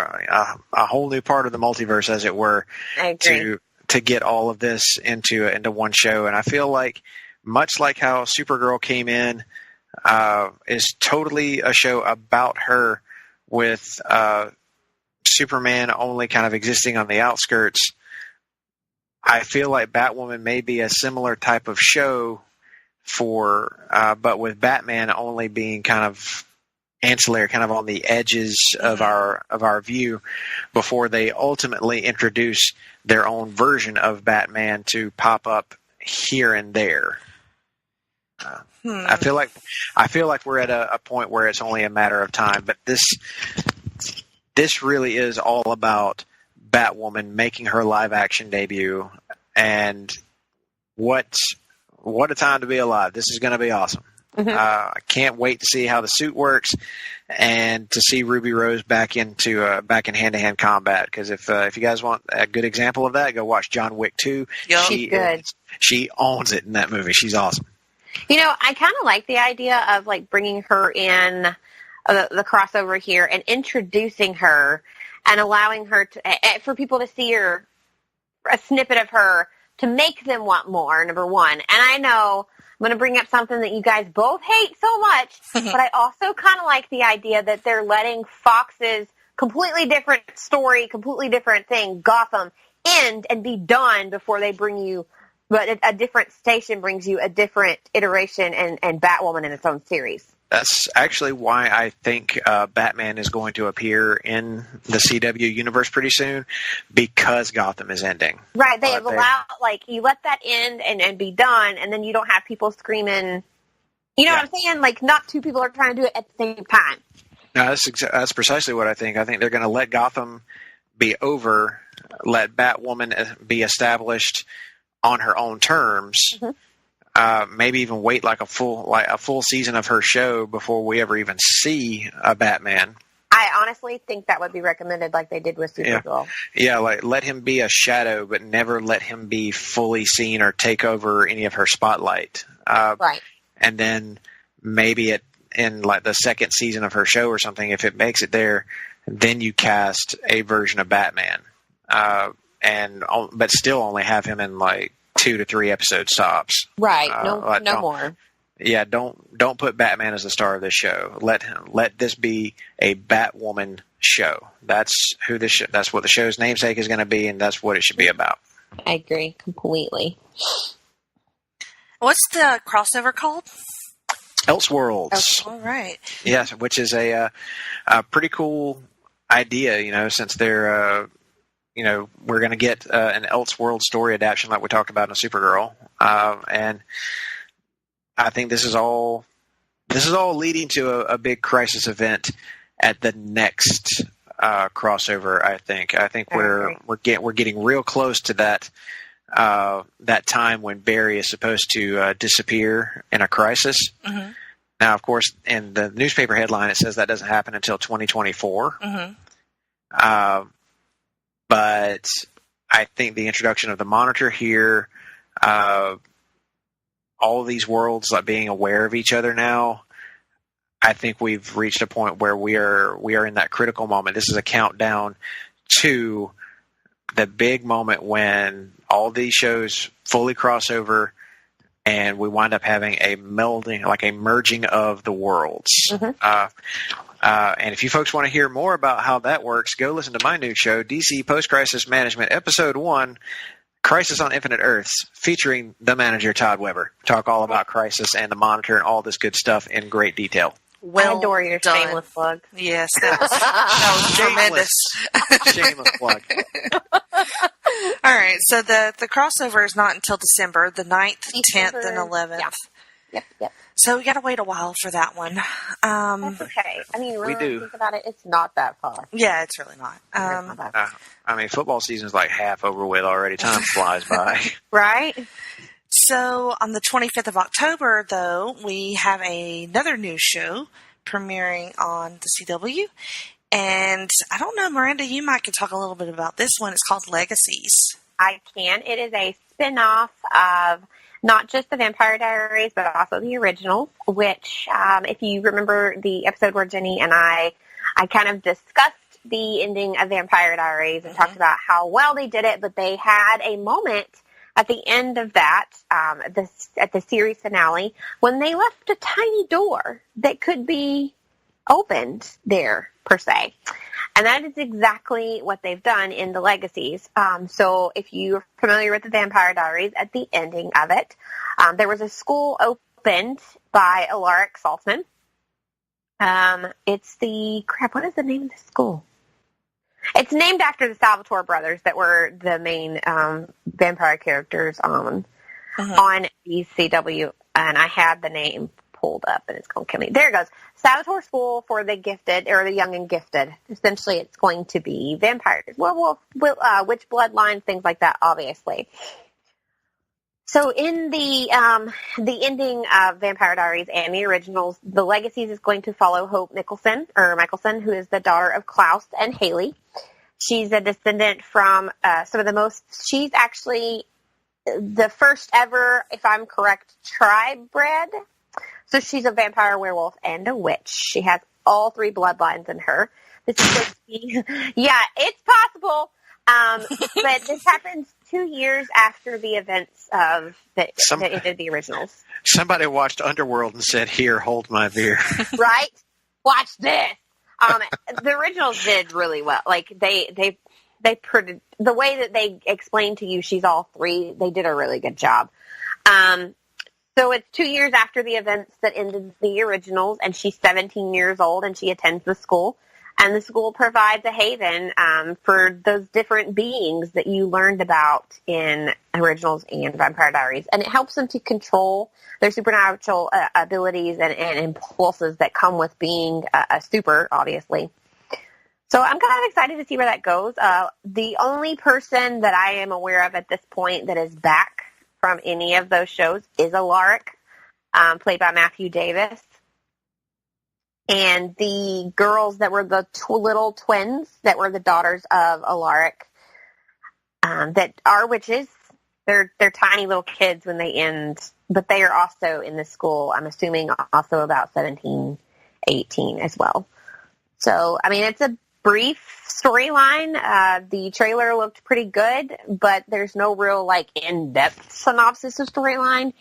Speaker 4: a whole new part of the multiverse, as it were,
Speaker 3: I agree.
Speaker 4: to get all of this into one show. And I feel like, much like how Supergirl came in, is totally a show about her, with Superman only kind of existing on the outskirts. I feel like Batwoman may be a similar type of show but with Batman only being kind of ancillary, kind of on the edges of our view, before they ultimately introduce their own version of Batman to pop up here and there. I feel like we're at a point where it's only a matter of time. But this really is all about Batwoman making her live action debut, and what a time to be alive. This is going to be awesome. I can't wait to see how the suit works and to see Ruby Rose back in hand-to-hand combat. Because if you guys want a good example of that, go watch John Wick 2.
Speaker 2: Yep.
Speaker 4: She owns it in that movie. She's awesome.
Speaker 3: You know, I kind of like the idea of like bringing her in the crossover here and introducing her and allowing her to for people to see her, a snippet of her, to make them want more. Number one, and I know I'm going to bring up something that you guys both hate so much, but I also kind of like the idea that they're letting Fox's completely different story, completely different thing, Gotham, end and be done before they bring you, but a different station brings you a different iteration and Batwoman in its own series.
Speaker 4: That's actually why I think Batman is going to appear in the CW universe pretty soon, because Gotham is ending.
Speaker 3: Right. They have allowed, like, you let that end and be done, and then you don't have people screaming. You know what I'm saying? Like, not two people are trying to do it at the same time.
Speaker 4: No, that's precisely what I think. I think they're going to let Gotham be over, let Batwoman be established on her own terms. Maybe even wait like a full season of her show before we ever even see a Batman.
Speaker 3: I honestly think that would be recommended, like they did with Supergirl.
Speaker 4: Yeah, like let him be a shadow, but never let him be fully seen or take over any of her spotlight.
Speaker 3: Right.
Speaker 4: And then maybe in like the second season of her show or something, if it makes it there, then you cast a version of Batman, but still only have him in like 2 to 3 episode stops.
Speaker 3: Right. No more.
Speaker 4: Yeah, don't put Batman as the star of this show. Let this be a Batwoman show. That's what the show's namesake is going to be, and that's what it should be about.
Speaker 3: I agree completely.
Speaker 2: What's the crossover called?
Speaker 4: Elseworlds.
Speaker 2: All right.
Speaker 4: Yes, which is a pretty cool idea. Since they're we're going to get an Elseworld story adaptation like we talked about in Supergirl, and I think this is all leading to a big crisis event at the next crossover. I think we're getting real close to that time when Barry is supposed to disappear in a crisis.
Speaker 2: Mm-hmm.
Speaker 4: Now, of course, in the newspaper headline, it says that doesn't happen until 2024.
Speaker 2: Mm-hmm.
Speaker 4: But I think the introduction of the Monitor here, all of these worlds like being aware of each other now, I think we've reached a point where we are in that critical moment. This is a countdown to the big moment when all these shows fully cross over and we wind up having a melding, like a merging of the worlds.
Speaker 3: Mm-hmm.
Speaker 4: And if you folks want to hear more about how that works, go listen to my new show, DC Post-Crisis Management, Episode 1, Crisis on Infinite Earths, featuring the manager, Todd Weber. Talk all about Crisis and the Monitor and all this good stuff in great detail.
Speaker 3: I adore your
Speaker 2: done.
Speaker 3: shameless plug.
Speaker 2: Yes, that was tremendous.
Speaker 4: Shameless plug.
Speaker 2: All right, so the crossover is not until December, the 9th, 10th, and 11th.
Speaker 3: Yeah. Yep.
Speaker 2: So we got to wait a while for that one.
Speaker 3: That's okay. I mean, really, think about it, it's not that far.
Speaker 2: Yeah, it's really not.
Speaker 4: Football season's like half over with already. Time flies by.
Speaker 3: Right?
Speaker 2: So on the 25th of October, though, we have another new show premiering on the CW. And I don't know, Miranda, you might could talk a little bit about this one. It's called Legacies.
Speaker 3: I can. It is a spin-off of not just the Vampire Diaries, but also the originals, which, if you remember the episode where Jenny and I kind of discussed the ending of Vampire Diaries and talked about how well they did it, but they had a moment at the end of that, at the series finale, when they left a tiny door that could be opened there, per se. And that is exactly what they've done in the Legacies. So if you're familiar with the Vampire Diaries, at the ending of it, there was a school opened by Alaric Saltzman. What is the name of the school? It's named after the Salvatore brothers that were the main vampire characters on the CW, and I had the name pulled up and it's going to kill me. There it goes. Saboteur School for the Gifted, or the Young and Gifted. Essentially, it's going to be vampires, werewolf, witch bloodlines, things like that, obviously. So in the ending of Vampire Diaries and the originals, the Legacies is going to follow Hope Michelson, who is the daughter of Klaus and Haley. She's a descendant from she's actually the first ever, if I'm correct, tribe bred. So she's a vampire, werewolf, and a witch. She has all three bloodlines in her. This is going to be, yeah, it's possible. But this happens 2 years after the events of the originals.
Speaker 4: Somebody watched Underworld and said, "Here, hold my beer."
Speaker 3: Right? Watch this. The originals did really well. Like the way that they explained to you she's all three, they did a really good job. So it's 2 years after the events that ended the originals, and she's 17 years old, and she attends the school. And the school provides a haven for those different beings that you learned about in originals and Vampire Diaries. And it helps them to control their supernatural abilities and impulses that come with being a super, obviously. So I'm kind of excited to see where that goes. The only person that I am aware of at this point that is back from any of those shows is Alaric, played by Matthew Davis. And the girls that were the little twins that were the daughters of Alaric, that are witches. They're tiny little kids when they end, but they are also in the school, I'm assuming also about 17, 18 as well. So, I mean, it's a brief storyline. The trailer looked pretty good, but there's no real, in-depth synopsis of storyline.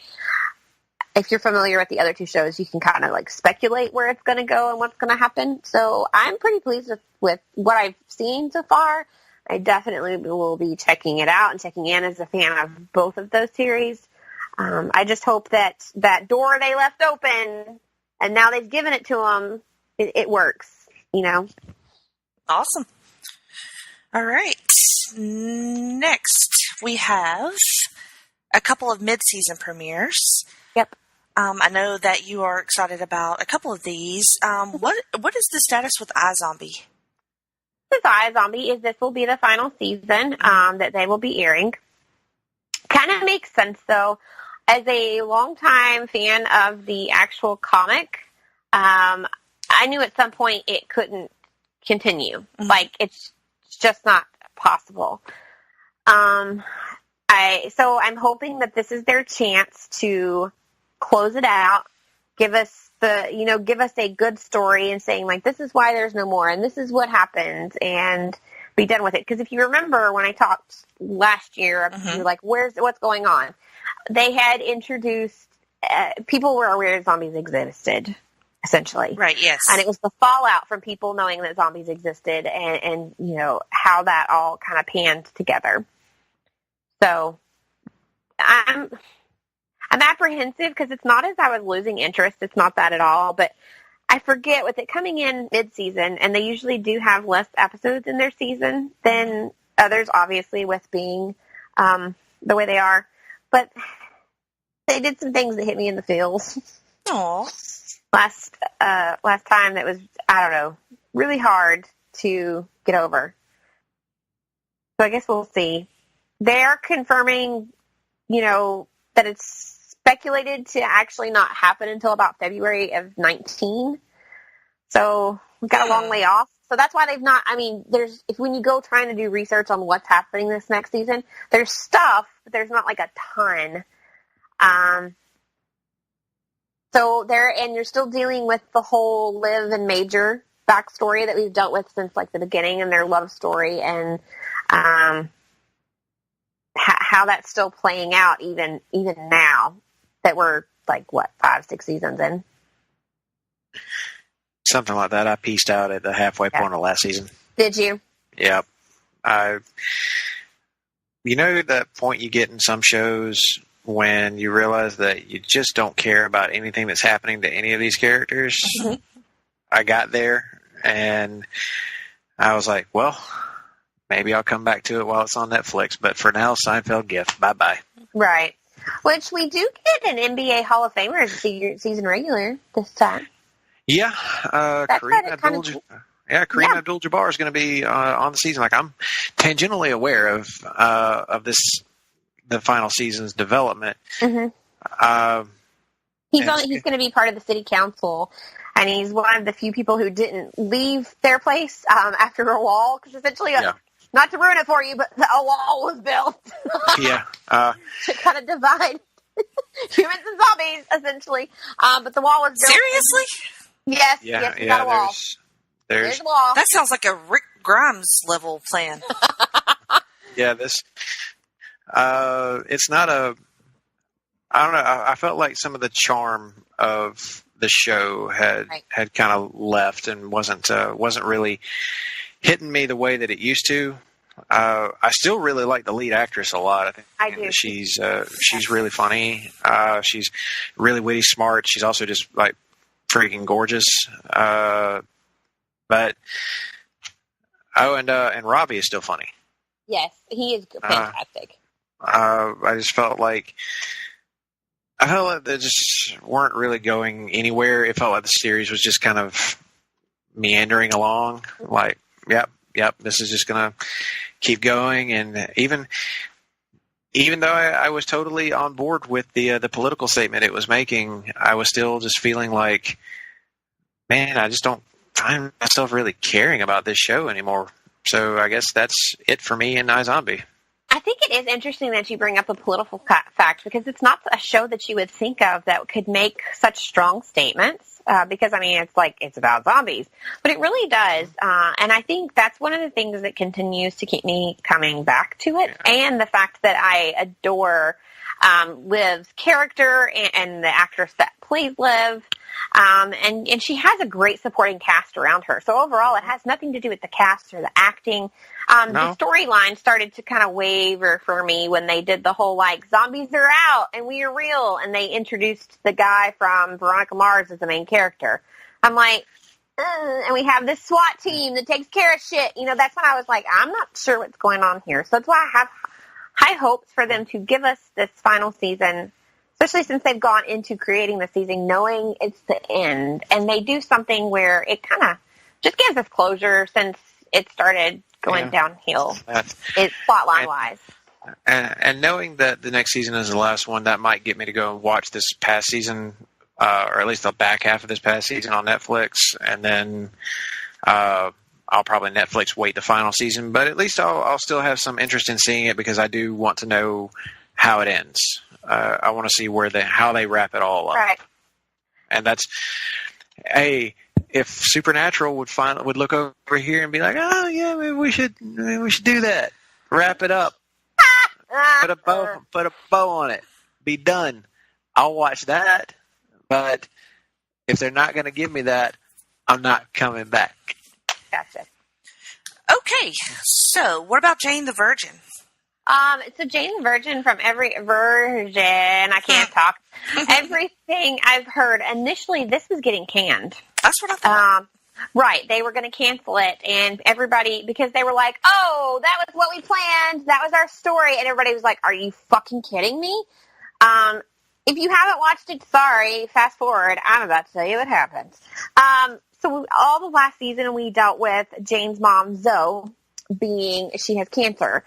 Speaker 3: If you're familiar with the other two shows, you can kind of speculate where it's going to go and what's going to happen. So I'm pretty pleased with what I've seen so far. I definitely will be checking it out and checking in as a fan of both of those series. I just hope that door they left open and now they've given it to them, it works,
Speaker 2: Awesome. All right. Next, we have a couple of mid-season premieres.
Speaker 3: Yep.
Speaker 2: I know that you are excited about a couple of these. What is the status with iZombie?
Speaker 3: With iZombie is this will be the final season that they will be airing. Kind of makes sense, though. As a longtime fan of the actual comic, I knew at some point it couldn't continue. Mm-hmm. It's just not possible. So I'm hoping that this is their chance to close it out, give us a good story and saying this is why there's no more and this is what happened and be done with it. Because if you remember when I talked last year, you're what's going on? They had introduced, people were aware that zombies existed, essentially.
Speaker 2: Right, yes.
Speaker 3: And it was the fallout from people knowing that zombies existed and how that all kind of panned together. So I'm apprehensive because it's not as I was losing interest. It's not that at all. But I forget with it coming in mid-season, and they usually do have less episodes in their season than others, obviously, with being the way they are. But they did some things that hit me in the feels.
Speaker 2: Aww.
Speaker 3: Last time that was, I don't know, really hard to get over. So I guess we'll see. They're confirming, that it's speculated to actually not happen until about February of 19. So we've got a long way off. So that's why they've not, when you go trying to do research on what's happening this next season, there's stuff, but there's not a ton. And you're still dealing with the whole Liv and Major backstory that we've dealt with since the beginning and their love story and, how that's still playing out even now that we're 5-6 seasons in.
Speaker 4: Something like that. I pieced out at the halfway point of last season.
Speaker 3: Did you?
Speaker 4: Yep. That point you get in some shows when you realize that you just don't care about anything that's happening to any of these characters. Mm-hmm. I got there and I was like, well, maybe I'll come back to it while it's on Netflix. But for now, Seinfeld gift. Bye-bye.
Speaker 3: Right. Which we do get an NBA Hall of Famer as a season regular this time.
Speaker 4: Yeah, Kareem
Speaker 3: Kareem
Speaker 4: Abdul-Jabbar is going to be on the season. Like, I'm tangentially aware of the final season's development.
Speaker 3: Mm-hmm. He's going to be part of the city council, and he's one of the few people who didn't leave their place after a wall, because essentially, not to ruin it for you, but a wall was built. To kind of divide humans and zombies, essentially. But the wall was built.
Speaker 2: Seriously?
Speaker 3: Yes, we got a wall. There's a wall.
Speaker 2: That sounds like a Rick Grimes level plan.
Speaker 4: Yeah, it's not a... I don't know. I felt like some of the charm of the show had kind of left and wasn't really hitting me the way that it used to. I still really like the lead actress a lot. I think she's really funny. She's really witty, smart. She's also just like freaking gorgeous. And Robbie is still funny.
Speaker 3: Yes, he is fantastic.
Speaker 4: I just felt like they just weren't really going anywhere. It felt like the series was just kind of meandering along. Like, yep, this is just going to keep going. And even though I was totally on board with the political statement it was making, I was still just feeling like, man, I just don't find myself really caring about this show anymore. So I guess that's it for me in iZombie.
Speaker 3: I think it is interesting that you bring up a political fact, because it's not a show that you would think of that could make such strong statements. Because, I mean, it's about zombies. But it really does. And I think that's one of the things that continues to keep me coming back to it. Yeah. And the fact that I adore Liv's character and the actress that plays Liv. And she has a great supporting cast around her. So overall, it has nothing to do with the cast or the acting. The storyline started to kind of waver for me when they did the whole, zombies are out and we are real. And they introduced the guy from Veronica Mars as the main character. I'm like, and we have this SWAT team that takes care of shit. That's when I was like, I'm not sure what's going on here. So that's why I have high hopes for them to give us this final season, especially since they've gone into creating the season knowing it's the end. And they do something where it kind of just gives us closure since it started going downhill. It's plotline-wise.
Speaker 4: And knowing that the next season is the last one, that might get me to go and watch this past season, or at least the back half of this past season on Netflix. And then I'll probably Netflix wait the final season. But at least I'll still have some interest in seeing it, because I do want to know how it ends. I want to see how they wrap it all up.
Speaker 3: Right.
Speaker 4: And that's, if Supernatural would look over here and be like, oh yeah, maybe we should do that. Wrap it up. Put a bow on it. Be done. I'll watch that. But if they're not going to give me that, I'm not coming back.
Speaker 3: Gotcha.
Speaker 2: Okay, so what about Jane the Virgin?
Speaker 3: So Jane the Virgin, from every virgin, I can't talk. Everything I've heard, initially this was getting canned.
Speaker 2: That's what I thought.
Speaker 3: Right, they were going to cancel it, and everybody, because they were like, oh, that was what we planned, that was our story, and everybody was like, are you fucking kidding me? If you haven't watched it, sorry, fast forward, I'm about to tell you what happens. So all the last season we dealt with Jane's mom, Zoe, she has cancer.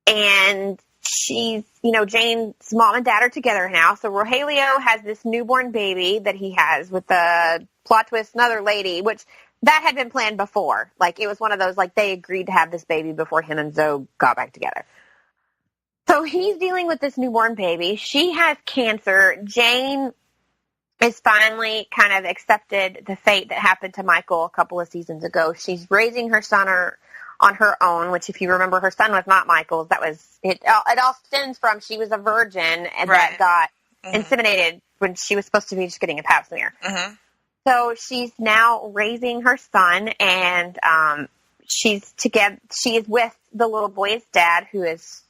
Speaker 3: And she's, Jane's mom and dad are together now. So Rogelio has this newborn baby that he has with the plot twist, another lady, which that had been planned before. It was one of those, they agreed to have this baby before him and Zoe got back together. So he's dealing with this newborn baby. She has cancer. Jane is finally kind of accepted the fate that happened to Michael a couple of seasons ago. She's raising her son on her own, which, if you remember, her son was not Michael's. That was it. It all stems from she was a virgin and that got inseminated when she was supposed to be just getting a pap smear.
Speaker 2: Mm-hmm.
Speaker 3: So she's now raising her son, and she is with the little boy's dad, who is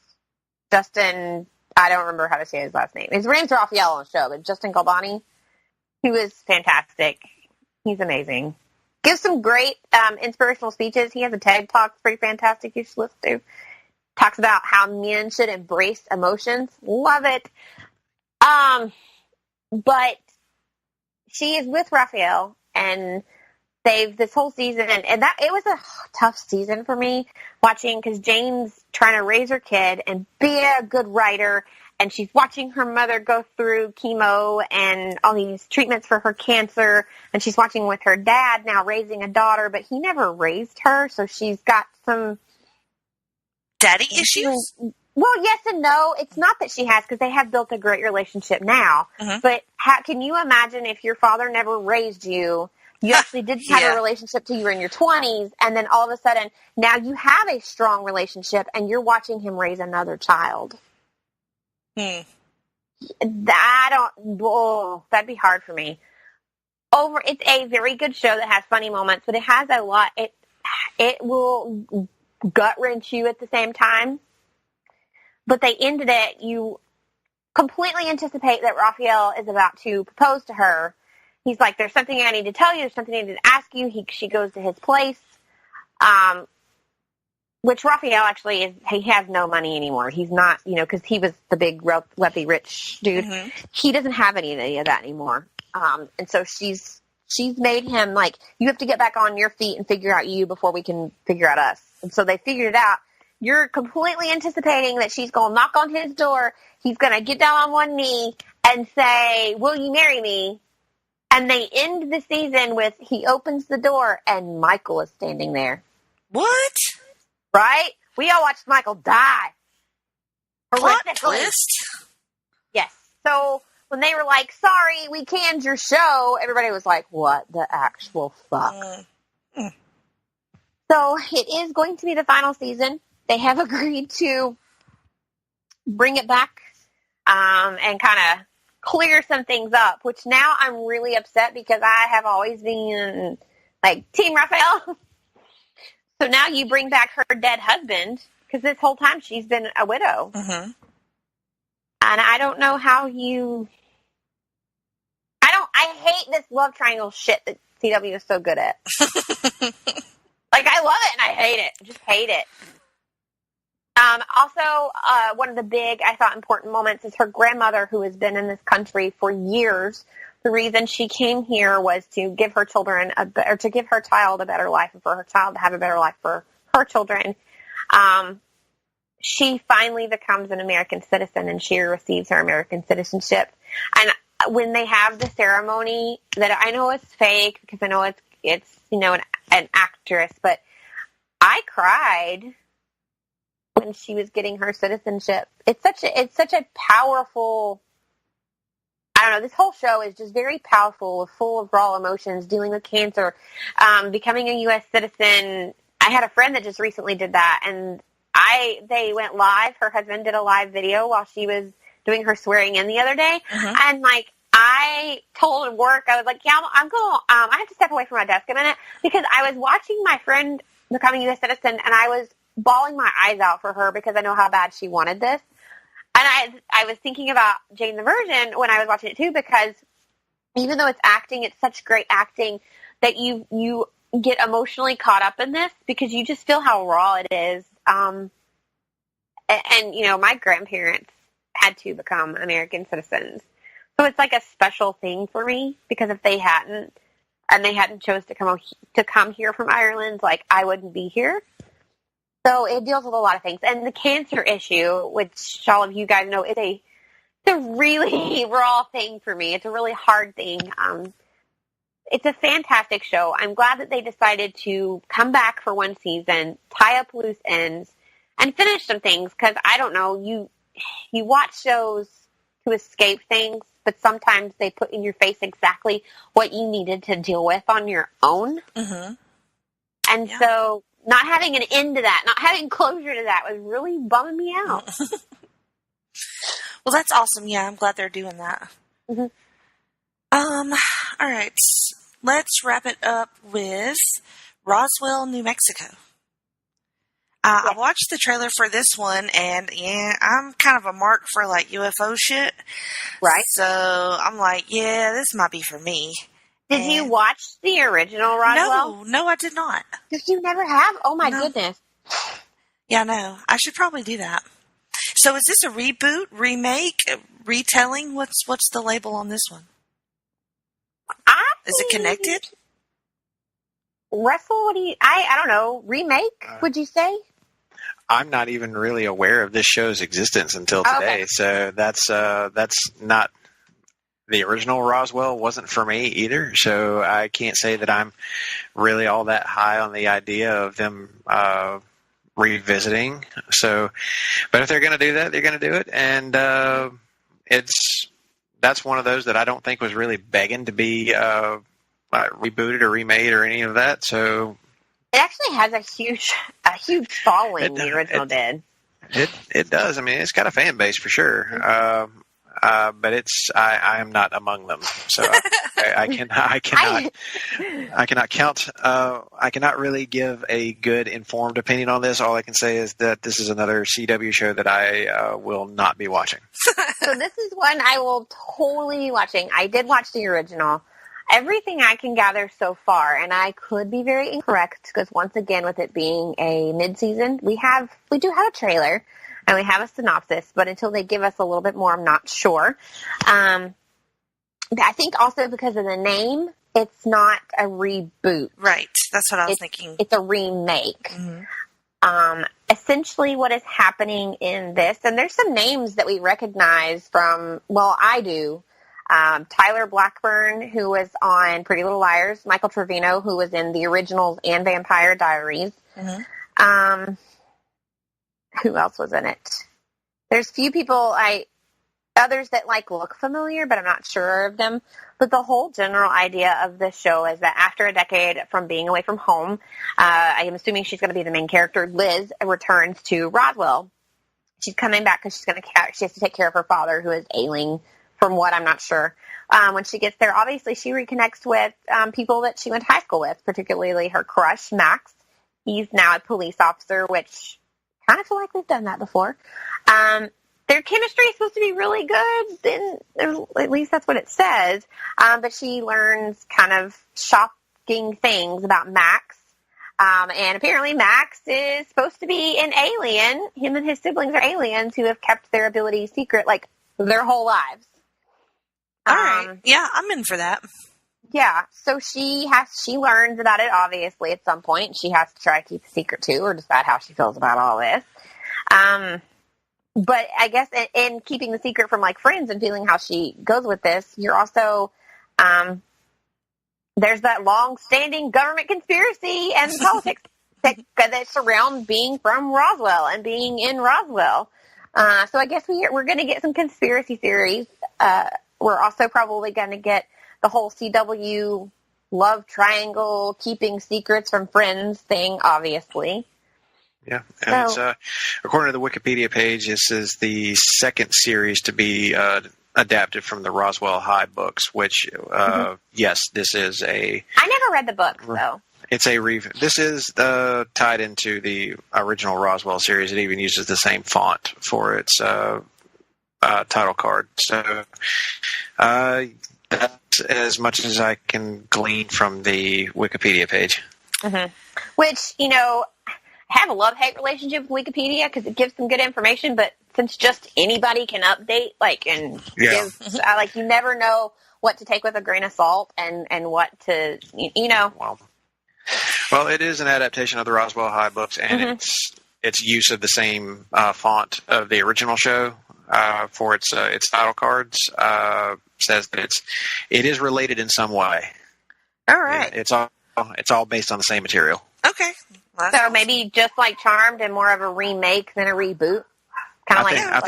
Speaker 3: Justin. I don't remember how to say his last name. His name's Raphael on the show, but Justin Galbani, who is fantastic. He's amazing. Gives some great inspirational speeches. He has a TED Talk, pretty fantastic. You should listen to. talks about how men should embrace emotions. Love it. But she is with Raphael, and they've this whole season, and that it was a tough season for me watching, because Jane's trying to raise her kid and be a good writer, and she's watching her mother go through chemo and all these treatments for her cancer, and she's watching with her dad now raising a daughter, but he never raised her, so she's got some
Speaker 2: daddy issues.
Speaker 3: Well, yes and no. It's not that she has, because they have built a great relationship now.
Speaker 2: Mm-hmm.
Speaker 3: But how can you imagine if your father never raised you? You actually did have a relationship till you were in your 20s, and then all of a sudden, now you have a strong relationship, and you're watching him raise another child. That'd be hard for me. It's a very good show that has funny moments, but it has a lot. It will gut wrench you at the same time. But they ended it. You completely anticipate that Raphael is about to propose to her. He's like, "There's something I need to tell you. There's something I need to ask you." She goes to his place, which Raphael actually is. He has no money anymore. He's not, because he was the big wealthy rich dude. Mm-hmm. He doesn't have any of that anymore. And so she's made him like, "You have to get back on your feet and figure out you before we can figure out us." And so they figured it out. You're completely anticipating that she's going to knock on his door. He's going to get down on one knee and say, "Will you marry me?" And they end the season with, he opens the door and Michael is standing there.
Speaker 2: What?
Speaker 3: Right? We all watched Michael die.
Speaker 2: Plot twist?
Speaker 3: Yes. So when they were like, "Sorry, we canned your show," everybody was like, "What the actual fuck?" So it is going to be the final season. They have agreed to bring it back and kind of clear some things up, which now I'm really upset, because I have always been like Team Raphael. So now you bring back her dead husband, because this whole time she's been a widow. Mm-hmm. And I don't know how I hate this love triangle shit that CW is so good at. Like, I love it and I hate it. I just hate it. Also, one of the big, I thought, important moments is her grandmother, who has been in this country for years. The reason she came here was to give her children to give her child a better life, and for her child to have a better life for her children. She finally becomes an American citizen, and she receives her American citizenship. And when they have the ceremony, that I know it's fake, because I know it's an actress, but I cried when she was getting her citizenship. It's such a powerful, I don't know, this whole show is just very powerful, full of raw emotions, dealing with cancer, becoming a U.S. citizen. I had a friend that just recently did that, and they went live. Her husband did a live video while she was doing her swearing in the other day. Mm-hmm. And like, I told him work, I was like, "Yeah, I'm going, I have to step away from my desk a minute," because I was watching my friend becoming a U.S. citizen, and I was bawling my eyes out for her, because I know how bad she wanted this. And I was thinking about Jane the Virgin when I was watching it too, because even though it's acting, it's such great acting that you get emotionally caught up in this, because you just feel how raw it is. And my grandparents had to become American citizens. So it's like a special thing for me, because if they hadn't, and they hadn't chose to come here from Ireland, like, I wouldn't be here. So it deals with a lot of things. And the cancer issue, which all of you guys know, it's a really raw thing for me. It's a really hard thing. It's a fantastic show. I'm glad that they decided to come back for one season, tie up loose ends, and finish some things, because I don't know, you watch shows to escape things, but sometimes they put in your face exactly what you needed to deal with on your own. Mm-hmm. And so not having an end to that, not having closure to that, was really bumming me out.
Speaker 2: Well, that's awesome. Yeah, I'm glad they're doing that. Mm-hmm. All right. Let's wrap it up with Roswell, New Mexico. I watched the trailer for this one, and I'm kind of a mark for like UFO shit.
Speaker 3: Right.
Speaker 2: So I'm like, yeah, this might be for me.
Speaker 3: Did you watch the original Roswell?
Speaker 2: No, I did not.
Speaker 3: You never have? Oh my goodness.
Speaker 2: Yeah, no, I should probably do that. So is this a reboot, remake, retelling? What's the label on this one? Is it connected?
Speaker 3: Russell, I don't know, remake, would you say?
Speaker 4: I'm not even really aware of this show's existence until today,
Speaker 3: Okay.
Speaker 4: so that's not the original Roswell wasn't for me either. So I can't say that I'm really all that high on the idea of them revisiting. So, but if they're going to do that, they're going to do it, and that's one of those that I don't think was really begging to be rebooted or remade or any of that. So.
Speaker 3: It actually has a huge following. The original did.
Speaker 4: It does. I mean, it's got a fan base for sure. But I am not among them, so I cannot count. I cannot really give a good informed opinion on this. All I can say is that this is another CW show that I will not be watching.
Speaker 3: So this is one I will totally be watching. I did watch the original. Everything I can gather so far, and I could be very incorrect because once again, with it being a mid-season, we do have a trailer and we have a synopsis, but until they give us a little bit more, I'm not sure. I think also because of the name, it's not a reboot.
Speaker 2: Right. That's what I was thinking.
Speaker 3: It's a remake. Mm-hmm. Essentially what is happening in this, and there's some names that we recognize from, well, I do. Tyler Blackburn, who was on Pretty Little Liars, Michael Trevino, who was in the originals and Vampire Diaries. Mm-hmm. Who else was in it? There's few people, others that look familiar, but I'm not sure of them. But the whole general idea of this show is that after a decade from being away from home, I am assuming she's going to be the main character, Liz, returns to Roswell. She's coming back because she has to take care of her father, who is ailing. From what I'm not sure. When she gets there, obviously she reconnects with people that she went to high school with, particularly her crush, Max. He's now a police officer, which kind of feel like we've done that before. Their chemistry is supposed to be really good, and at least that's what it says. But she learns kind of shocking things about Max. And apparently Max is supposed to be an alien. Him and his siblings are aliens who have kept their abilities secret their whole lives.
Speaker 2: All right. Yeah, I'm in for that.
Speaker 3: Yeah. So she learns about it, obviously, at some point. She has to try to keep a secret, too, or decide how she feels about all this. But I guess in keeping the secret from, friends and feeling how she goes with this, you're also, there's that long-standing government conspiracy and politics that surround being from Roswell and being in Roswell. So I guess we're going to get some conspiracy theories. We're also probably going to get the whole CW love triangle, keeping secrets from friends thing, obviously.
Speaker 4: Yeah, and it's, according to the Wikipedia page, this is the second series to be adapted from the Roswell High books, which, yes, this is I
Speaker 3: never read the books, though.
Speaker 4: It's this is tied into the original Roswell series. It even uses the same font for its title card. So that's as much as I can glean from the Wikipedia page.
Speaker 3: Mm-hmm. Which, I have a love-hate relationship with Wikipedia because it gives some good information, but since just anybody can update, give, you never know what to take with a grain of salt and what to,
Speaker 4: Well, it is an adaptation of the Roswell High books, and its use of the same font of the original show for its title cards says that it is related in some way.
Speaker 2: All right,
Speaker 4: it's all based on the same material.
Speaker 2: Okay,
Speaker 3: so maybe just like Charmed and more of a remake than a reboot,
Speaker 4: I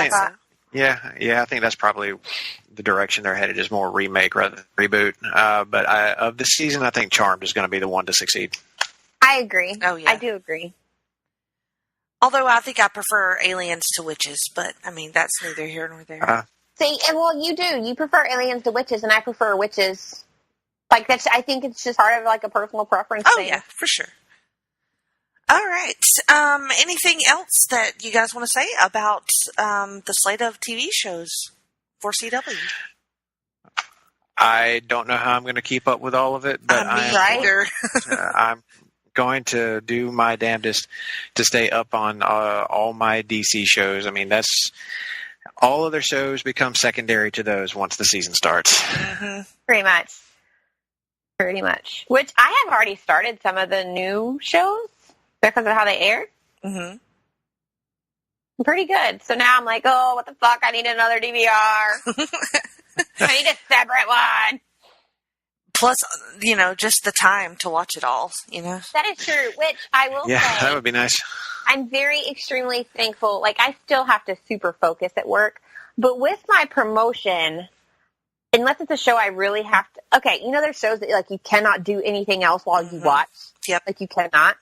Speaker 4: think that's probably the direction they're headed, is more remake rather than reboot. But of this season, I think Charmed is going to be the one to succeed.
Speaker 3: I agree.
Speaker 2: Oh, yeah.
Speaker 3: I do agree.
Speaker 2: Although I think I prefer aliens to witches, but that's neither here nor there.
Speaker 3: See, and you do. You prefer aliens to witches, and I prefer witches. That's. I think it's just part of a personal preference thing.
Speaker 2: Oh yeah, for sure. All right. Anything else that you guys want to say about the slate of TV shows for CW?
Speaker 4: I don't know how I'm going to keep up with all of it, but
Speaker 2: I'm
Speaker 4: going to do my damnedest to stay up on all my DC shows. I mean, that's all other shows become secondary to those once the season starts.
Speaker 2: Mm-hmm.
Speaker 3: Pretty much. Which I have already started some of the new shows because of how they aired.
Speaker 2: Mm-hmm.
Speaker 3: Pretty good. So now I'm like, oh, what the fuck? I need another DVR. I need a separate one.
Speaker 2: Plus, just the time to watch it all,
Speaker 3: That is true, which I will say.
Speaker 4: Yeah, that would be nice.
Speaker 3: I'm very extremely thankful. Like, I still have to super focus at work. But with my promotion, unless it's a show I really have to... Okay, there's shows that, like, you cannot do anything else while you watch.
Speaker 2: Yep.
Speaker 3: Like, you cannot.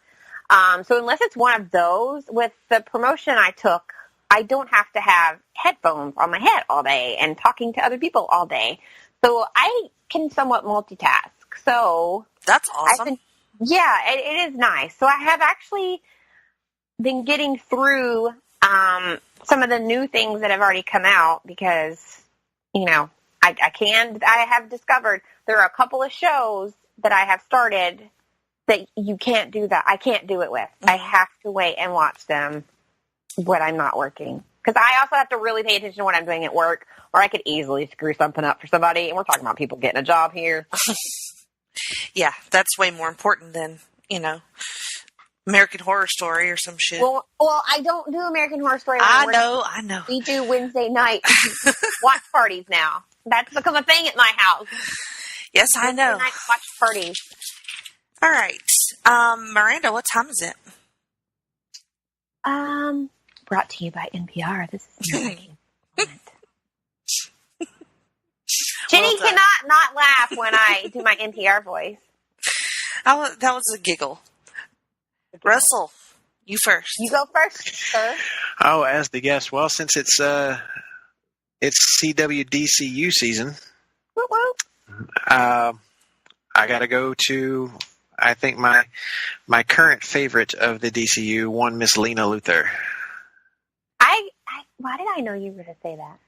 Speaker 3: So unless it's one of those, with the promotion I took, I don't have to have headphones on my head all day and talking to other people all day. So I can somewhat multitask. So
Speaker 2: that's awesome.
Speaker 3: It is nice. So I have actually been getting through some of the new things that have already come out because, I have discovered there are a couple of shows that I have started that you can't do that. I can't do it with. Mm-hmm. I have to wait and watch them when I'm not working. Because I also have to really pay attention to what I'm doing at work, or I could easily screw something up for somebody. And we're talking about people getting a job here.
Speaker 2: Yeah, that's way more important than, American Horror Story or some shit.
Speaker 3: Well, I don't do American Horror Story.
Speaker 2: I know.
Speaker 3: We do Wednesday night watch parties now. That's become a thing at my house.
Speaker 2: Yes, I know.
Speaker 3: Wednesday night watch parties.
Speaker 2: All right. Miranda, what time is it?
Speaker 3: Brought to you by NPR. This is Jenny cannot not laugh when I do my NPR voice.
Speaker 2: That was a giggle. Russell, you first.
Speaker 3: You go first, sir.
Speaker 4: Oh, as the guest. Well, since it's CWDCU season, I got to go to, I think, my current favorite of the DCU, one Miss Lena Luthor.
Speaker 3: Why did I know you were going to say that?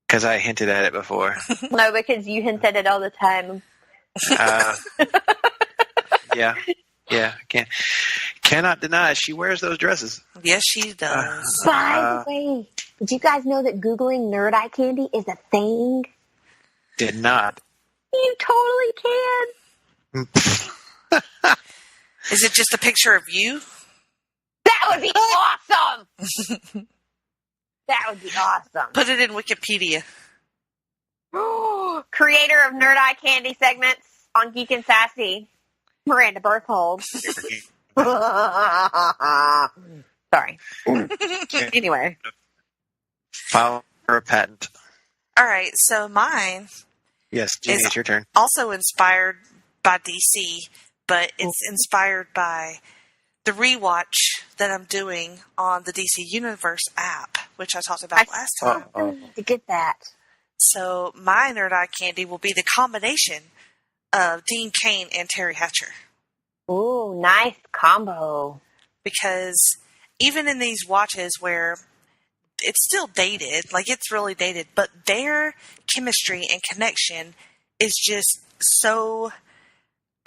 Speaker 4: Because I hinted at it before.
Speaker 3: No, because you hint at it all the time.
Speaker 4: Yeah. Cannot deny she wears those dresses.
Speaker 2: Yes, she does.
Speaker 3: By the way, did you guys know that Googling nerd eye candy is a thing?
Speaker 4: Did not.
Speaker 3: You totally can.
Speaker 2: Is it just a picture of you?
Speaker 3: That would be awesome. That would be awesome.
Speaker 2: Put it in Wikipedia.
Speaker 3: Creator of Nerd Eye Candy segments on Geek and Sassy, Miranda Berthold. Sorry. Anyway.
Speaker 4: File for a patent.
Speaker 2: All right, so mine.
Speaker 4: Yes, Jeannie, it's your turn.
Speaker 2: Also inspired by DC, but it's inspired by the rewatch that I'm doing on the DC Universe app, which I talked about last time.
Speaker 3: To get that.
Speaker 2: So my Nerd Eye Candy will be the combination of Dean Cain and Terry Hatcher.
Speaker 3: Ooh, nice combo.
Speaker 2: Because even in these watches where it's still dated, like it's really dated, but their chemistry and connection is just so...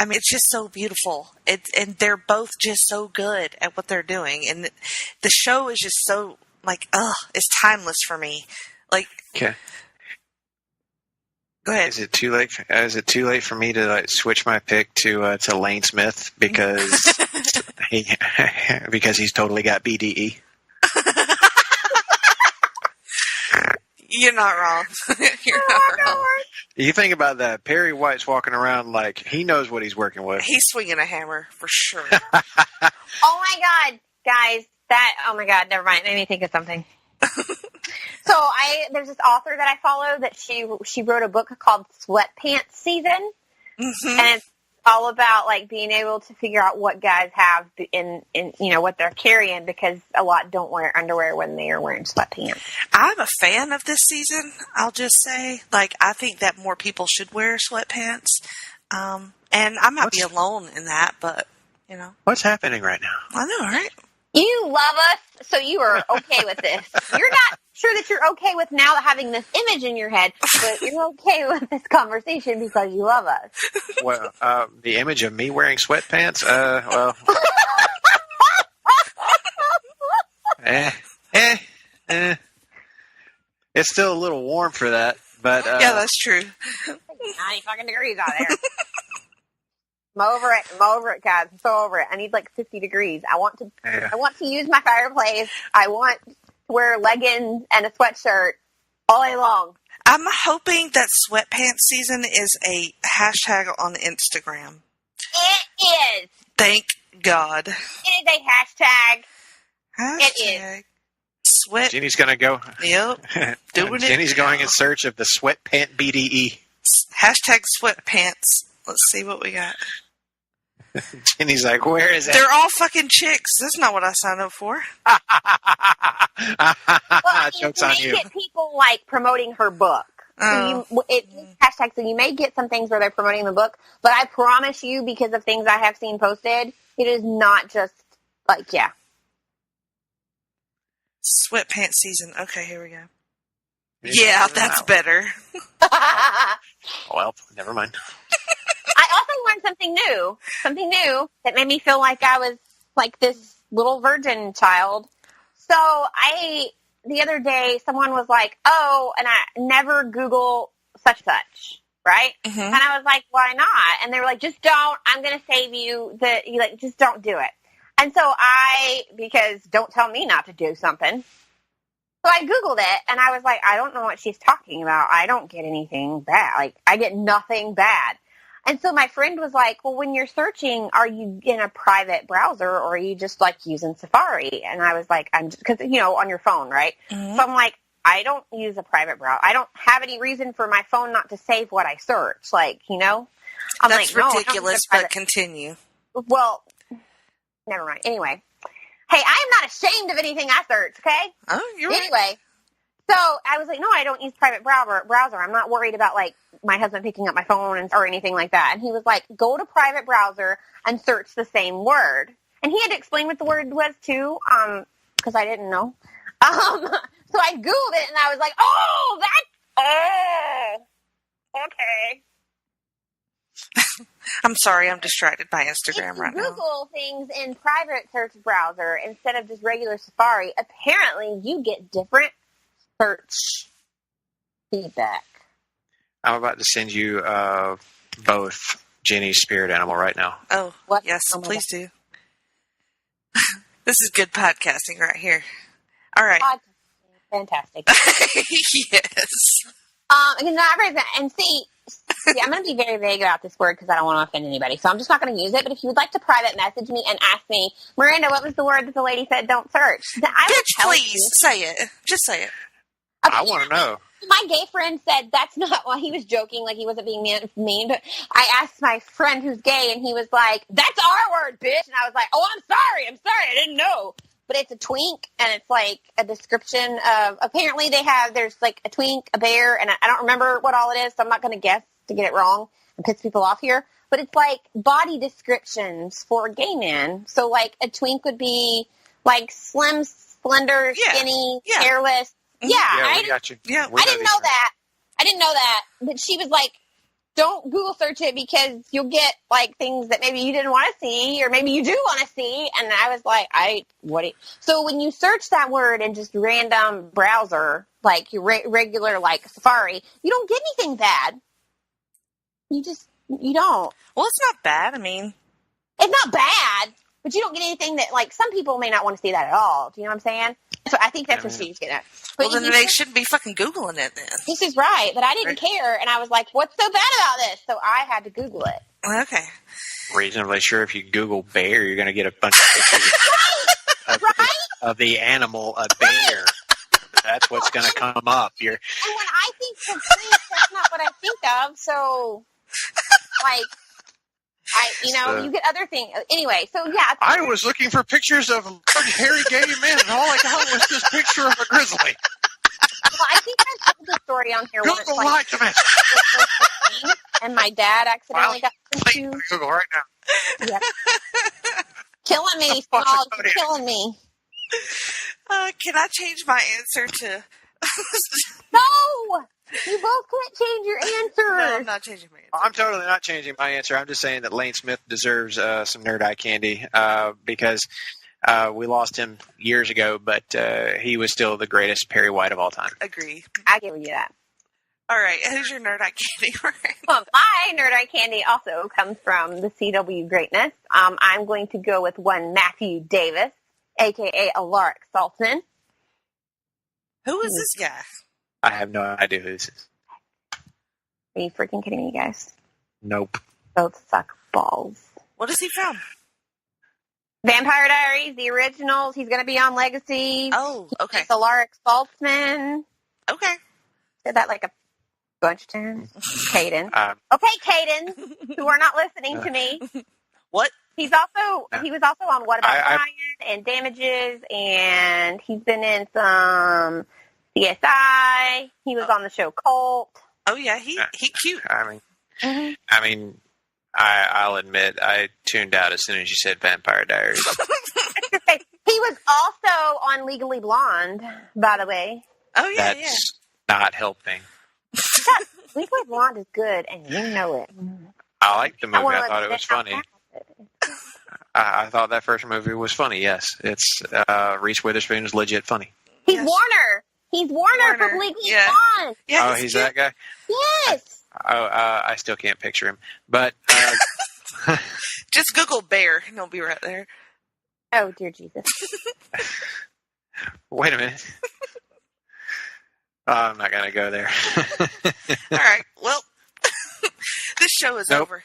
Speaker 2: I mean, it's just so beautiful. And they're both just so good at what they're doing. And the show is just so, it's timeless for me. Like,
Speaker 4: okay.
Speaker 2: Go ahead.
Speaker 4: Is it too late for me to switch my pick to Lane Smith because because he's totally got BDE?
Speaker 2: You're not wrong. You're not wrong.
Speaker 4: You think about that. Perry White's walking around like he knows what he's working with.
Speaker 2: He's swinging a hammer for sure.
Speaker 3: Oh my God, guys! Oh my God! Never mind. It made me think of something. So there's this author that I follow that she wrote a book called Sweatpants Season, and it's all about being able to figure out what guys have in what they're carrying because a lot don't wear underwear when they are wearing sweatpants.
Speaker 2: I'm a fan of this season. I'll just say, I think that more people should wear sweatpants, and I might be alone in that, but
Speaker 4: what's happening right now?
Speaker 2: I know, right?
Speaker 3: You love us, so you are okay with this. You're not sure that you're okay with now having this image in your head, but you're okay with this conversation because you love us.
Speaker 4: Well, the image of me wearing sweatpants, well, it's still a little warm for that, but
Speaker 2: yeah, that's true.
Speaker 3: 90 fucking degrees out there. I'm over it, guys. I'm so over it. I need like 50 degrees. I want to use my fireplace. I want to wear leggings and a sweatshirt all day long.
Speaker 2: I'm hoping that sweatpants season is a hashtag on Instagram.
Speaker 3: It is.
Speaker 2: Thank God.
Speaker 3: It is a hashtag.
Speaker 2: It is. Sweat.
Speaker 4: Jeannie's going to go.
Speaker 2: Yep. Doing
Speaker 4: Jeannie's going in search of the sweatpant BDE.
Speaker 2: Hashtag sweatpants. Let's see what we got.
Speaker 4: Jeannie's like, where is it?
Speaker 2: They're all fucking chicks. That's not what I signed up for.
Speaker 3: Well,
Speaker 4: Joke's on you.
Speaker 3: Get people like promoting her book.
Speaker 2: Oh.
Speaker 3: So hashtag. So you may get some things where they're promoting the book, but I promise you, because of things I have seen posted, it is not just like
Speaker 2: Sweatpants season. Okay, here we go. Yeah, that's better.
Speaker 4: Well, never mind.
Speaker 3: I also learned something new that made me feel like I was like this little virgin child. So the other day, someone was like, oh, and I never Google such, right?
Speaker 2: Mm-hmm.
Speaker 3: And I was like, why not? And they were like, just don't, I'm going to save you just don't do it. And so because don't tell me not to do something. So I Googled it, and I was like, I don't know what she's talking about. I don't get anything bad. Like, I get nothing bad. And so my friend was like, well, when you're searching, are you in a private browser, or are you just, like, using Safari? And I was like, because, on your phone, right? Mm-hmm. So I'm like, I don't use a private browser. I don't have any reason for my phone not to save what I search. Like, I'm
Speaker 2: That's
Speaker 3: like,
Speaker 2: ridiculous, but continue.
Speaker 3: Well, never mind. Anyway. Hey, I am not ashamed of anything I search, okay?
Speaker 2: Oh, you're right.
Speaker 3: Anyway, so I was like, no, I don't use private browser. I'm not worried about, like, my husband picking up my phone or anything like that. And he was like, go to private browser and search the same word. And he had to explain what the word was, too, because I didn't know. So I Googled it, and I was like, okay.
Speaker 2: I'm sorry, I'm distracted by Instagram right now.
Speaker 3: Google things in private search browser instead of just regular Safari. Apparently, you get different search feedback.
Speaker 4: I'm about to send you both Jenny's spirit animal right now.
Speaker 2: Oh,
Speaker 3: what?
Speaker 2: Yes, please do. This is good podcasting right here. All right.
Speaker 3: Fantastic.
Speaker 2: Yes.
Speaker 3: And see, I'm going to be very vague about this word because I don't want to offend anybody. So I'm just not going to use it. But if you would like to private message me and ask me, Miranda, what was the word that the lady said don't search?
Speaker 2: Bitch, please say it. Just say it.
Speaker 3: Okay,
Speaker 4: I want to know.
Speaker 3: My gay friend said that's not why. He was joking, like he wasn't being mean. But I asked my friend who's gay, and he was like, that's our word, bitch. And I was like, oh, I'm sorry. I didn't know. But it's a twink, and it's like a description of, apparently there's like a twink, a bear, and I don't remember what all it is, so I'm not going to guess to get it wrong and piss people off here. But it's like body descriptions for gay men. So like a twink would be like slim, slender, skinny, hairless.
Speaker 4: Yeah, I got you.
Speaker 2: Yeah,
Speaker 3: I didn't know that. But she was like, don't Google search it because you'll get like things that maybe you didn't want to see or maybe you do want to see. And I was like, so when you search that word in just random browser, like your regular like Safari, you don't get anything bad. You don't.
Speaker 2: Well, it's not bad. I mean,
Speaker 3: it's not bad, but you don't get anything that like some people may not want to see that at all. Do you know what I'm saying? So I think that's what she's getting at. But
Speaker 2: well, then they shouldn't be fucking Googling it then.
Speaker 3: This is right, but I didn't care, and I was like, what's so bad about this? So I had to Google it.
Speaker 2: Okay.
Speaker 4: Reasonably sure if you Google bear, you're going to get a bunch of pictures of the animal, a bear. That's what's going to come up. And
Speaker 3: when I think of trees, that's not what I think of, so, like... you get other things. Anyway, so yeah.
Speaker 4: I was looking for pictures of large, hairy gay men, and all I got was this picture of a grizzly.
Speaker 3: Well, I think I told the story on here.
Speaker 4: Google lied to me.
Speaker 3: And my dad accidentally got into...
Speaker 4: Google right now.
Speaker 3: Yep. killing me, Small. You're killing me.
Speaker 2: Can I change my answer to...
Speaker 3: No! You both can't change your answer.
Speaker 2: No, I'm not changing my answer.
Speaker 4: I'm totally not changing my answer. I'm just saying that Lane Smith deserves some Nerd Eye candy because we lost him years ago, but he was still the greatest Perry White of all time.
Speaker 2: Agree.
Speaker 3: I give you that.
Speaker 2: All right, who's your Nerd Eye candy?
Speaker 3: Well, my Nerd Eye candy also comes from the CW greatness. I'm going to go with one Matthew Davis, a.k.a. Alaric Saltzman.
Speaker 2: Who is this guy?
Speaker 4: I have no idea who this is.
Speaker 3: Are you freaking kidding me, guys?
Speaker 4: Nope.
Speaker 3: Both suck balls.
Speaker 2: What is he from?
Speaker 3: Vampire Diaries, the originals. He's going to be on Legacy.
Speaker 2: Oh, okay.
Speaker 3: It's Alaric Saltzman.
Speaker 2: Okay.
Speaker 3: Said that like a bunch of times. Caden. Okay, Caden, who are not listening to me.
Speaker 2: What?
Speaker 3: He was also on What About Ryan and Damages, and he's been in some CSI. He was on the show Cult.
Speaker 2: Oh yeah, he cute.
Speaker 4: I'll admit I tuned out as soon as you said Vampire Diaries.
Speaker 3: He was also on Legally Blonde, by the way.
Speaker 2: Oh yeah,
Speaker 4: That's not helping.
Speaker 3: Legally Blonde is good, and you know it.
Speaker 4: I liked the movie. I thought it was funny. I thought that first movie was funny. Yes, it's Reese Witherspoon is legit funny.
Speaker 3: He's Warner. He's Warner from Legally Blonde.
Speaker 2: Yeah,
Speaker 4: he's that guy.
Speaker 3: Yes.
Speaker 4: I still can't picture him, but
Speaker 2: just Google bear and he'll be right there.
Speaker 3: Oh dear Jesus!
Speaker 4: Wait a minute. I'm not gonna go there.
Speaker 2: All right. Well, this show is over.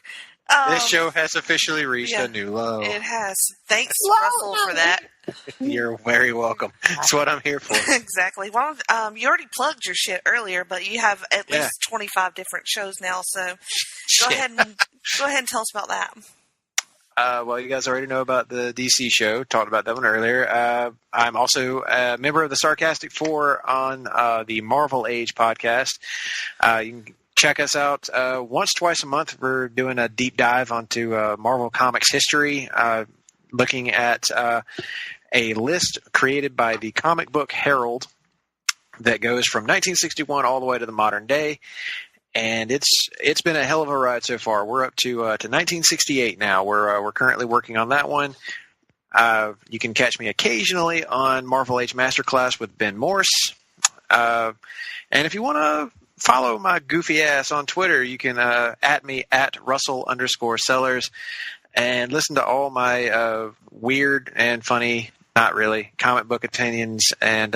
Speaker 4: This show has officially reached a new low.
Speaker 2: It has. Thanks, Russell, for that.
Speaker 4: You're very welcome. That's what I'm here for.
Speaker 2: Exactly. Well, you already plugged your shit earlier, but you have at least 25 different shows now. So go ahead and tell us about that.
Speaker 4: Well, you guys already know about the DC show. Talked about that one earlier. I'm also a member of the Sarcastic Four on the Marvel Age podcast. You can check us out twice a month. We're doing a deep dive onto Marvel Comics history, looking at a list created by the Comic Book Herald that goes from 1961 all the way to the modern day. And it's been a hell of a ride so far. We're up to 1968 now. We're currently working on that one. You can catch me occasionally on Marvel Age Masterclass with Ben Morse. And if you want to follow my goofy ass on Twitter, you can at me at Russell_Sellers and listen to all my weird and funny, not really, comic book opinions and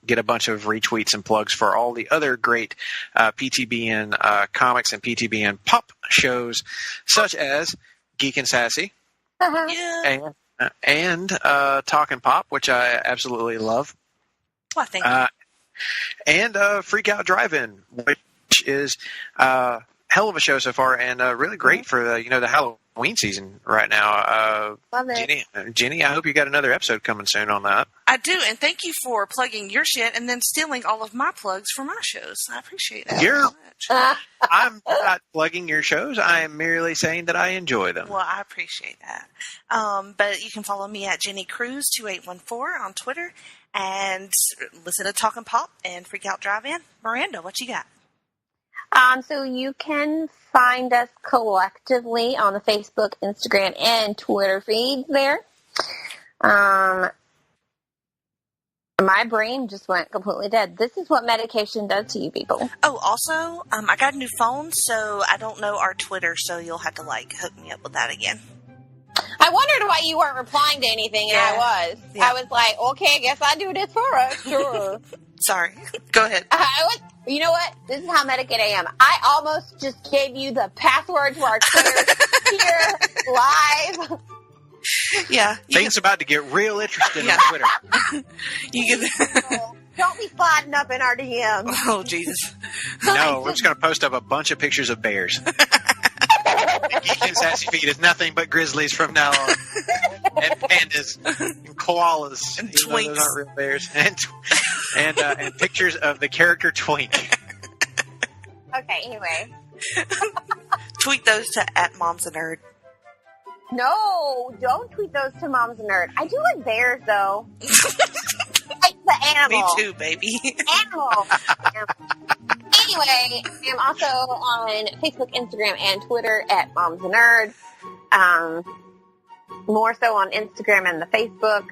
Speaker 4: get a bunch of retweets and plugs for all the other great PTBN comics and PTBN pop shows such as Geek and Sassy and Talkin' Pop, which I absolutely love.
Speaker 2: Well, thank you.
Speaker 4: And Freak Out Drive-In, which is hell of a show so far and really great for the Halloween season right now.
Speaker 3: Love it.
Speaker 4: Jenny, I hope you got another episode coming soon on that.
Speaker 2: I do, and thank you for plugging your shit and then stealing all of my plugs for my shows. I appreciate that so much.
Speaker 4: I'm not plugging your shows. I am merely saying that I enjoy them.
Speaker 2: Well, I appreciate that. But you can follow me at Jenny Cruz 2814 on Twitter and listen to Talkin' Pop and Freak Out Drive-In. Miranda, what you got?
Speaker 3: So you can find us collectively on the Facebook, Instagram, and Twitter feeds there. My brain just went completely dead. This is what medication does to you people.
Speaker 2: Oh, also, I got a new phone, so I don't know our Twitter, so you'll have to, hook me up with that again.
Speaker 3: I wondered why you weren't replying to anything, and I was.
Speaker 2: Yeah.
Speaker 3: I was like, okay, I guess I do this for us. Sure.
Speaker 2: Sorry. Go ahead.
Speaker 3: You know what? This is how medicated I am. I almost just gave you the password to our Twitter here live.
Speaker 2: Yeah.
Speaker 4: Things about to get real interesting on Twitter.
Speaker 2: You can...
Speaker 3: Don't be sliding up in our DMs.
Speaker 2: Oh, Jesus.
Speaker 4: No, we're just going to post up a bunch of pictures of bears. Geek and Sassy feed is nothing but grizzlies from now on. And pandas. And koalas.
Speaker 2: And
Speaker 4: twinks. Those aren't real bears. And pictures of the character Twink.
Speaker 3: Okay, anyway.
Speaker 2: Tweet those to @momsanderd.
Speaker 3: No, don't tweet those to Mom's Nerd. I do like bears, though. Like the animal.
Speaker 2: Me too, baby.
Speaker 3: Animal. Anyway, I'm also on Facebook, Instagram, and Twitter at Mom's Nerd. More so on Instagram and the Facebook.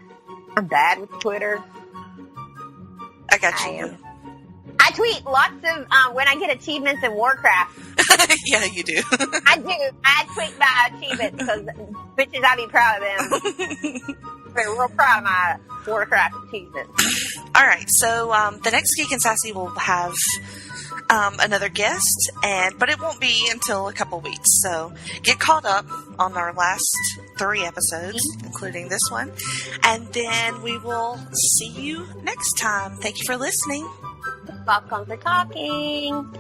Speaker 3: I'm bad with Twitter.
Speaker 2: I got you.
Speaker 3: I tweet lots of when I get achievements in Warcraft.
Speaker 2: Yeah, you do.
Speaker 3: I do. I tweet my achievements because bitches, I be proud of them. I'm real proud of my Warcraft achievements.
Speaker 2: All right, so the next Geek and Sassy will have another guest, but it won't be until a couple weeks. So get caught up on our last 3 episodes, including this one, and then we will see you next time. Thank you for listening.
Speaker 3: Welcome for talking.